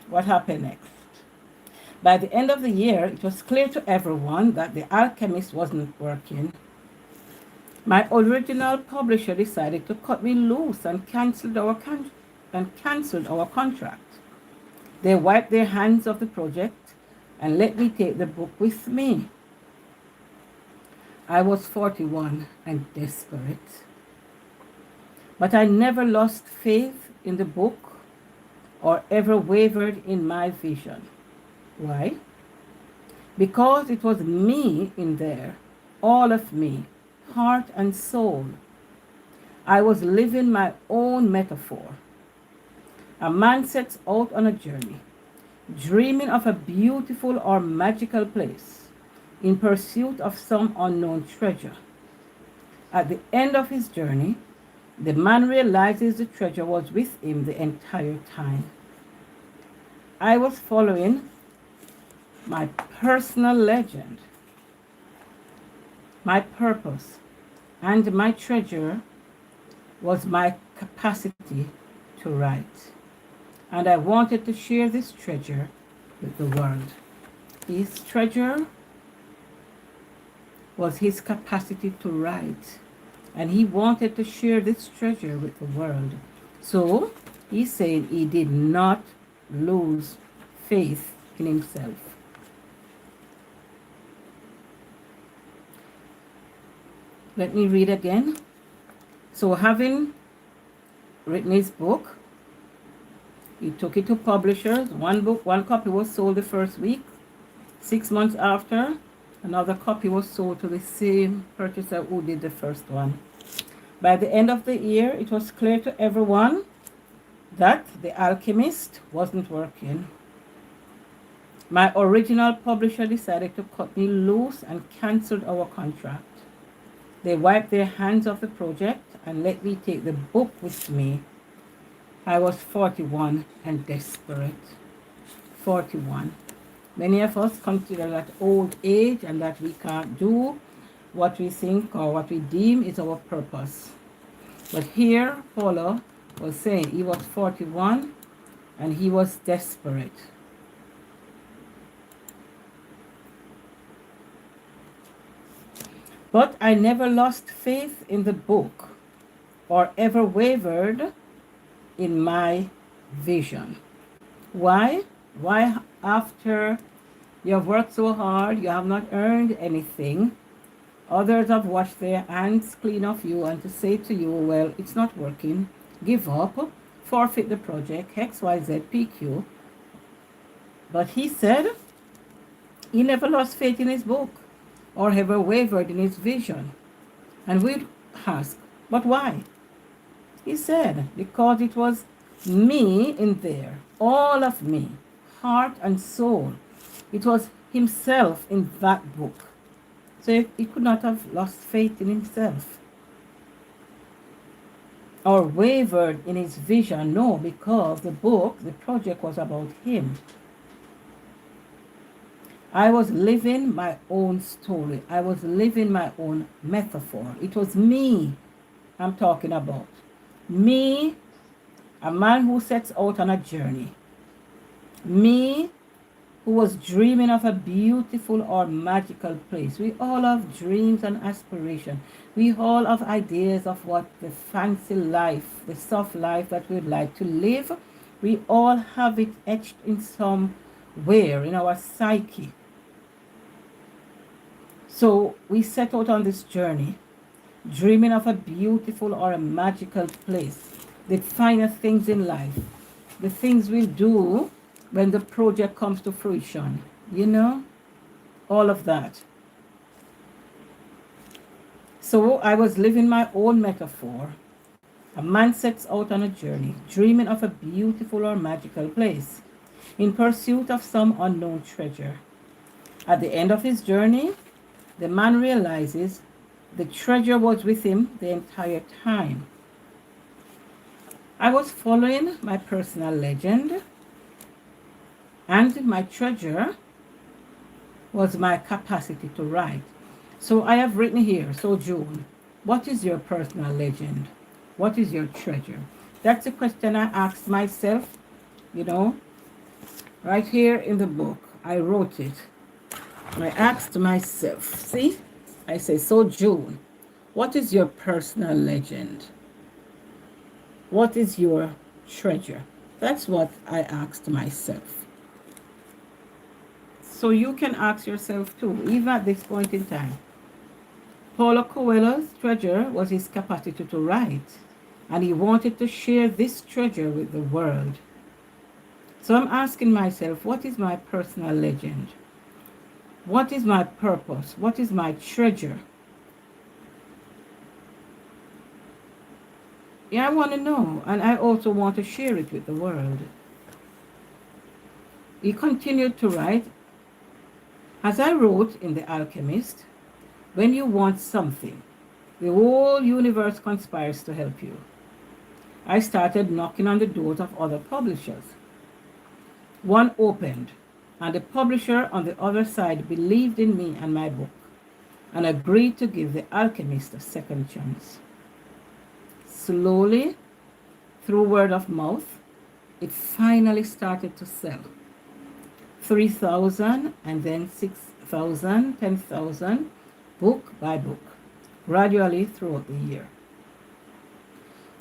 what happened next? By the end of the year, it was clear to everyone that The Alchemist wasn't working. My original publisher decided to cut me loose and canceled our contract. They wiped their hands of the project and let me take the book with me. I was 41 and desperate. But I never lost faith in the book or ever wavered in my vision. Why? Because it was me in there, all of me, heart and soul. I was living my own metaphor. A man sets out on a journey, dreaming of a beautiful or magical place, in pursuit of some unknown treasure. At the end of his journey, the man realizes the treasure was with him the entire time. I was following my personal legend, my purpose, and my treasure was my capacity to write. And I wanted to share this treasure with the world. His treasure was his capacity to write. And he wanted to share this treasure with the world. So he said he did not lose faith in himself. Let me read again. So having written his book, he took it to publishers. One copy was sold the first week. 6 months after, another copy was sold to the same purchaser who did the first one. By the end of the year, it was clear to everyone that The Alchemist wasn't working. My original publisher decided to cut me loose and canceled our contract. They wiped their hands of the project and let me take the book with me. I was 41 and desperate. 41. Many of us consider that old age and that we can't do what we think or what we deem is our purpose. But here, Paulo was saying he was 41 and he was desperate. But I never lost faith in the book or ever wavered in my vision. Why? Why after you have worked so hard, you have not earned anything, others have washed their hands clean of you and to say to you, well, it's not working, give up, forfeit the project, XYZ, PQ. But he said he never lost faith in his book or ever wavered in his vision. And we'd ask, but why? He said, because it was me in there, all of me, heart and soul. It was himself in that book. So he could not have lost faith in himself or wavered in his vision. No, because the book, the project was about him. I was living my own story. I was living my own metaphor. It was me I'm talking about. Me, a man who sets out on a journey. Me, who was dreaming of a beautiful or magical place. We all have dreams and aspirations. We all have ideas of what the fancy life, the soft life that we'd like to live. We all have it etched in somewhere in our psyche. So we set out on this journey, dreaming of a beautiful or a magical place, the finer things in life, the things we'll do when the project comes to fruition, all of that. So I was living my own metaphor. A man sets out on a journey, dreaming of a beautiful or magical place, in pursuit of some unknown treasure. At the end of his journey, the man realizes the treasure was with him the entire time. I was following my personal legend, and my treasure was my capacity to write. So I have written here, so June, what is your personal legend? What is your treasure? That's a question I asked myself, right here in the book. I wrote it. I asked myself, see, I say, so June, what is your personal legend? What is your treasure? That's what I asked myself. So you can ask yourself too, even at this point in time. Paulo Coelho's treasure was his capacity to write, and he wanted to share this treasure with the world. So I'm asking myself, what is my personal legend? What is my purpose? What is my treasure? Yeah, I want to know, and I also want to share it with the world. He continued to write, as I wrote in The Alchemist, when you want something, the whole universe conspires to help you. I started knocking on the doors of other publishers. One opened, and the publisher on the other side believed in me and my book and agreed to give The Alchemist a second chance. Slowly, through word of mouth, it finally started to sell. 3,000 and then 6,000, 10,000, book by book, gradually throughout the year.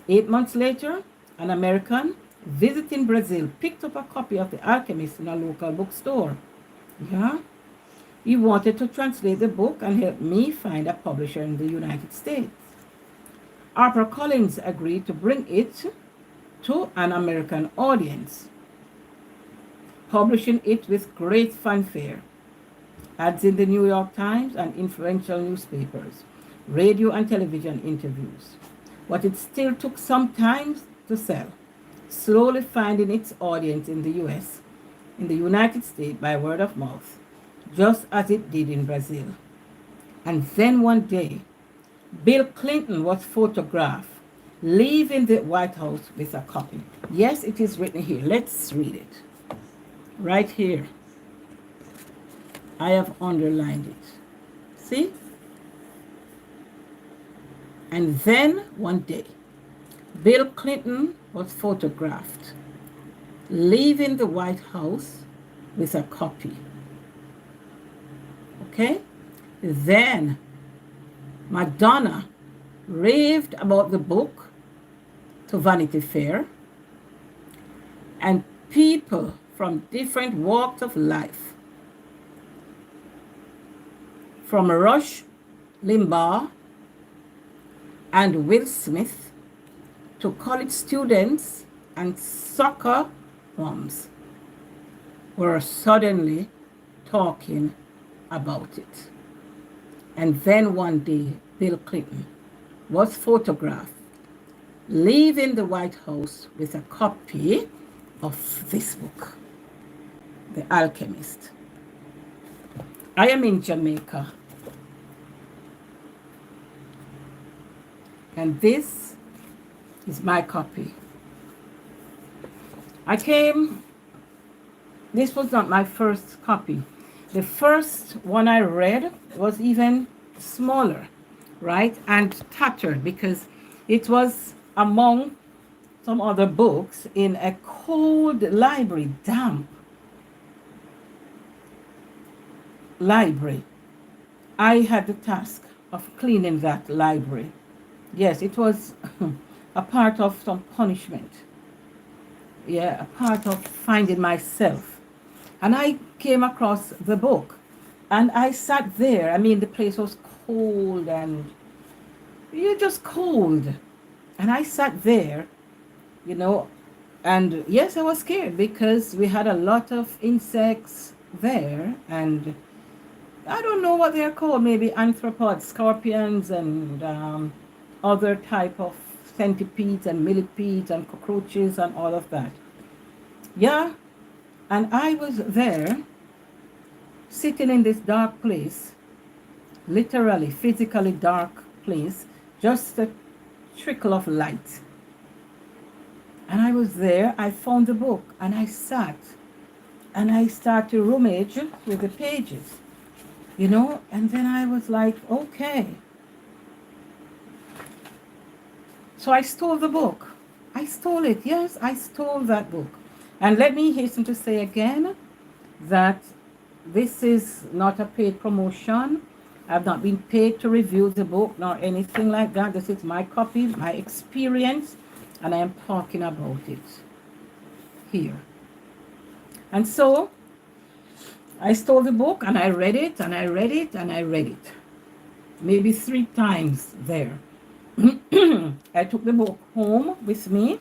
8 months later, an American visiting Brazil picked up a copy of The Alchemist in a local bookstore. Yeah, he wanted to translate the book and help me find a publisher in the United States. HarperCollins agreed to bring it to an American audience, publishing it with great fanfare, ads in the New York Times and influential newspapers, radio and television interviews. But it still took some time to sell, slowly finding its audience in the US, in the United States by word of mouth, just as it did in Brazil. And then one day, Bill Clinton was photographed leaving the White House with a copy. Yes, it is written here. Let's read it. Right here. I have underlined it. See? And then one day, Bill Clinton was photographed leaving the White House with a copy. Okay? Then Madonna raved about the book to Vanity Fair. and people from different walks of life, from Rush Limbaugh and Will Smith to college students and soccer moms, were suddenly talking about it. And then one day, Bill Clinton was photographed leaving the White House with a copy of this book, The Alchemist. I am in Jamaica, and this is my copy. This was not my first copy. The first one I read was even smaller, right? And tattered because it was among some other books in a cold library, damp library. I had the task of cleaning that library. Yes, it was a part of some punishment. Yeah, a part of finding myself. And I came across the book and I sat there. I mean, the place was cold and you're just cold. And I sat there, you know, and yes, I was scared because we had a lot of insects there, and I don't know what they're called, maybe arthropods, scorpions, and other type of centipedes and millipedes and cockroaches and all of that. Yeah, and I was there sitting in this dark place, literally, physically dark place, just a trickle of light. And I was there, I found the book, and I sat, and I started to rummage with the pages, you know, and then I was like, okay. So I stole the book. I stole it, yes, I stole that book. And let me hasten to say again that this is not a paid promotion. I've not been paid to review the book nor anything like that. This is my copy, my experience, and I am talking about it here. And so I stole the book and I read it and I read it and I read it. Maybe 3 times there. I took the book home with me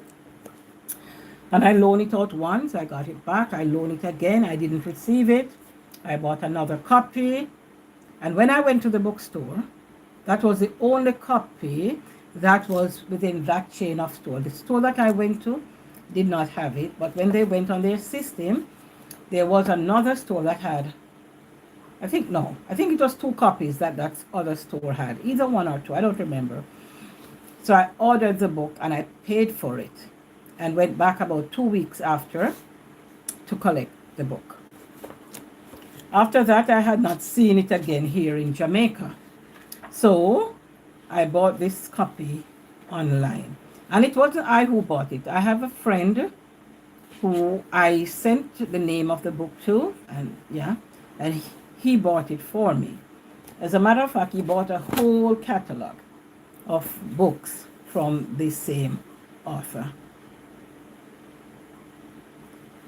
and I loaned it out once. I got it back. I loaned it again. I didn't receive it. I bought another copy. And when I went to the bookstore, that was the only copy that was within that chain of store. The store that I went to did not have it, but when they went on their system, there was another store that had, I think it was 2 copies that other store had, either 1 or 2, I don't remember. So I ordered the book and I paid for it and went back about 2 weeks after to collect the book. After that, I had not seen it again here in Jamaica. So I bought this copy online. And it wasn't I who bought it. I have a friend who I sent the name of the book to, and he bought it for me. As a matter of fact, he bought a whole catalog of books from the same author.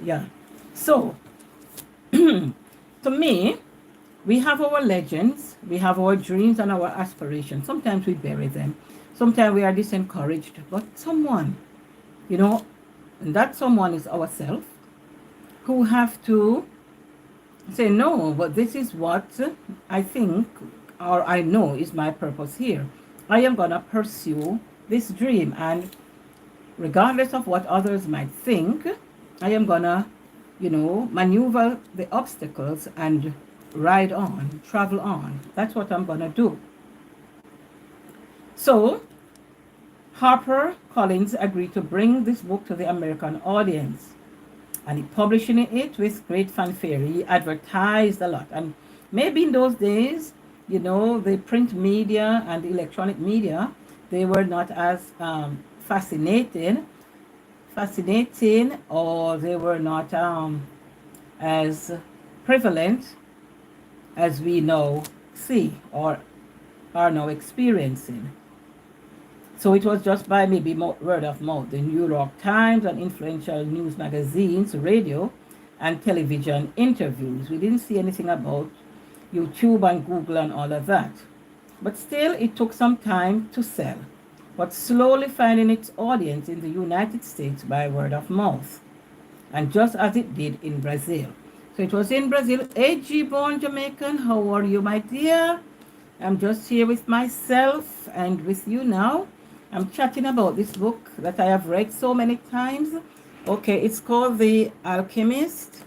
Yeah. So, to me, we have our legends, we have our dreams and our aspirations. Sometimes we bury them. Sometimes we are disencouraged. But someone, you know, and that someone is ourselves, who have to say, no, but this is what I think or I know is my purpose here. I am going to pursue this dream. And regardless of what others might think, I am going to, you know, maneuver the obstacles and ride on, travel on. That's what I'm going to do. So, Harper Collins agreed to bring this book to the American audience. And he publishing it with great fanfare. He advertised a lot. And maybe in those days, you know, the print media and the electronic media, they were not as fascinating, or they were not as prevalent as we now see or are now experiencing. So it was just by maybe word of mouth. The New York Times and influential news magazines, radio, and television interviews. We didn't see anything about YouTube and Google and all of that. But still, it took some time to sell, but slowly finding its audience in the United States by word of mouth, and just as it did in Brazil. So it was in Brazil. AG born Jamaican, how are you, my dear? I'm just here with myself and with you now. I'm chatting about this book that I have read so many times. Okay, it's called The Alchemist.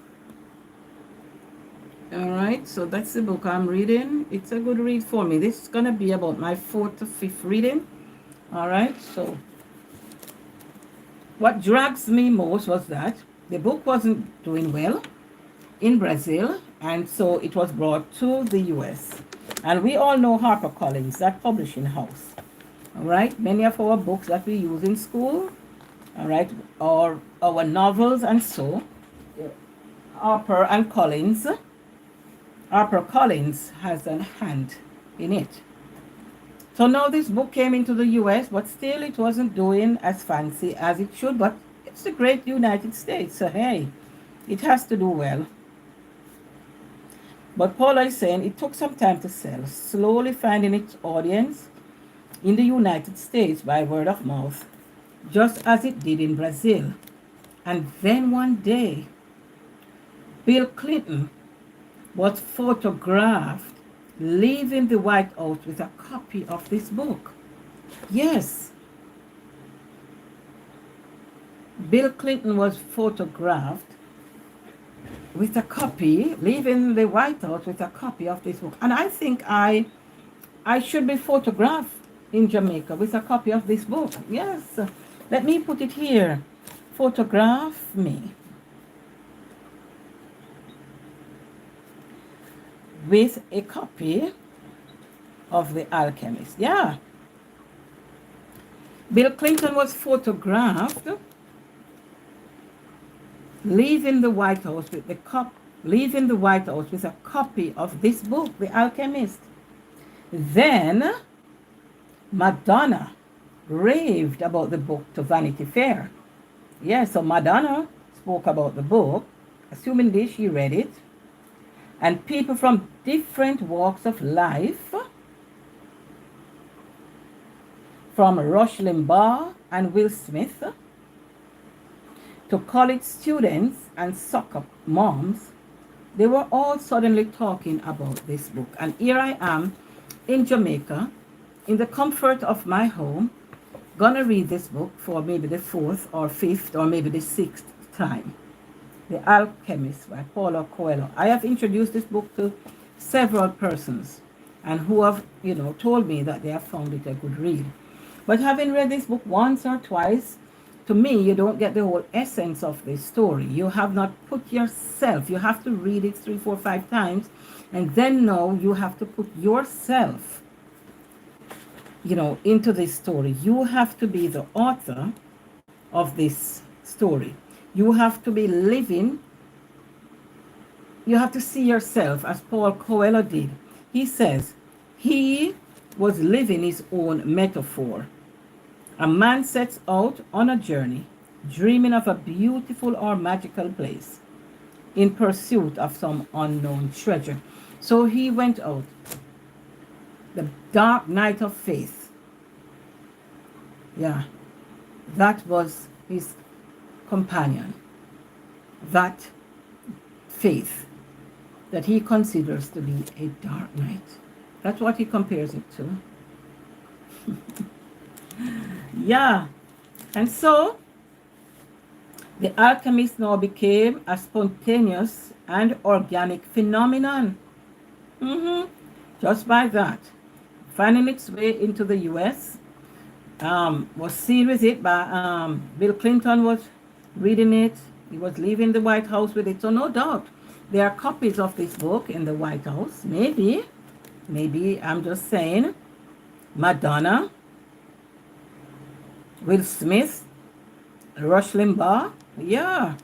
All right, so that's the book I'm reading. It's a good read for me. This is going to be about my 4th or 5th reading. All right, so what drags me most was that the book wasn't doing well in Brazil, and so it was brought to the US. And we all know HarperCollins, that publishing house. All right, many of our books that we use in school, all right, or our novels and so, HarperCollins has a hand in it. So now this book came into the US, but still it wasn't doing as fancy as it should, but it's the great United States, so hey, it has to do well. But Paula is saying it took some time to sell, slowly finding its audience in the United States by word of mouth, just as it did in Brazil. And then one day, Bill Clinton was photographed leaving the White House with a copy of this book. Yes. Bill Clinton was photographed with a copy, leaving the White House with a copy of this book. And I think I should be photographed in Jamaica with a copy of this book. Yes. Let me put it here. Photograph me with a copy of The Alchemist. Yeah. Bill Clinton was photographed leaving the White House with a copy of this book, The Alchemist. Then Madonna raved about the book to Vanity Fair. Yeah, so Madonna spoke about the book, assuming this, she read it. And people from different walks of life, from Rush Limbaugh and Will Smith, to college students and soccer moms, they were all suddenly talking about this book. And here I am in Jamaica, in the comfort of my home, gonna read this book for maybe the 4th or 5th or maybe the 6th time. The Alchemist by Paulo Coelho. I have introduced this book to several persons and who have, told me that they have found it a good read. But having read this book once or twice, to me, you don't get the whole essence of the story. You have not put yourself, you have to read it 3, 4, 5 times, and then now you have to put yourself, into this story. You have to be the author of this story. You have to be living, you have to see yourself as Paul Coelho did. He says he was living his own metaphor. A man sets out on a journey, dreaming of a beautiful or magical place, in pursuit of some unknown treasure. So he went out, the dark night of faith. Yeah, that was his companion. That faith that he considers to be a dark night. That's what he compares it to. Yeah. And so The Alchemist now became a spontaneous and organic phenomenon. Just by that. Finding its way into the US, was seen with it by Bill Clinton was reading it. He was leaving the White House with it. So no doubt there are copies of this book in the White House. Maybe, I'm just saying, Madonna, Will Smith, Rush Limbaugh. Yeah.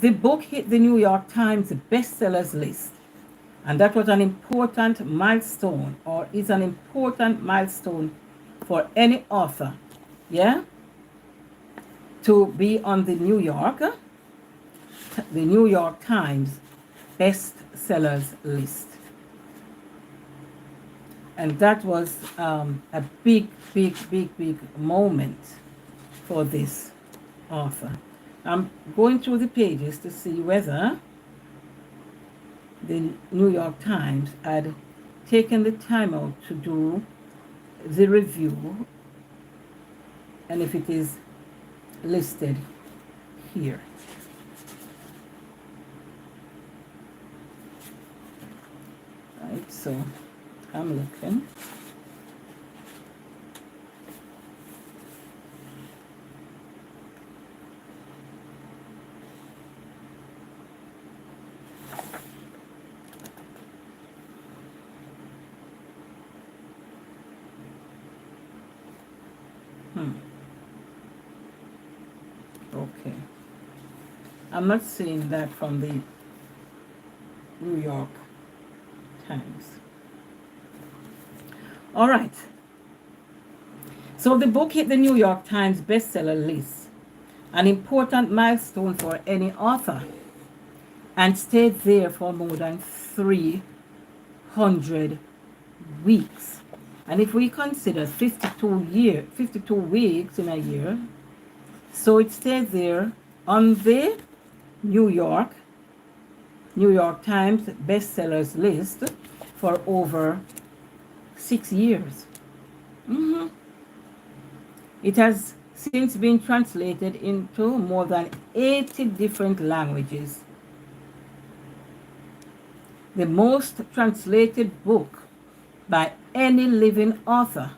The book hit the New York Times bestsellers list. And that was an important milestone, or is an important milestone for any author, yeah, to be on the New York Times bestsellers list. And that was a big, big, big, big moment for this author. I'm going through the pages to see whether the New York Times had taken the time out to do the review and if it is listed here. Right, so I'm looking. Okay. I'm not seeing that from the New York Times. All right. So the book hit the New York Times bestseller list, an important milestone for any author, and stayed there for more than 300 weeks. And if we consider 52 weeks in a year, so it stayed there on the New York Times bestsellers list for over 6 years. It has since been translated into more than 80 different languages. The most translated book by any living author,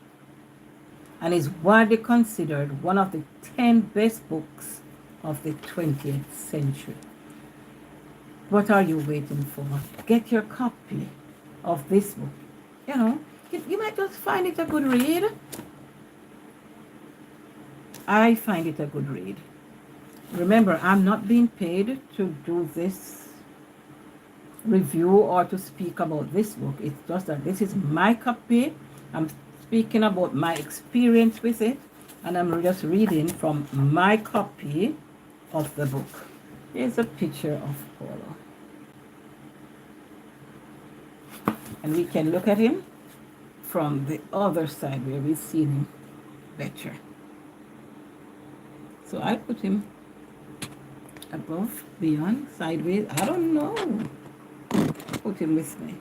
and is widely considered one of the 10 best books of the 20th century. What are you waiting for? Get your copy of this book. You know, you might just find it a good read. I find it a good read. Remember, I'm not being paid to do this review or to speak about this book. It's just that this is my copy. I'm speaking about my experience with it, and I'm just reading from my copy of the book. Here's a picture of Paulo. And we can look at him from the other side where we see him better. So I put him above, beyond, sideways. I don't know. Put him with me.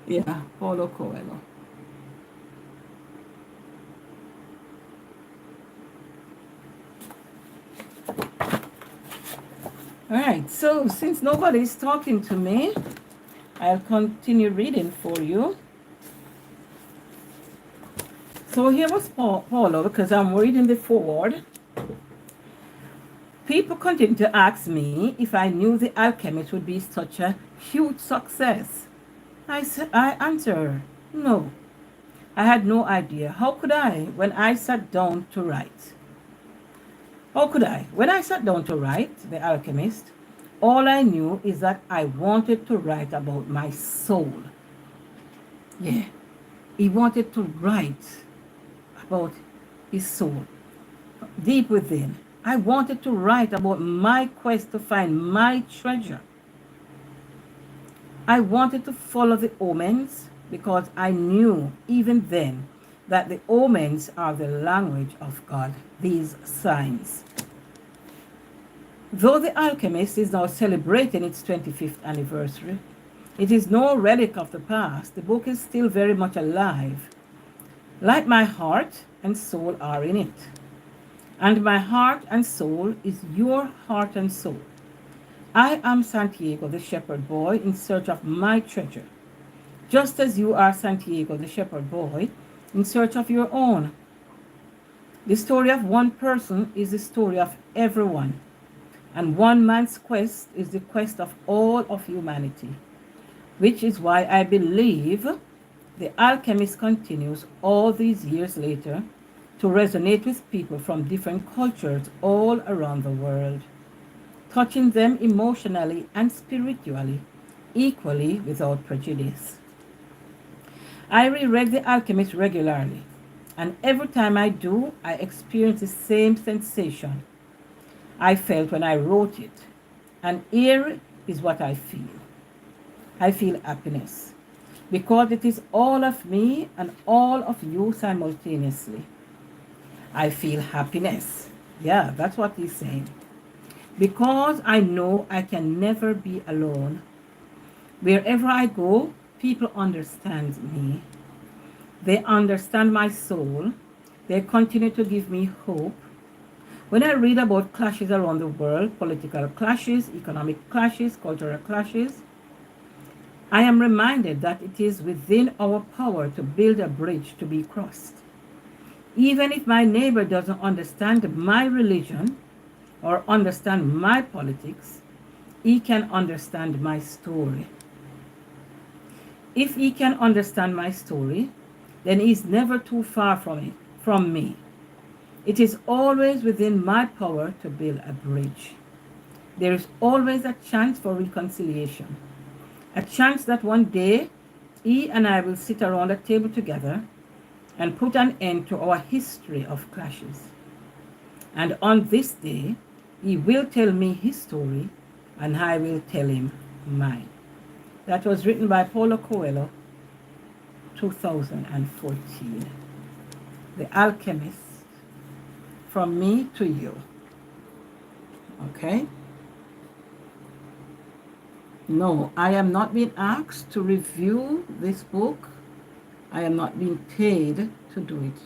Yeah, Paulo Coelho. All right, so since nobody's talking to me, I'll continue reading for you. So here was Paulo, because I'm reading the foreword. People continue to ask me if I knew The Alchemist would be such a huge success. I answer, no. I had no idea. How could I when I sat down to write? How could I? When I sat down to write The Alchemist, all I knew is that I wanted to write about my soul. Yeah, he wanted to write about his soul, deep within. I wanted to write about my quest to find my treasure. I wanted to follow the omens because I knew even then that the omens are the language of God, these signs. Though The Alchemist is now celebrating its 25th anniversary, it is no relic of the past. The book is still very much alive. Like my heart and soul are in it. And my heart and soul is your heart and soul. I am Santiago, the shepherd boy, in search of my treasure, just as you are Santiago, the shepherd boy, in search of your own. The story of one person is the story of everyone, and one man's quest is the quest of all of humanity, which is why I believe The Alchemist continues all these years later to resonate with people from different cultures all around the world, touching them emotionally and spiritually, equally without prejudice. I reread The Alchemist regularly, and every time I do, I experience the same sensation I felt when I wrote it. And here is what I feel. I feel happiness because it is all of me and all of you simultaneously. I feel happiness. Yeah, that's what he's saying. Because I know I can never be alone. Wherever I go, people understand me. They understand my soul. They continue to give me hope. When I read about clashes around the world, political clashes, economic clashes, cultural clashes, I am reminded that it is within our power to build a bridge to be crossed. Even if my neighbor doesn't understand my religion or understand my politics, he can understand my story. If he can understand my story, then he is never too far from me. It is always within my power to build a bridge. There is always a chance for reconciliation, a chance that one day he and I will sit around a table together and put an end to our history of clashes. And on this day, he will tell me his story and I will tell him mine. That was written by Paulo Coelho, 2014. The Alchemist, from me to you. Okay? No, I am not being asked to review this book. I am not being paid to do it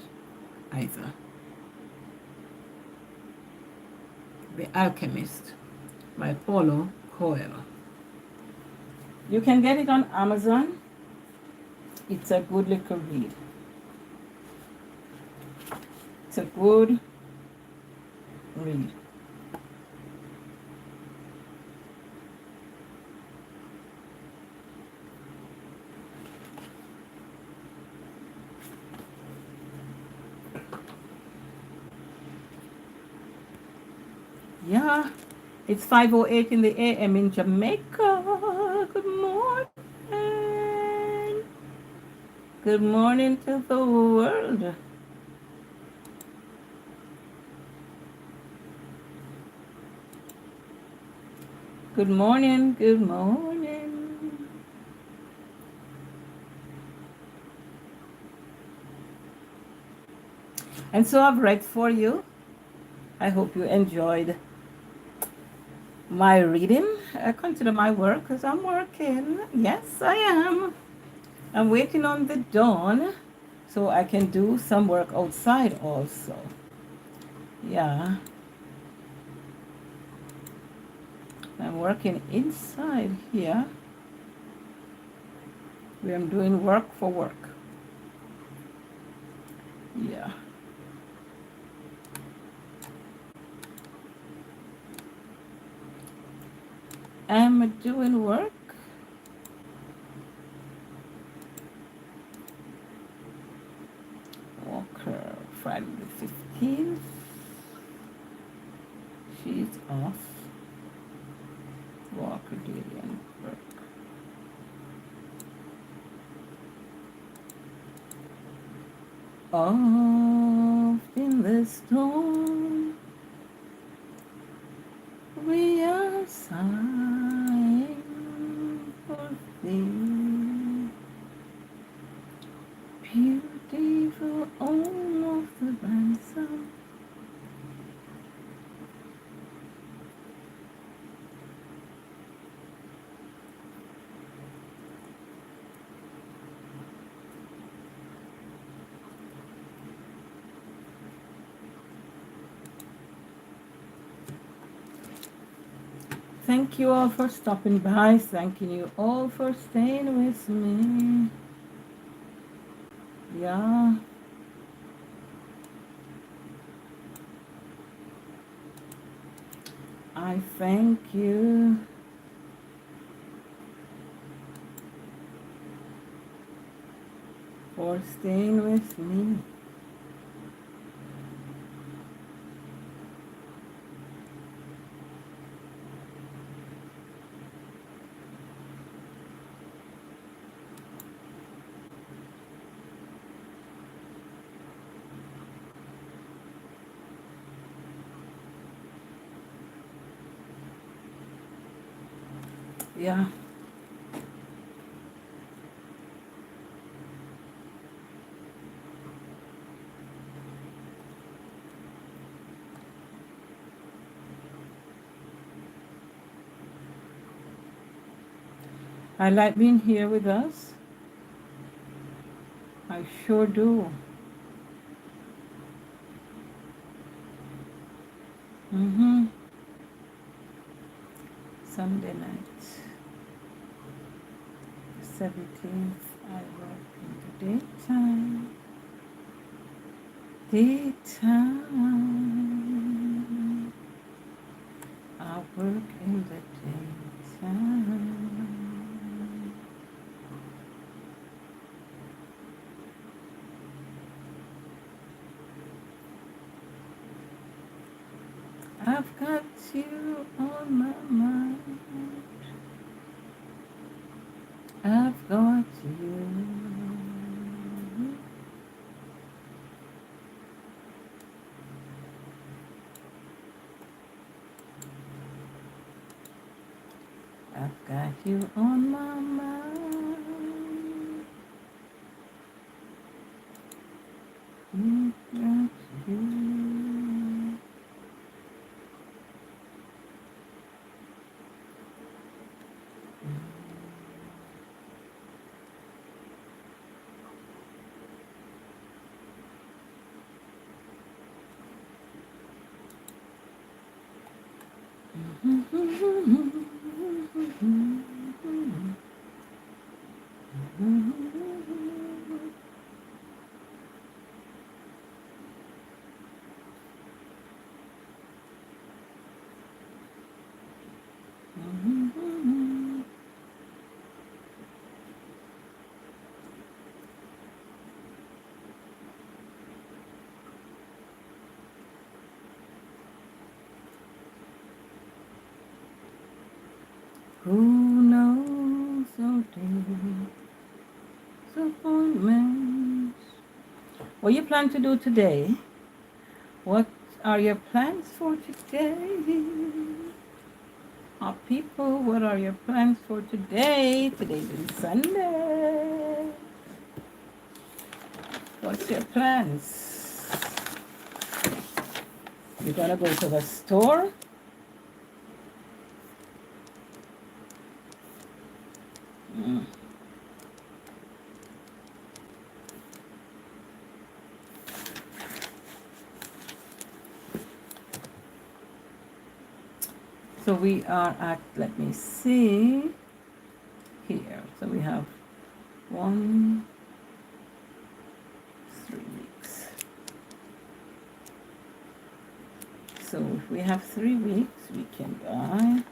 either. The Alchemist by Paulo Coelho. You can get it on Amazon. It's a good little read. It's a good read. Yeah, it's 5:08 in the a.m. in Jamaica. Good morning. Good morning to the world. Good morning, good morning. And so I've read for you. I hope you enjoyed my reading. I consider my work because I'm working. Yes, I am. I'm waiting on the dawn so I can do some work outside also. Yeah. I'm working inside here. Where I'm doing work for work. Yeah. I'm doing work. Walker, Friday the 15th. She's off. Walker, daily and work. Off in the storm, we are sighing for thee, beautiful home of the ransom. Thank you all for stopping by. Thanking you all for staying with me. Yeah. I thank you. For staying with me. Yeah. I like being here with us. I sure do. Mm-hmm. Sunday night, 17th, I work in the daytime. Daytime. I work in the daytime. I've got you on my mind. I've got you. I've got you on my mind. I've got you. Who knows all day disappointments? What you plan to do today? What are your plans for today? Our people, what are your plans for today? Today's Sunday. What's your plans? You gonna go to the store? Mm. So we are at, let me see, here. So we have 1, 3 weeks. So if we have 3 weeks, we can buy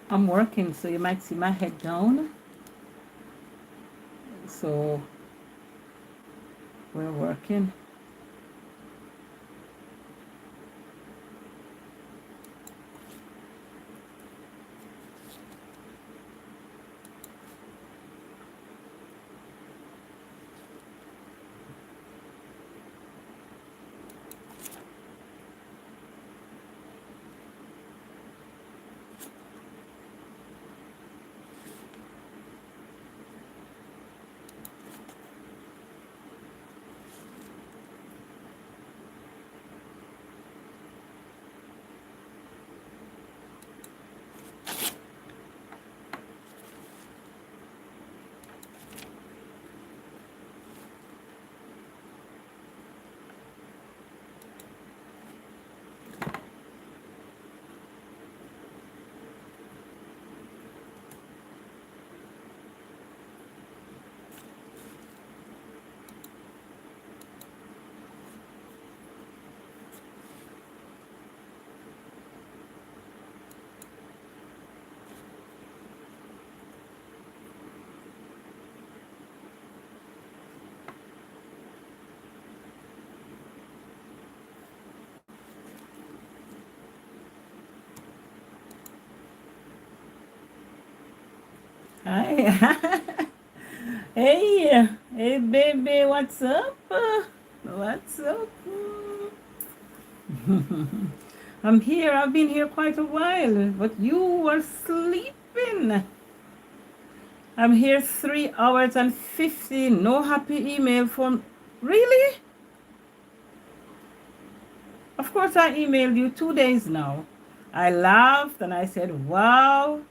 I'm working, so you might see my head down. So we're working. Hi. Hey, hey, baby, what's up? What's up? I'm here. I've been here quite a while, but you were sleeping. I'm here 3 hours and 50. No happy email from. Really? Of course, I emailed you 2 days now. I laughed and I said, wow.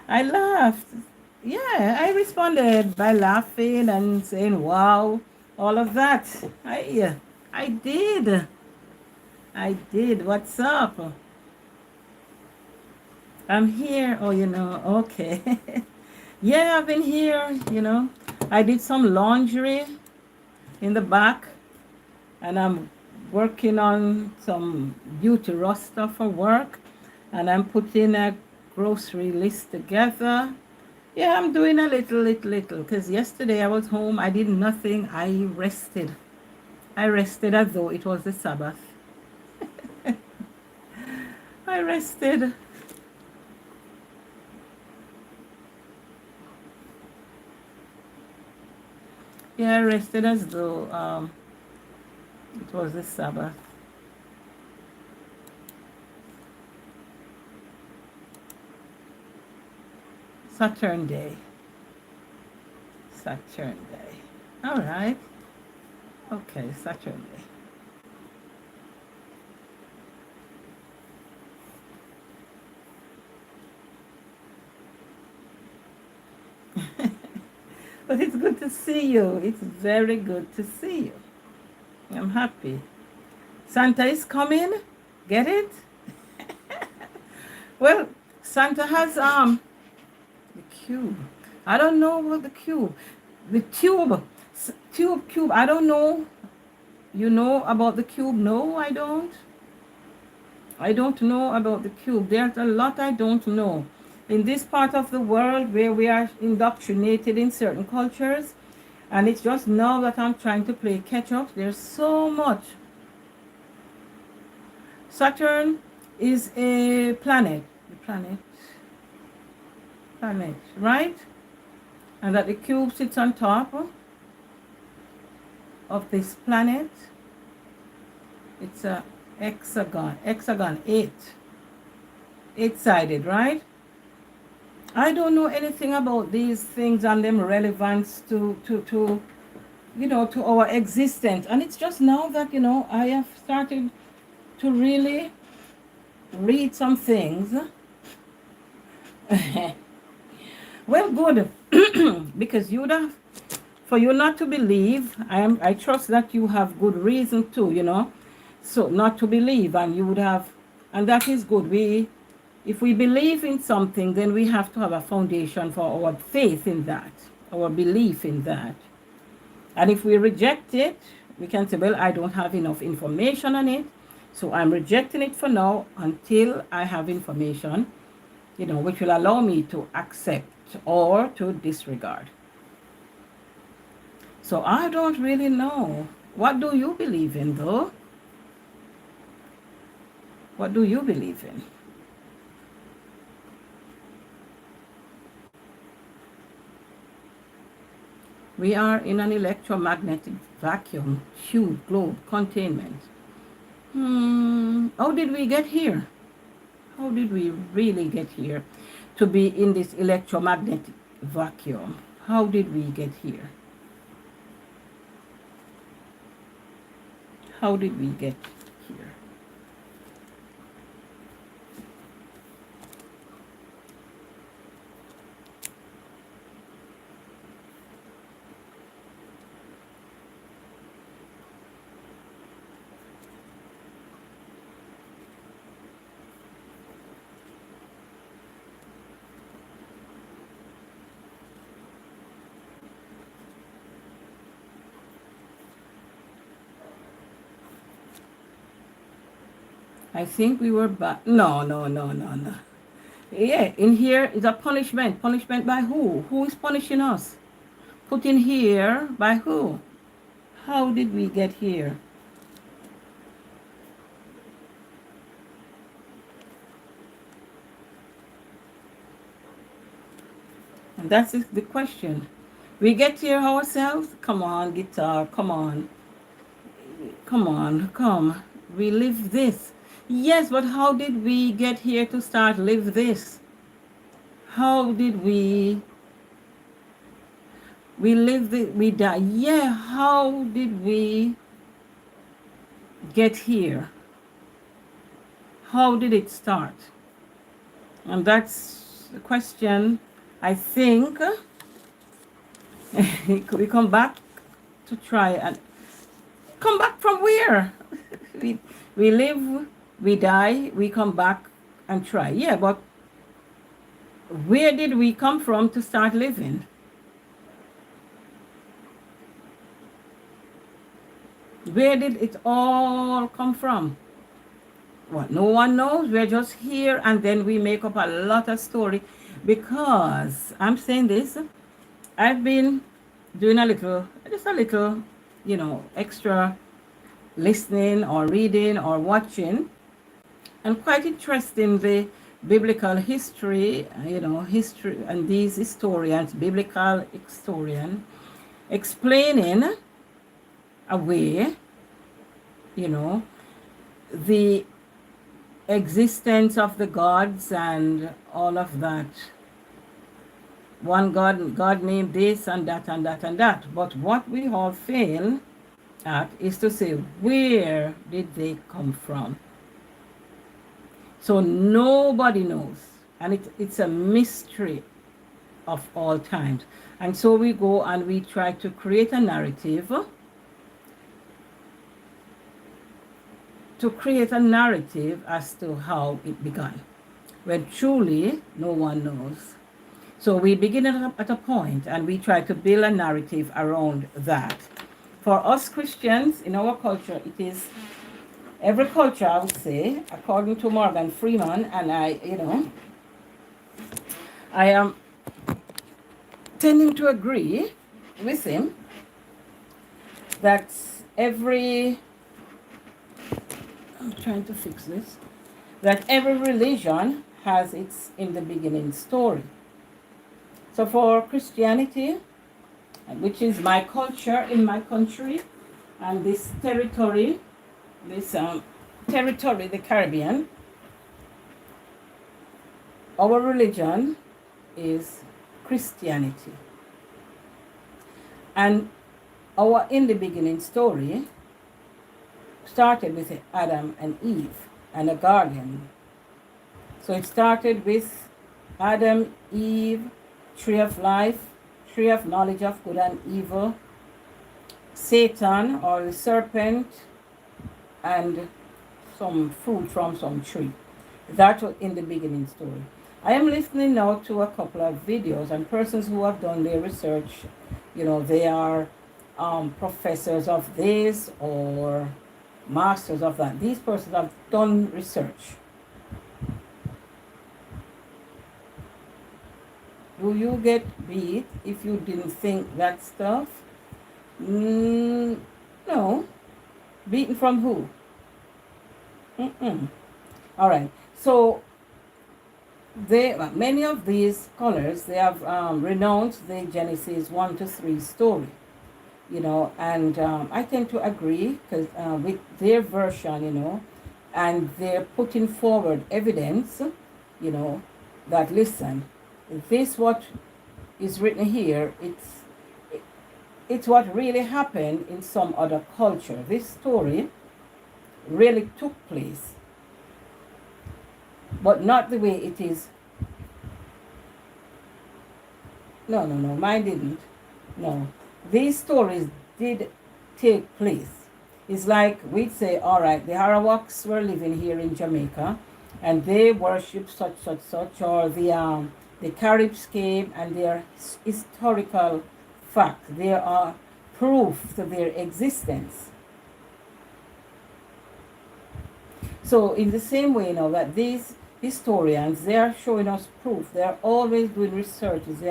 I laughed. Yeah, I responded by laughing and saying, wow, all of that. I did. I did. What's up? I'm here. Oh, okay. Yeah, I've been here. I did some laundry in the back, and I'm working on some beauty rust stuff for work, and I'm putting a grocery list together. Yeah, I'm doing a little, because yesterday I was home, I did nothing, I rested. I rested as though it was the Sabbath. I rested. Yeah, I rested as though it was the Sabbath. Saturn Day. Saturn Day. All right. Okay, Saturn Day. But it's good to see you. It's very good to see you. I'm happy. Santa is coming. Get it? Well, Santa has the cube. I don't know what the cube. The tube. Cube. I don't know. You know about the cube? No, I don't. I don't know about the cube. There's a lot I don't know. In this part of the world where we are indoctrinated in certain cultures, and it's just now that I'm trying to play catch up, there's so much. Saturn is a planet. Planet, right? And that the cube sits on top of this planet. It's a hexagon, eight-sided, right? I don't know anything about these things and them relevance to to our existence. And it's just now that I have started to really read some things. Well, good. Because for you not to believe, I trust that you have good reason to, so not to believe, and you would have, and that is good. If we believe in something, then we have to have a foundation for our faith in that, our belief in that. And if we reject it, we can say, well, I don't have enough information on it, So I'm rejecting it for now until I have information, which will allow me to accept or to disregard. So I don't really know. What do you believe in, though? What do you believe in? We are in an electromagnetic vacuum, huge globe containment. How did we get here? How did we really get here to be in this electromagnetic vacuum? How did we get here? How did we get here? I think we were back. No, no, no, no, no. Yeah, in here is a punishment. Punishment by who? Who is punishing us? Put in here by who? How did we get here? And that's the question. We get here ourselves? Come on, guitar, come on. Come on, come. We live this. Yes, but how did we get here to start live this? How did we live it, we die? Yeah, how did we get here? How did it start? And that's the question. I think we come back to try and come back from where? we live, we die, we come back and try. Yeah, but where did we come from to start living? Where did it all come from? What? No one knows. We're just here, and then we make up a lot of story. Because I'm saying this, I've been doing just a little, extra listening or reading or watching, and quite interesting the biblical history, history, and these historians, biblical historian, explaining away, the existence of the gods and all of that. One God named this and that and that and that. But what we all fail at is to say, where did they come from? So nobody knows. And it's a mystery of all times. And so we go and we try to create a narrative as to how it began, when truly no one knows. So we begin at a point and we try to build a narrative around that. For us Christians, in our culture, it is every culture, I would say, according to Morgan Freeman, and I am tending to agree with him that I'm trying to fix this, that every religion has its in the beginning story. So for Christianity, which is my culture in my country, and this territory, the Caribbean, our religion is Christianity. And our in the beginning story started with Adam and Eve and a garden. So it started with Adam, Eve, tree of life, tree of knowledge of good and evil, Satan or the serpent, and some fruit from some tree. That was in the beginning story. I am listening now to a couple of videos and persons who have done their research. They are professors of this or masters of that. These persons have done research. Do you get beat if you didn't think that stuff? No. Beaten from who? All right. So many of these scholars, they have renounced the Genesis 1 to 3 story, and I tend to agree because with their version, and they're putting forward evidence, that listen, this what is written here, it's what really happened in some other culture. This story really took place, but not the way it is. No, mine didn't. No, these stories did take place. It's like we'd say, all right, the Arawaks were living here in Jamaica, and they worship such, or the Caribs came, and their historical fact. There are proof to their existence. So in the same way now that these historians, they are showing us proof. They are always doing researches. They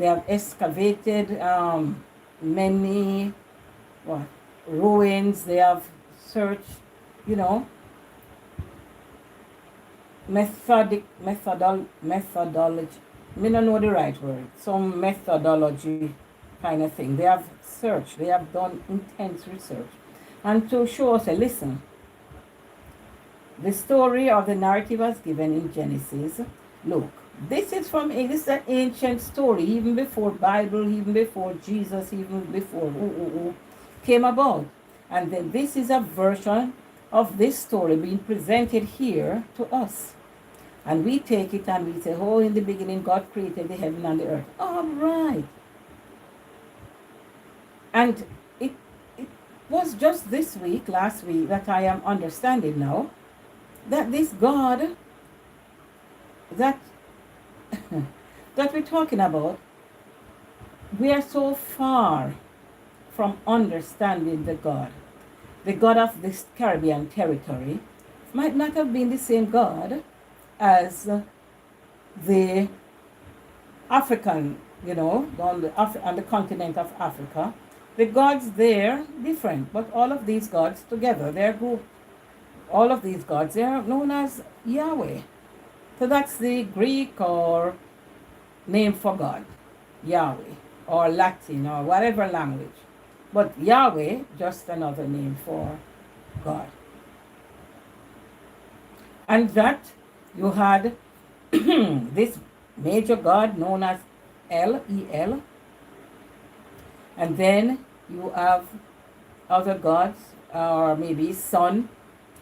have excavated many ruins. They have searched, methodology. I don't know the right word. Some methodology kind of thing. They have searched. They have done intense research, and to show us, listen. The story or the narrative as given in Genesis. Look, this is an ancient story, even before Bible, even before Jesus, even before came about. And then this is a version of this story being presented here to us. And we take it and we say, oh, in the beginning God created the heaven and the earth. All right. And it was just last week, that I am understanding now that this God that that we're talking about, we are so far from understanding the God of this Caribbean territory. Might not have been the same God as the African, on the continent of Africa. The gods there different, but all of these gods together, they're group. All of these gods, they are known as Yahweh. So that's the Greek or name for God, Yahweh, or Latin, or whatever language. But Yahweh, just another name for God. And that you had this major God known as El. And then you have other gods, or maybe son,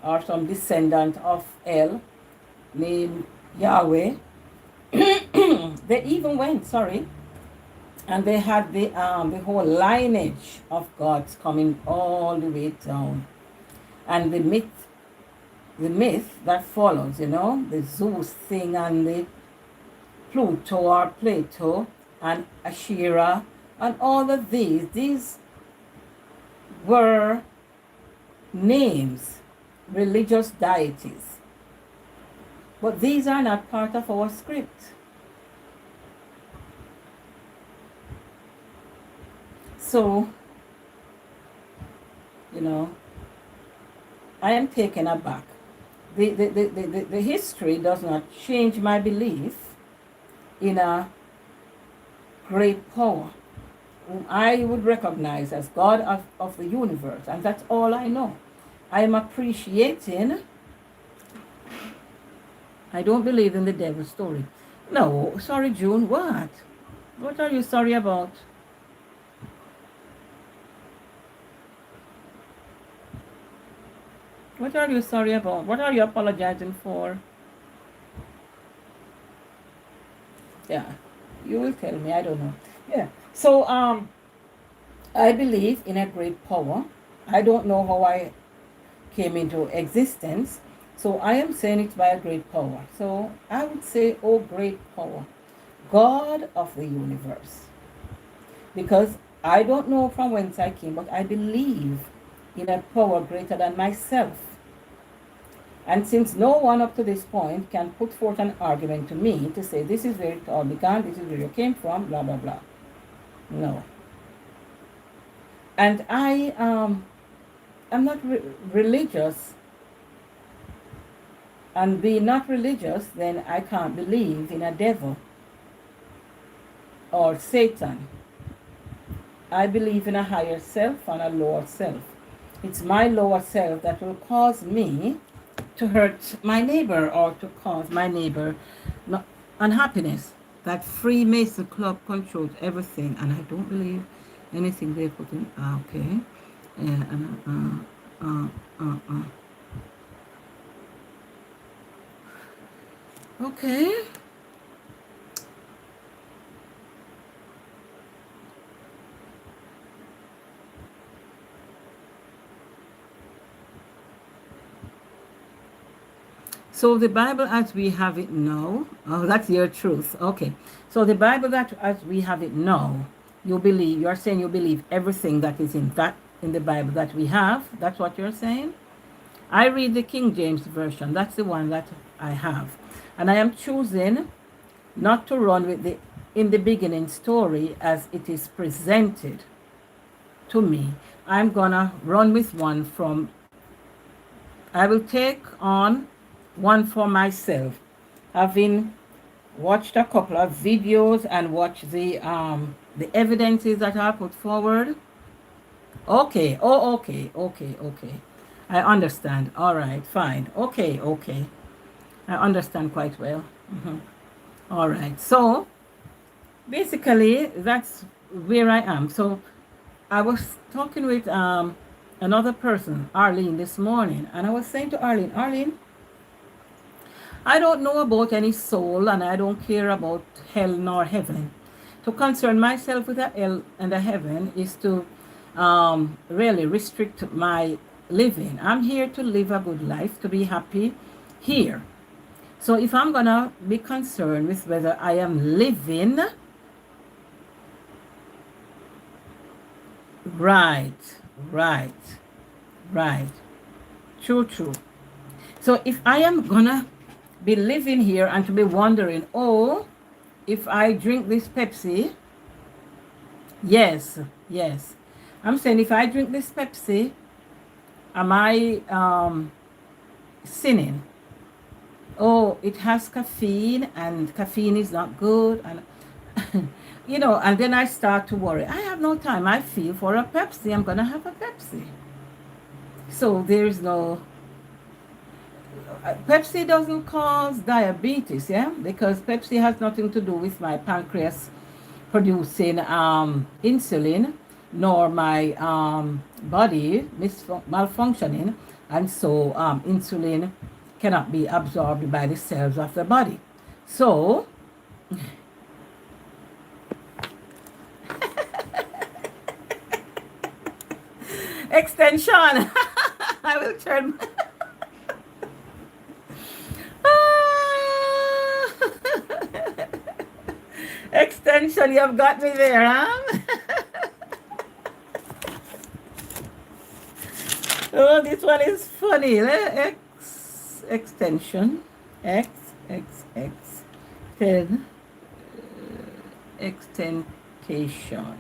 or some descendant of El, named Yahweh. They even went, and they had the whole lineage of gods coming all the way down. And the myth that follows, the Zeus thing, and the Pluto or Plato, and Asherah, and all of these were names, religious deities. But these are not part of our script. So, I am taken aback. The history does not change my belief in a great power, whom I would recognize as God of the universe. And that's all I know. I am appreciating. I don't believe in the devil story. No, sorry, June. What? What are you sorry about? What are you sorry about? What are you apologizing for? Yeah, you will tell me. I don't know. Yeah. So, I believe in a great power. I don't know how I came into existence. So I am saying it by a great power. So I would say, oh, great power, God of the universe. Because I don't know from whence I came, but I believe in a power greater than myself. And since no one up to this point can put forth an argument to me to say this is where it all began, this is where you came from, blah blah blah. No. And I'm not religious, and being not religious, then I can't believe in a devil or Satan. I believe in a higher self and a lower self. It's my lower self that will cause me to hurt my neighbor or to cause my neighbor unhappiness. That Freemason club controls everything, and I don't believe anything they put in. Okay. Okay. So the Bible as we have it now, oh, that's your truth. Okay. So the Bible that as we have it now, you're saying you believe everything that is in the Bible that we have. That's what you're saying? I read the King James Version. That's the one that I have. And I am choosing not to run with the in the beginning story as it is presented to me. I'm gonna run with one from, I will take on one for myself, having watched a couple of videos and watched the evidences that are put forward. Okay. Okay. I understand. All right, fine. Okay. I understand quite well. All right. So basically, that's where I am. So I was talking with another person, Arlene, this morning, and I was saying to Arlene, I don't know about any soul, and I don't care about hell nor heaven. To concern myself with a hell and a heaven is to really restrict my living. I'm here to live a good life, to be happy here. So if I'm going to be concerned with whether I am living right. True. So if I am going to be living here and to be wondering, oh, if I drink this Pepsi, yes. I'm saying if I drink this Pepsi, am I sinning? Oh, it has caffeine and caffeine is not good. And, and then I start to worry. I have no time. I feel for a Pepsi. I'm going to have a Pepsi. So there's no... Pepsi doesn't cause diabetes, yeah? Because Pepsi has nothing to do with my pancreas producing insulin, nor my body malfunctioning, and so insulin cannot be absorbed by the cells of the body. So, extension. I will turn... Extension, you've got me there, huh? Oh, this one is funny. Extension. X, 10. Extentation.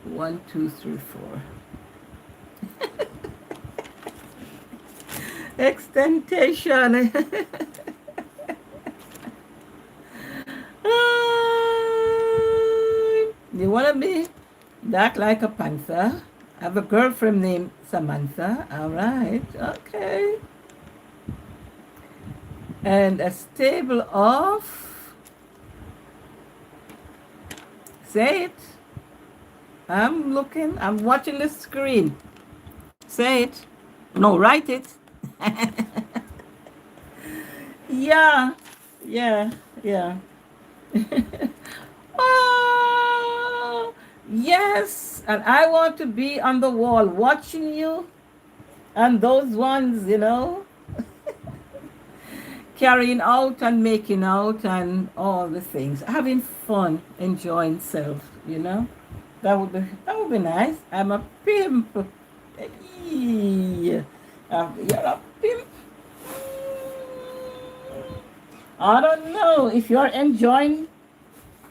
1, 2, 3, 4. Extentation. You want to be dark like a panther? I have a girlfriend named Samantha. All right. Okay. And a stable of... Say it. I'm looking. I'm watching the screen. Say it. No, write it. Yeah. Oh, yes. And I want to be on the wall watching you and those ones, carrying out and making out and all the things. Having fun, enjoying self, That would be nice. I'm a pimp. Hey, you're a pimp. I don't know if you're enjoying.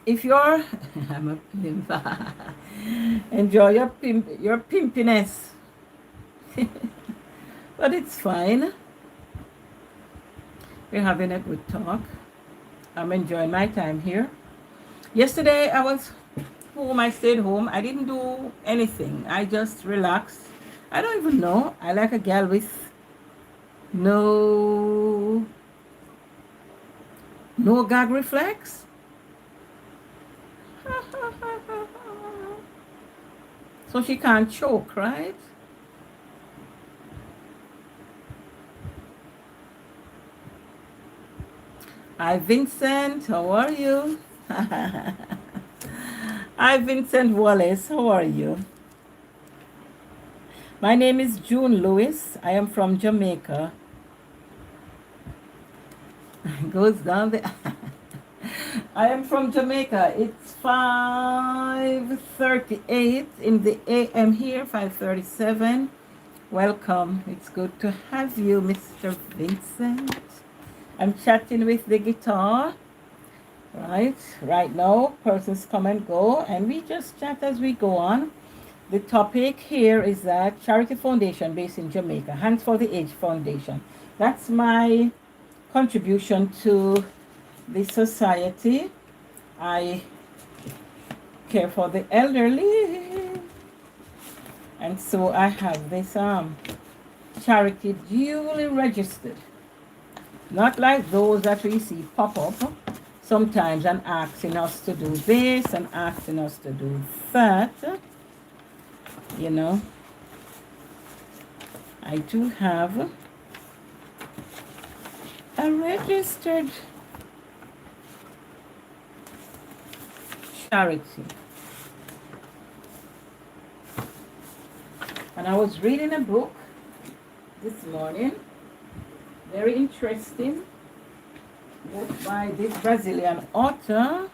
If you're, I'm a pimp. Enjoy your pimpiness, but it's fine. We're having a good talk. I'm enjoying my time here. Yesterday I was home. I stayed home. I didn't do anything. I just relaxed. I don't even know. I like a gal with no no gag reflex. So she can't choke, right? Hi Vincent, how are you? Hi Vincent Wallace, how are you? My name is June Lewis. I am from Jamaica. Goes down the I am from Jamaica. It's 5:38 in the AM here, 5:37. Welcome. It's good to have you, Mr. Vincent. I'm chatting with the guitar. Right now, persons come and go, and we just chat as we go on. The topic here is that Charity Foundation based in Jamaica, Hands for the Aged Foundation. That's my contribution to the society. I care for the elderly, and so I have this charity duly registered. Not like those that we see pop up sometimes and asking us to do this and asking us to do that. You know, I do have a registered charity. And I was reading a book this morning, very interesting, book by this Brazilian author.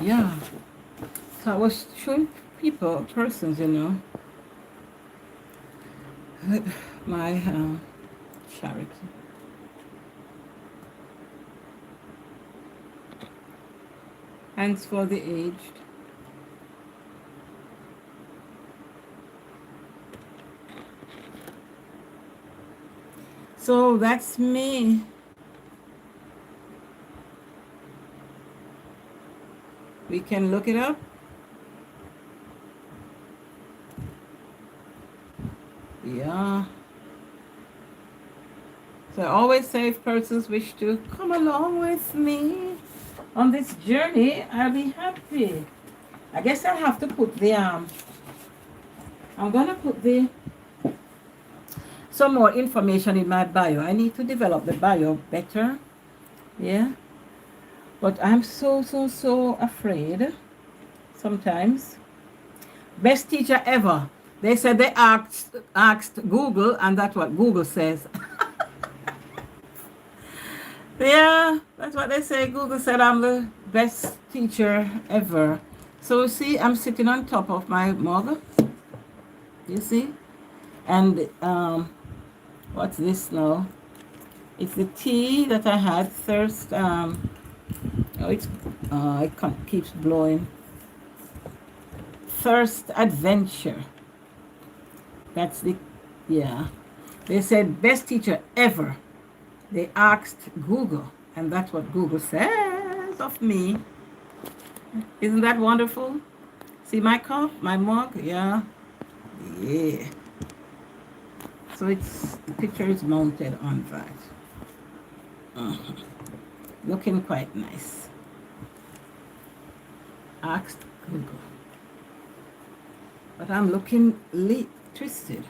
Yeah, so I was showing persons, my charity. Hands for the Aged. So that's me. We can look it up. Yeah. So I always say if persons wish to come along with me on this journey, I'll be happy. I guess I'll have to put the I'm gonna put the some more information in my bio. I need to develop the bio better. Yeah. But I'm so afraid sometimes. Best teacher ever. They said they asked Google, and that's what Google says. Yeah, that's what they say. Google said I'm the best teacher ever. So see, I'm sitting on top of my mug. You see? And what's this now? It's the tea that I had first. It keeps blowing. Thirst Adventure. That's yeah. They said best teacher ever. They asked Google, and that's what Google says of me. Isn't that wonderful? See my cup, my mug? Yeah. Yeah. So the picture is mounted on that. Looking quite nice. Asked Google. But I'm looking twisted.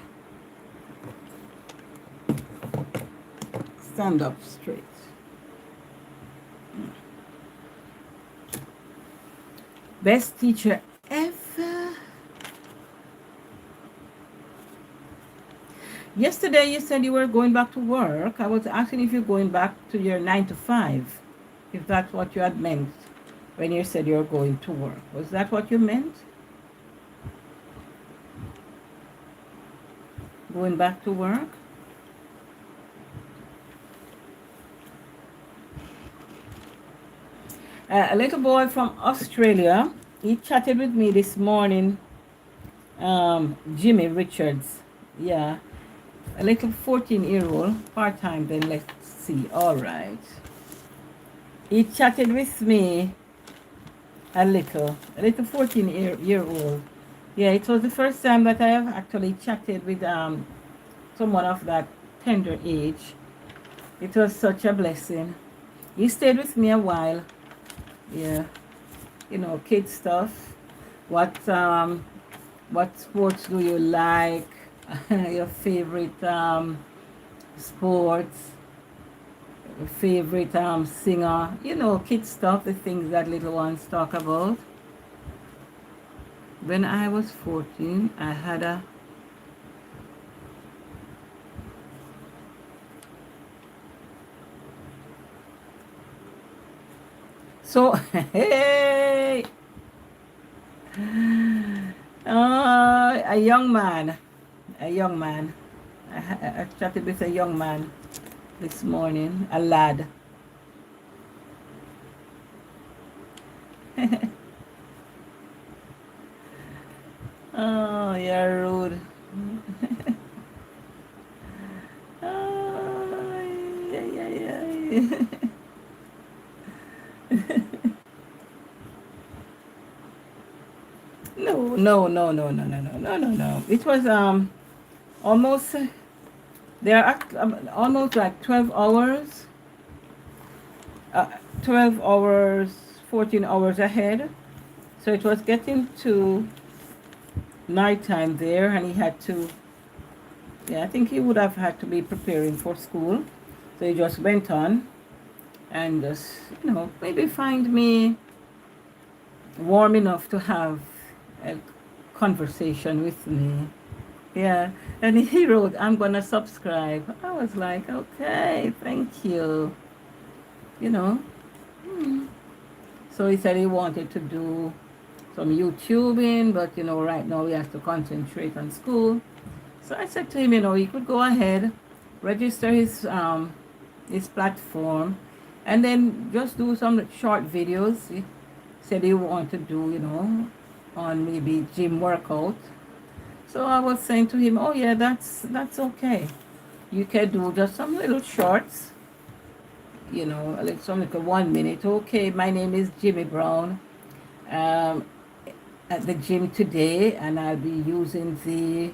Stand up straight. Best teacher ever. Yesterday you said you were going back to work. I was asking if you're going back to your 9 to 5. If that's what you had meant when you said you're going to work. Was that what you meant? Going back to work? A little boy from Australia, he chatted with me this morning. Jimmy Richards. Yeah. A little 14-year-old, part-time then, let's see. All right. He chatted with me a little 14-year-old. Yeah, it was the first time that I have actually chatted with someone of that tender age. It was such a blessing. He stayed with me a while. Yeah, kid stuff. What sports do you like? Your favorite sports? Your favorite singer? Kid stuff. The things that little ones talk about. When I was 14, I had a so hey, a young man. I chatted with a young man this morning, a lad. Oh, you're rude. Oh, yeah. No. It was almost there are almost like 12 hours, 12 hours, 14 hours ahead. So it was getting to nighttime there, and he had to. Yeah, I think he would have had to be preparing for school. So he just went on and just, maybe find me warm enough to have a conversation with me. Yeah, and he wrote, "I'm gonna subscribe." I was like, okay, thank you. You know. Hmm. So he said he wanted to do some YouTubing, but right now he has to concentrate on school. So I said to him, he could go ahead, register his platform, and then just do some short videos. He said he wanted to do, on maybe gym workout. So I was saying to him, oh yeah, that's okay. You can do just some little shorts, like some like a 1 minute. Okay, my name is Jimmy Brown. Um, at the gym today, and I'll be using the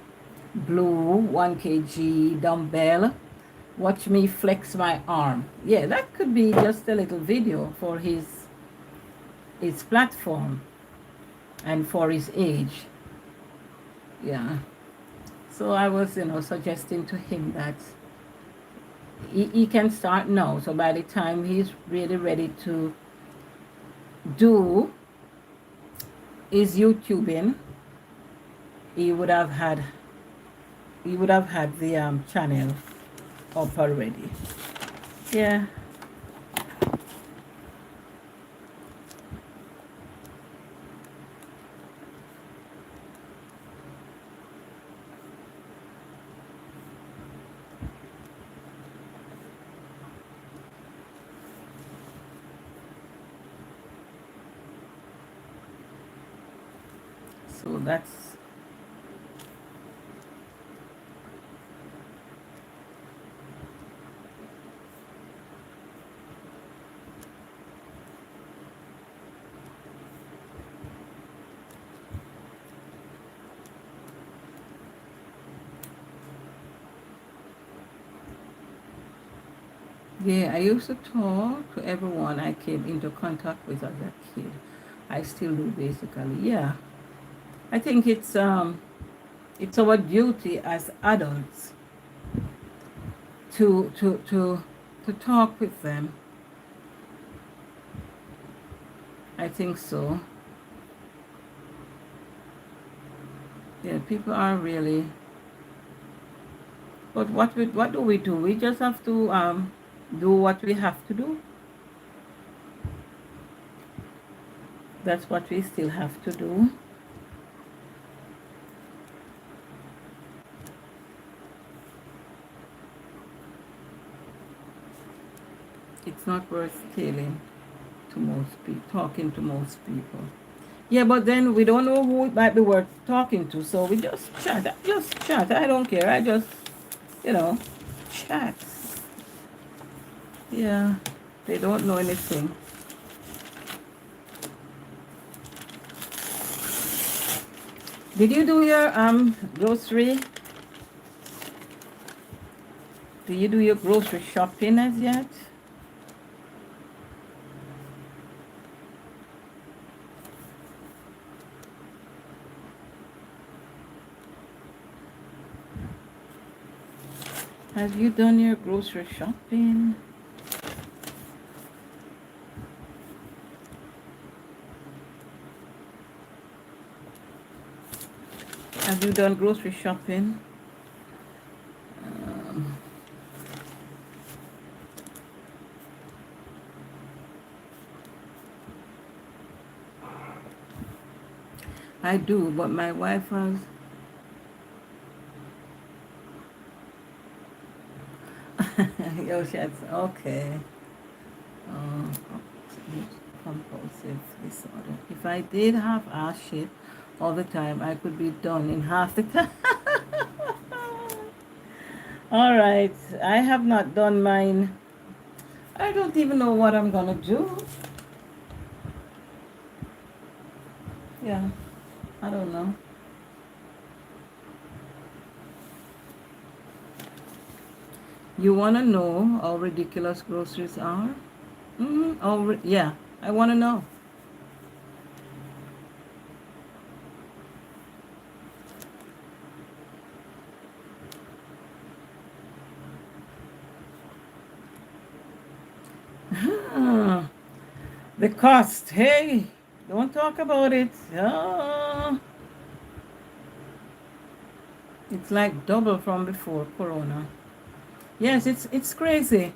blue 1 kg dumbbell. Watch me flex my arm. Yeah, that could be just a little video for his platform and for his age. Yeah. So I was, suggesting to him that he can start now. So by the time he's really ready to do his YouTubing, he would have had the channel up already. Yeah. So yeah, I used to talk to everyone I came into contact with as a kid. I still do basically. Yeah. I think it's our duty as adults to talk with them. I think so. Yeah, people are really. But what do we do? We just have to do what we have to do. That's what we still have to do. It's not worth stealing to most people, talking to most people. Yeah, but then we don't know who it might be worth talking to, so we just chat. Just chat. I don't care. I just, you know, chat. Yeah, they don't know anything. Did you do your grocery? Do you do your grocery shopping as yet? Have you done your grocery shopping? Have you done grocery shopping? Um, I do, but my wife has. Yo, that's okay. Uh, compulsive disorder. If I did have ass shit all the time, I could be done in half the time. All right, I have not done mine. I don't even know what I'm gonna do. Yeah, I don't know. You wanna know how ridiculous groceries are? Yeah, I wanna know. The cost. Hey, don't talk about it. It's like double from before Corona. Yes, it's crazy.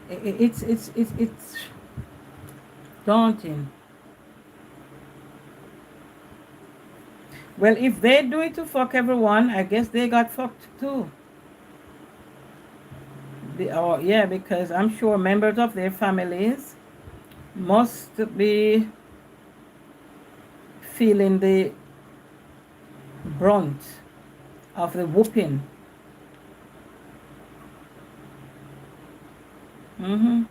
It's daunting. Well, if they do it to fuck everyone, I guess they got fucked too. Oh, yeah, because I'm sure members of their families must be feeling the brunt of the whooping. hmm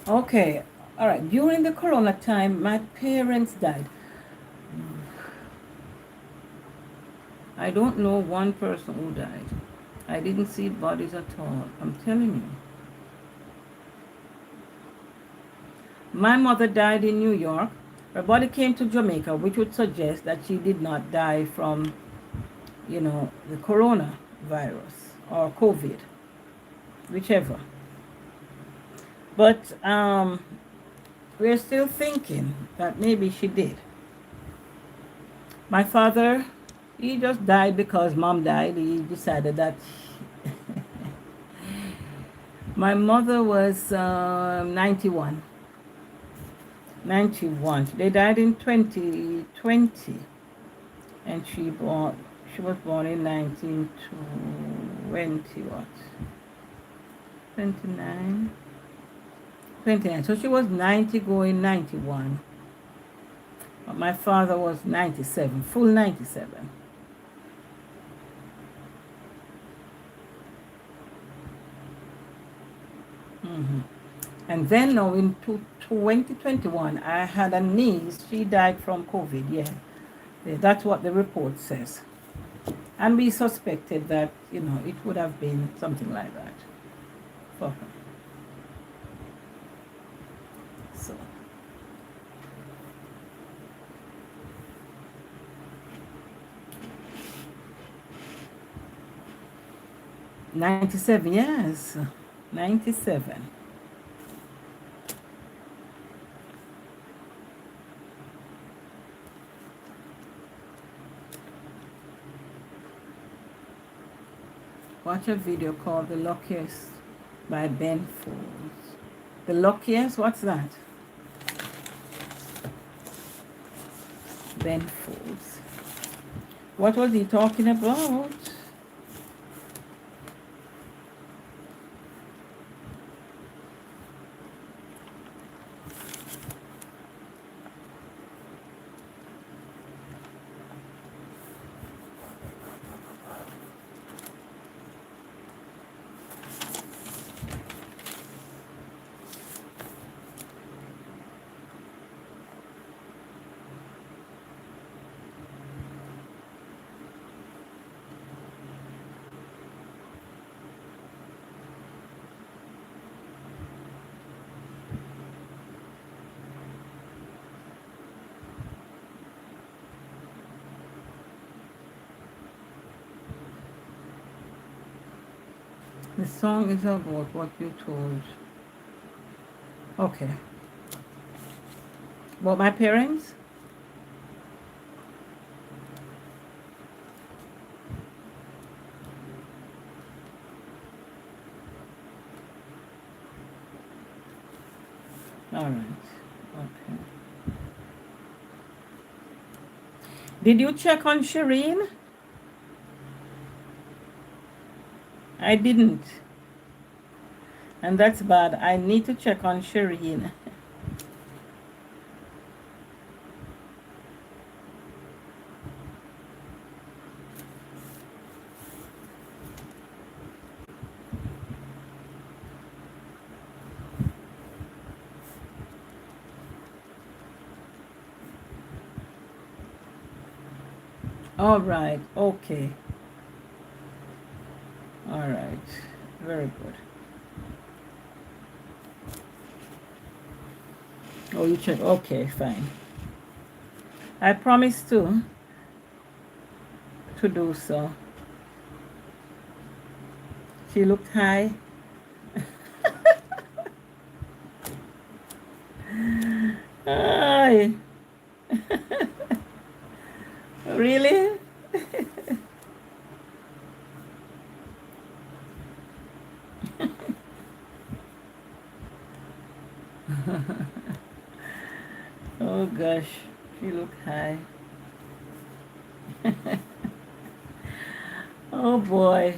Okay, all right. During the Corona time, my parents died. I don't know one person who died. I didn't see bodies at all. I'm telling you. My mother died in New York. Her body came to Jamaica, which would suggest that she did not die from, the coronavirus or COVID, whichever. But we're still thinking that maybe she did. My father, he just died because mom died. He decided that. My mother was 91. 91. They died in 2020, and she was born in 1920 what? 29. 29. So she was 90 going 91. But my father was 97, full 97. And then now in 2021, I had a niece. She died from COVID. Yeah, that's what the report says. And we suspected that, it would have been something like that for her. So, 97 years. 97. Watch a video called The Luckiest by Ben Folds. The Luckiest? What's that? Ben Folds. What was he talking about? The song is about what you told. Okay. About my parents? All right. Okay. Did you check on Shireen? I didn't. And that's bad. I need to check on Shireen. All right. Okay. All right. Very good. Oh, you check. Okay, fine. I promise to do so. She looked high. Ay. Really? Oh gosh, she looked high. Oh boy.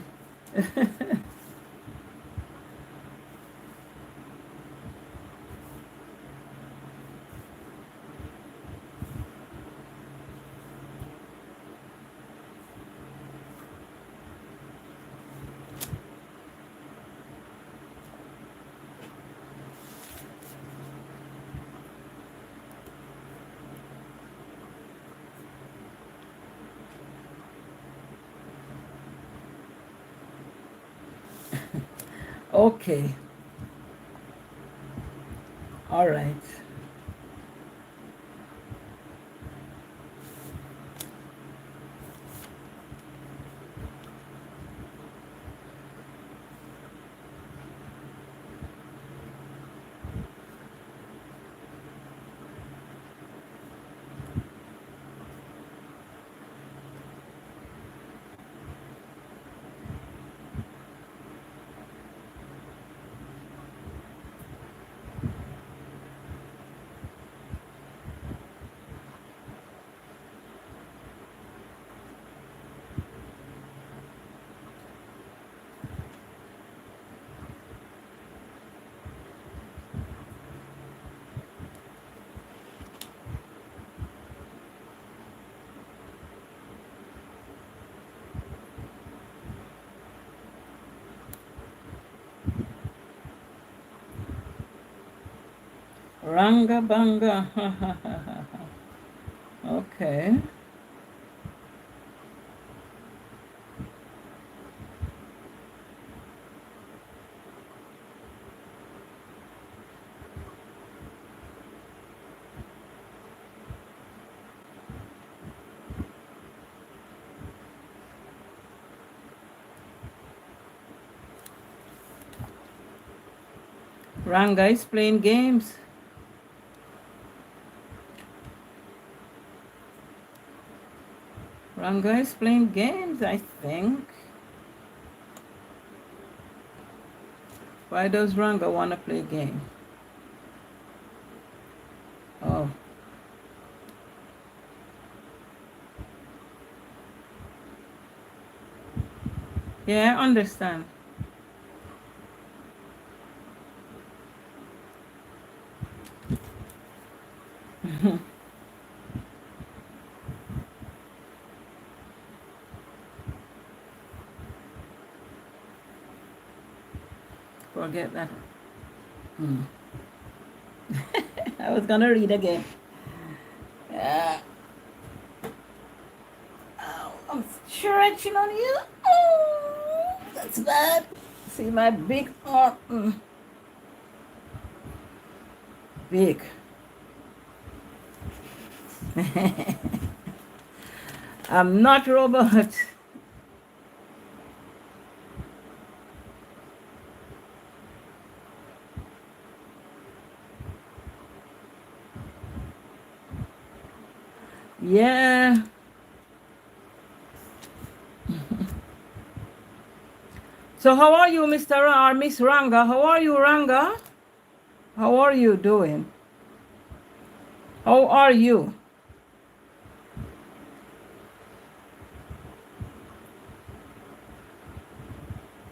Okay. All right. Ranga banga. Okay. Ranga is playing games. Ranga is playing games, I think. Why does Ranga want to play a game? Oh. Yeah, I understand. Forget that. I was gonna read again. Oh, I'm stretching on you. Oh, that's bad. See my big arm. Big. I'm not robot. Yeah. So how are you, Mr. or Miss Ranga? How are you, Ranga? How are you doing? How are you?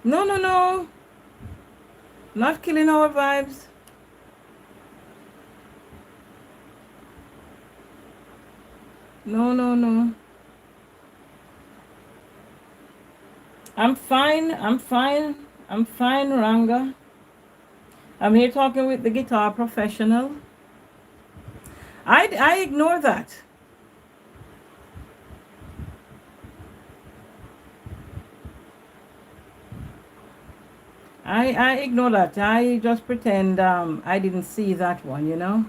No, no, no. Not killing our vibes. No, no, no. I'm fine. I'm fine. I'm fine, Ranga. I'm here talking with the guitar professional. I ignore that. I ignore that. I just pretend I didn't see that one, you know.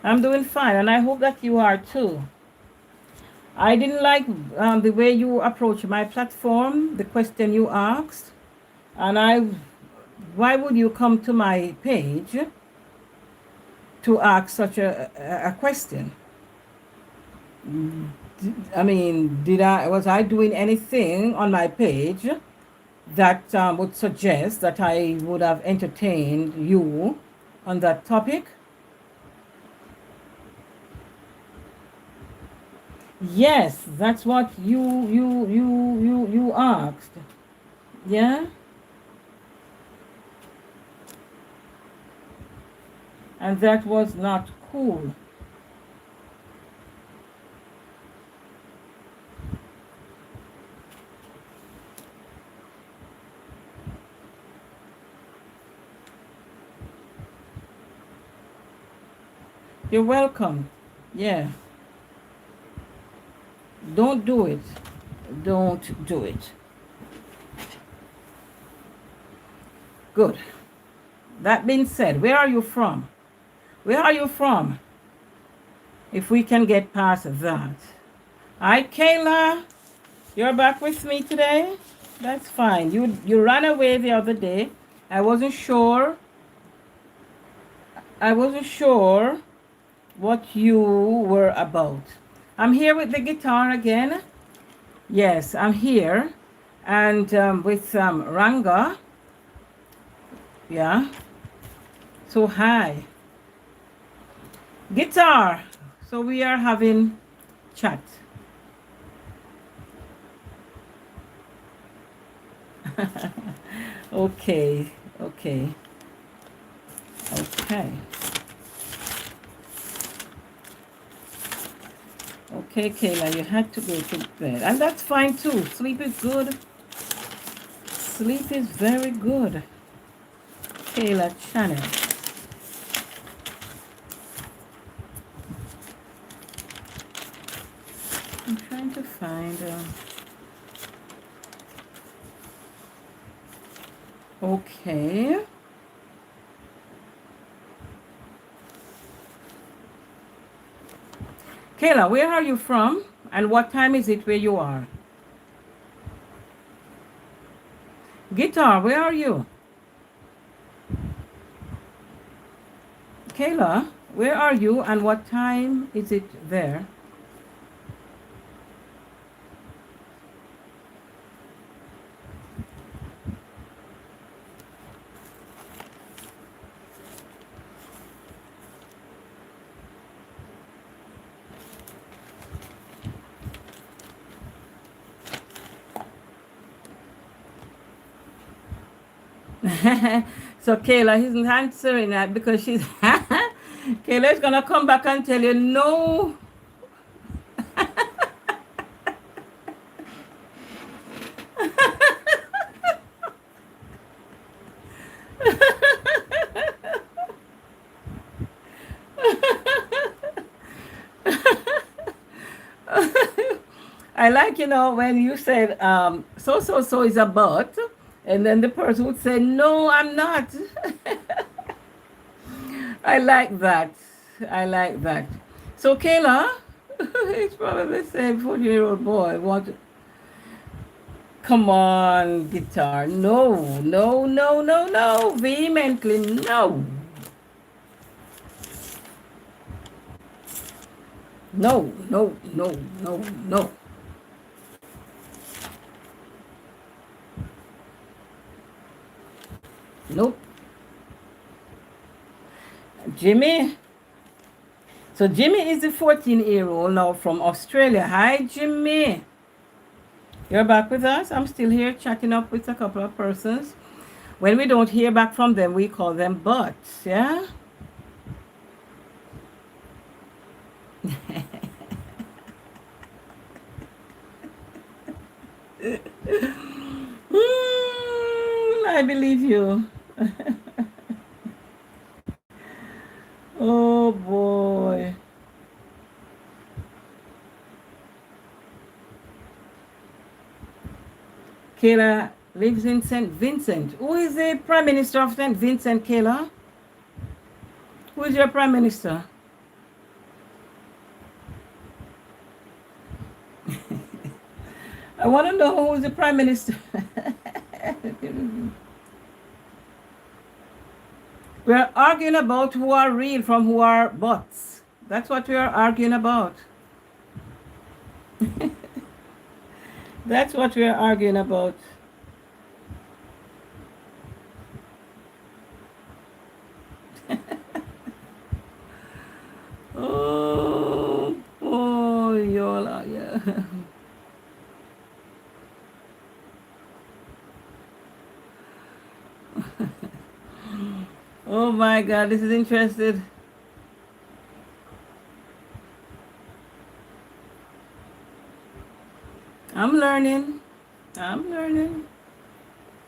I'm doing fine, and I hope that you are too. I didn't like the way you approached my platform, the question you asked, and why would you come to my page to ask such a question? I mean, was I doing anything on my page that would suggest that I would have entertained you on that topic? Yes, that's what you asked. Yeah? And that was not cool. You're welcome. Yeah. Don't do it. Don't do it. Good. That being said, where are you from? Where are you from? If we can get past that. Hi, Kayla. You're back with me today? That's fine. You ran away the other day. I wasn't sure. I wasn't sure what you were about. I'm here with the guitar again. Yes, I'm here. And with Ranga. Yeah. So hi. Guitar. So we are having chat. Okay. Okay. Okay. Okay, Kayla, you had to go to bed. And that's fine too. Sleep is good. Sleep is very good. Kayla Channel. I'm trying to find... Okay. Kayla, where are you from? And what time is it where you are? Guitar, where are you? Kayla, where are you and what time is it there? So Kayla isn't answering that because she's Kayla is gonna come back and tell you no. I like, when you said so is a but, and then the person would say no, I'm not. I like that. I like that. So Kayla, it's probably the same 14-year-old boy. Want? Come on, guitar. No, no, no, no, no. Vehemently, no. No, no, no, no, no. Nope. Jimmy. So Jimmy is the 14-year-old now from Australia. Hi, Jimmy. You're back with us. I'm still here chatting up with a couple of persons. When we don't hear back from them, we call them buts. Yeah? I believe you. Oh boy. Kayla lives in St. Vincent. Who is the Prime Minister of St. Vincent, Kayla? Who is your Prime Minister? I want to know who is the Prime Minister. We're arguing about who are real from who are bots. That's what we are arguing about. That's what we are arguing about. Oh boy, Yola, yeah. Oh my God, this is interesting. I'm learning. I'm learning.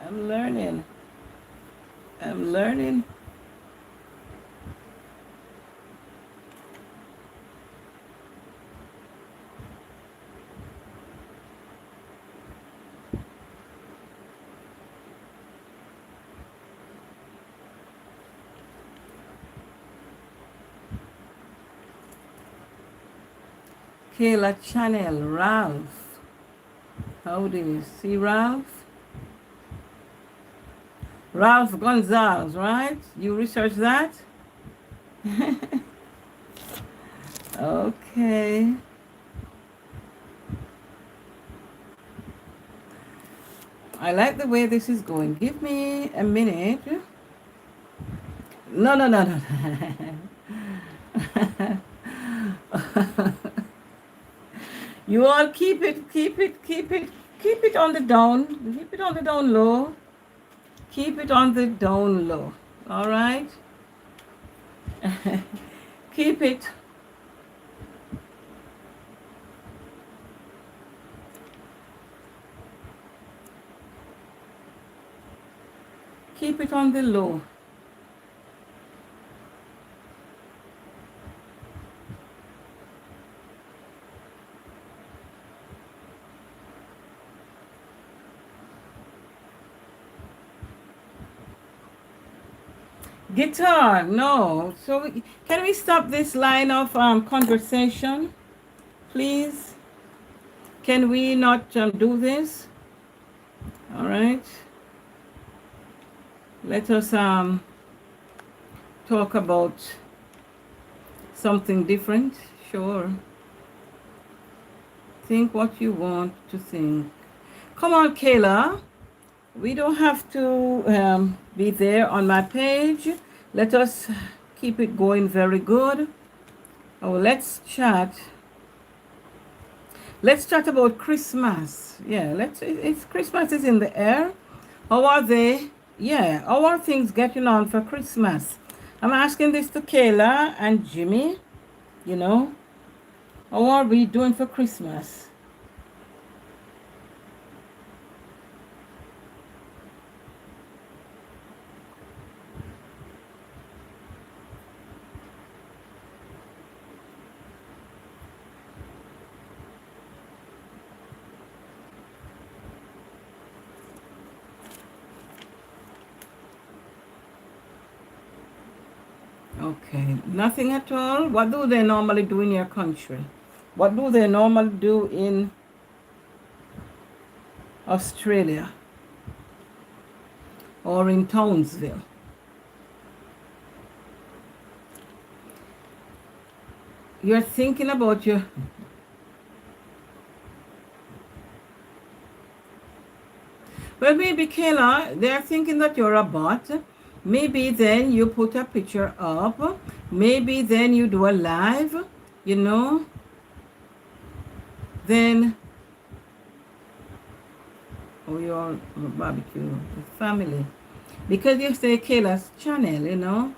I'm learning. I'm learning. Kayla Channel, Ralph. How do you see Ralph? Ralph Gonzalez, right? You research that? Okay. I like the way this is going. Give me a minute. No, no, no, no. You all keep it, keep it, keep it, keep it on the down. Keep it on the down low. Keep it on the down low. All right? Keep it. Keep it on the low. Guitar, no. So can we stop this line of conversation, please? Can we not do this? All right. Let us talk about something different. Sure. Think what you want to think. Come on, Kayla. We don't have to be there on my page. Let us keep it going very good. Oh, let's chat. Let's chat about Christmas. Yeah, it's Christmas is in the air. How are they? Yeah, how are things getting on for Christmas? I'm asking this to Kayla and Jimmy. You know, how are we doing for Christmas? Okay, nothing at all. What do they normally do in your country? What do they normally do in Australia or in Townsville? You're thinking about your... Well, maybe Kayla, they're thinking that you're a bot. Maybe then you put a picture up. Maybe then you do a live, you know. Then, oh, you're barbecue with family. Because you say Kayla's channel, you know.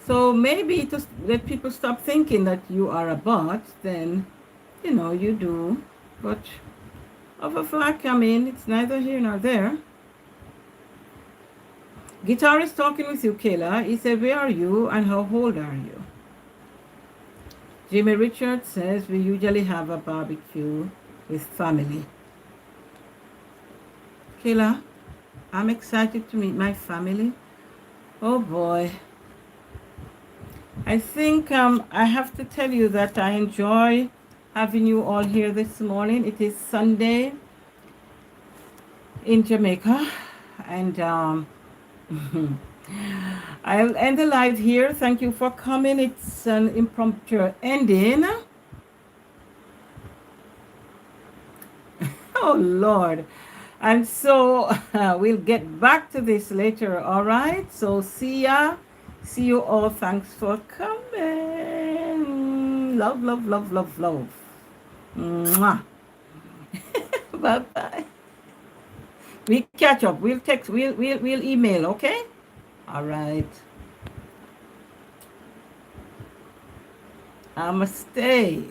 So maybe to let people stop thinking that you are a bot, then, you know, you do. But of a fact, I mean, it's neither here nor there. Guitarist talking with you, Kayla. He said, where are you and how old are you? Jimmy Richards says, we usually have a barbecue with family. Kayla, I'm excited to meet my family. Oh boy. I think I have to tell you that I enjoy having you all here this morning. It is Sunday in Jamaica, and I'll end the live here. Thank you for coming. It's an impromptu ending. Oh Lord. And so we'll get back to this later, all right? So see ya. See you all. Thanks for coming. Love, love, love, love, love. Mwah. Bye-bye. We catch up. We'll text. We'll email, okay? All right. I'ma stay.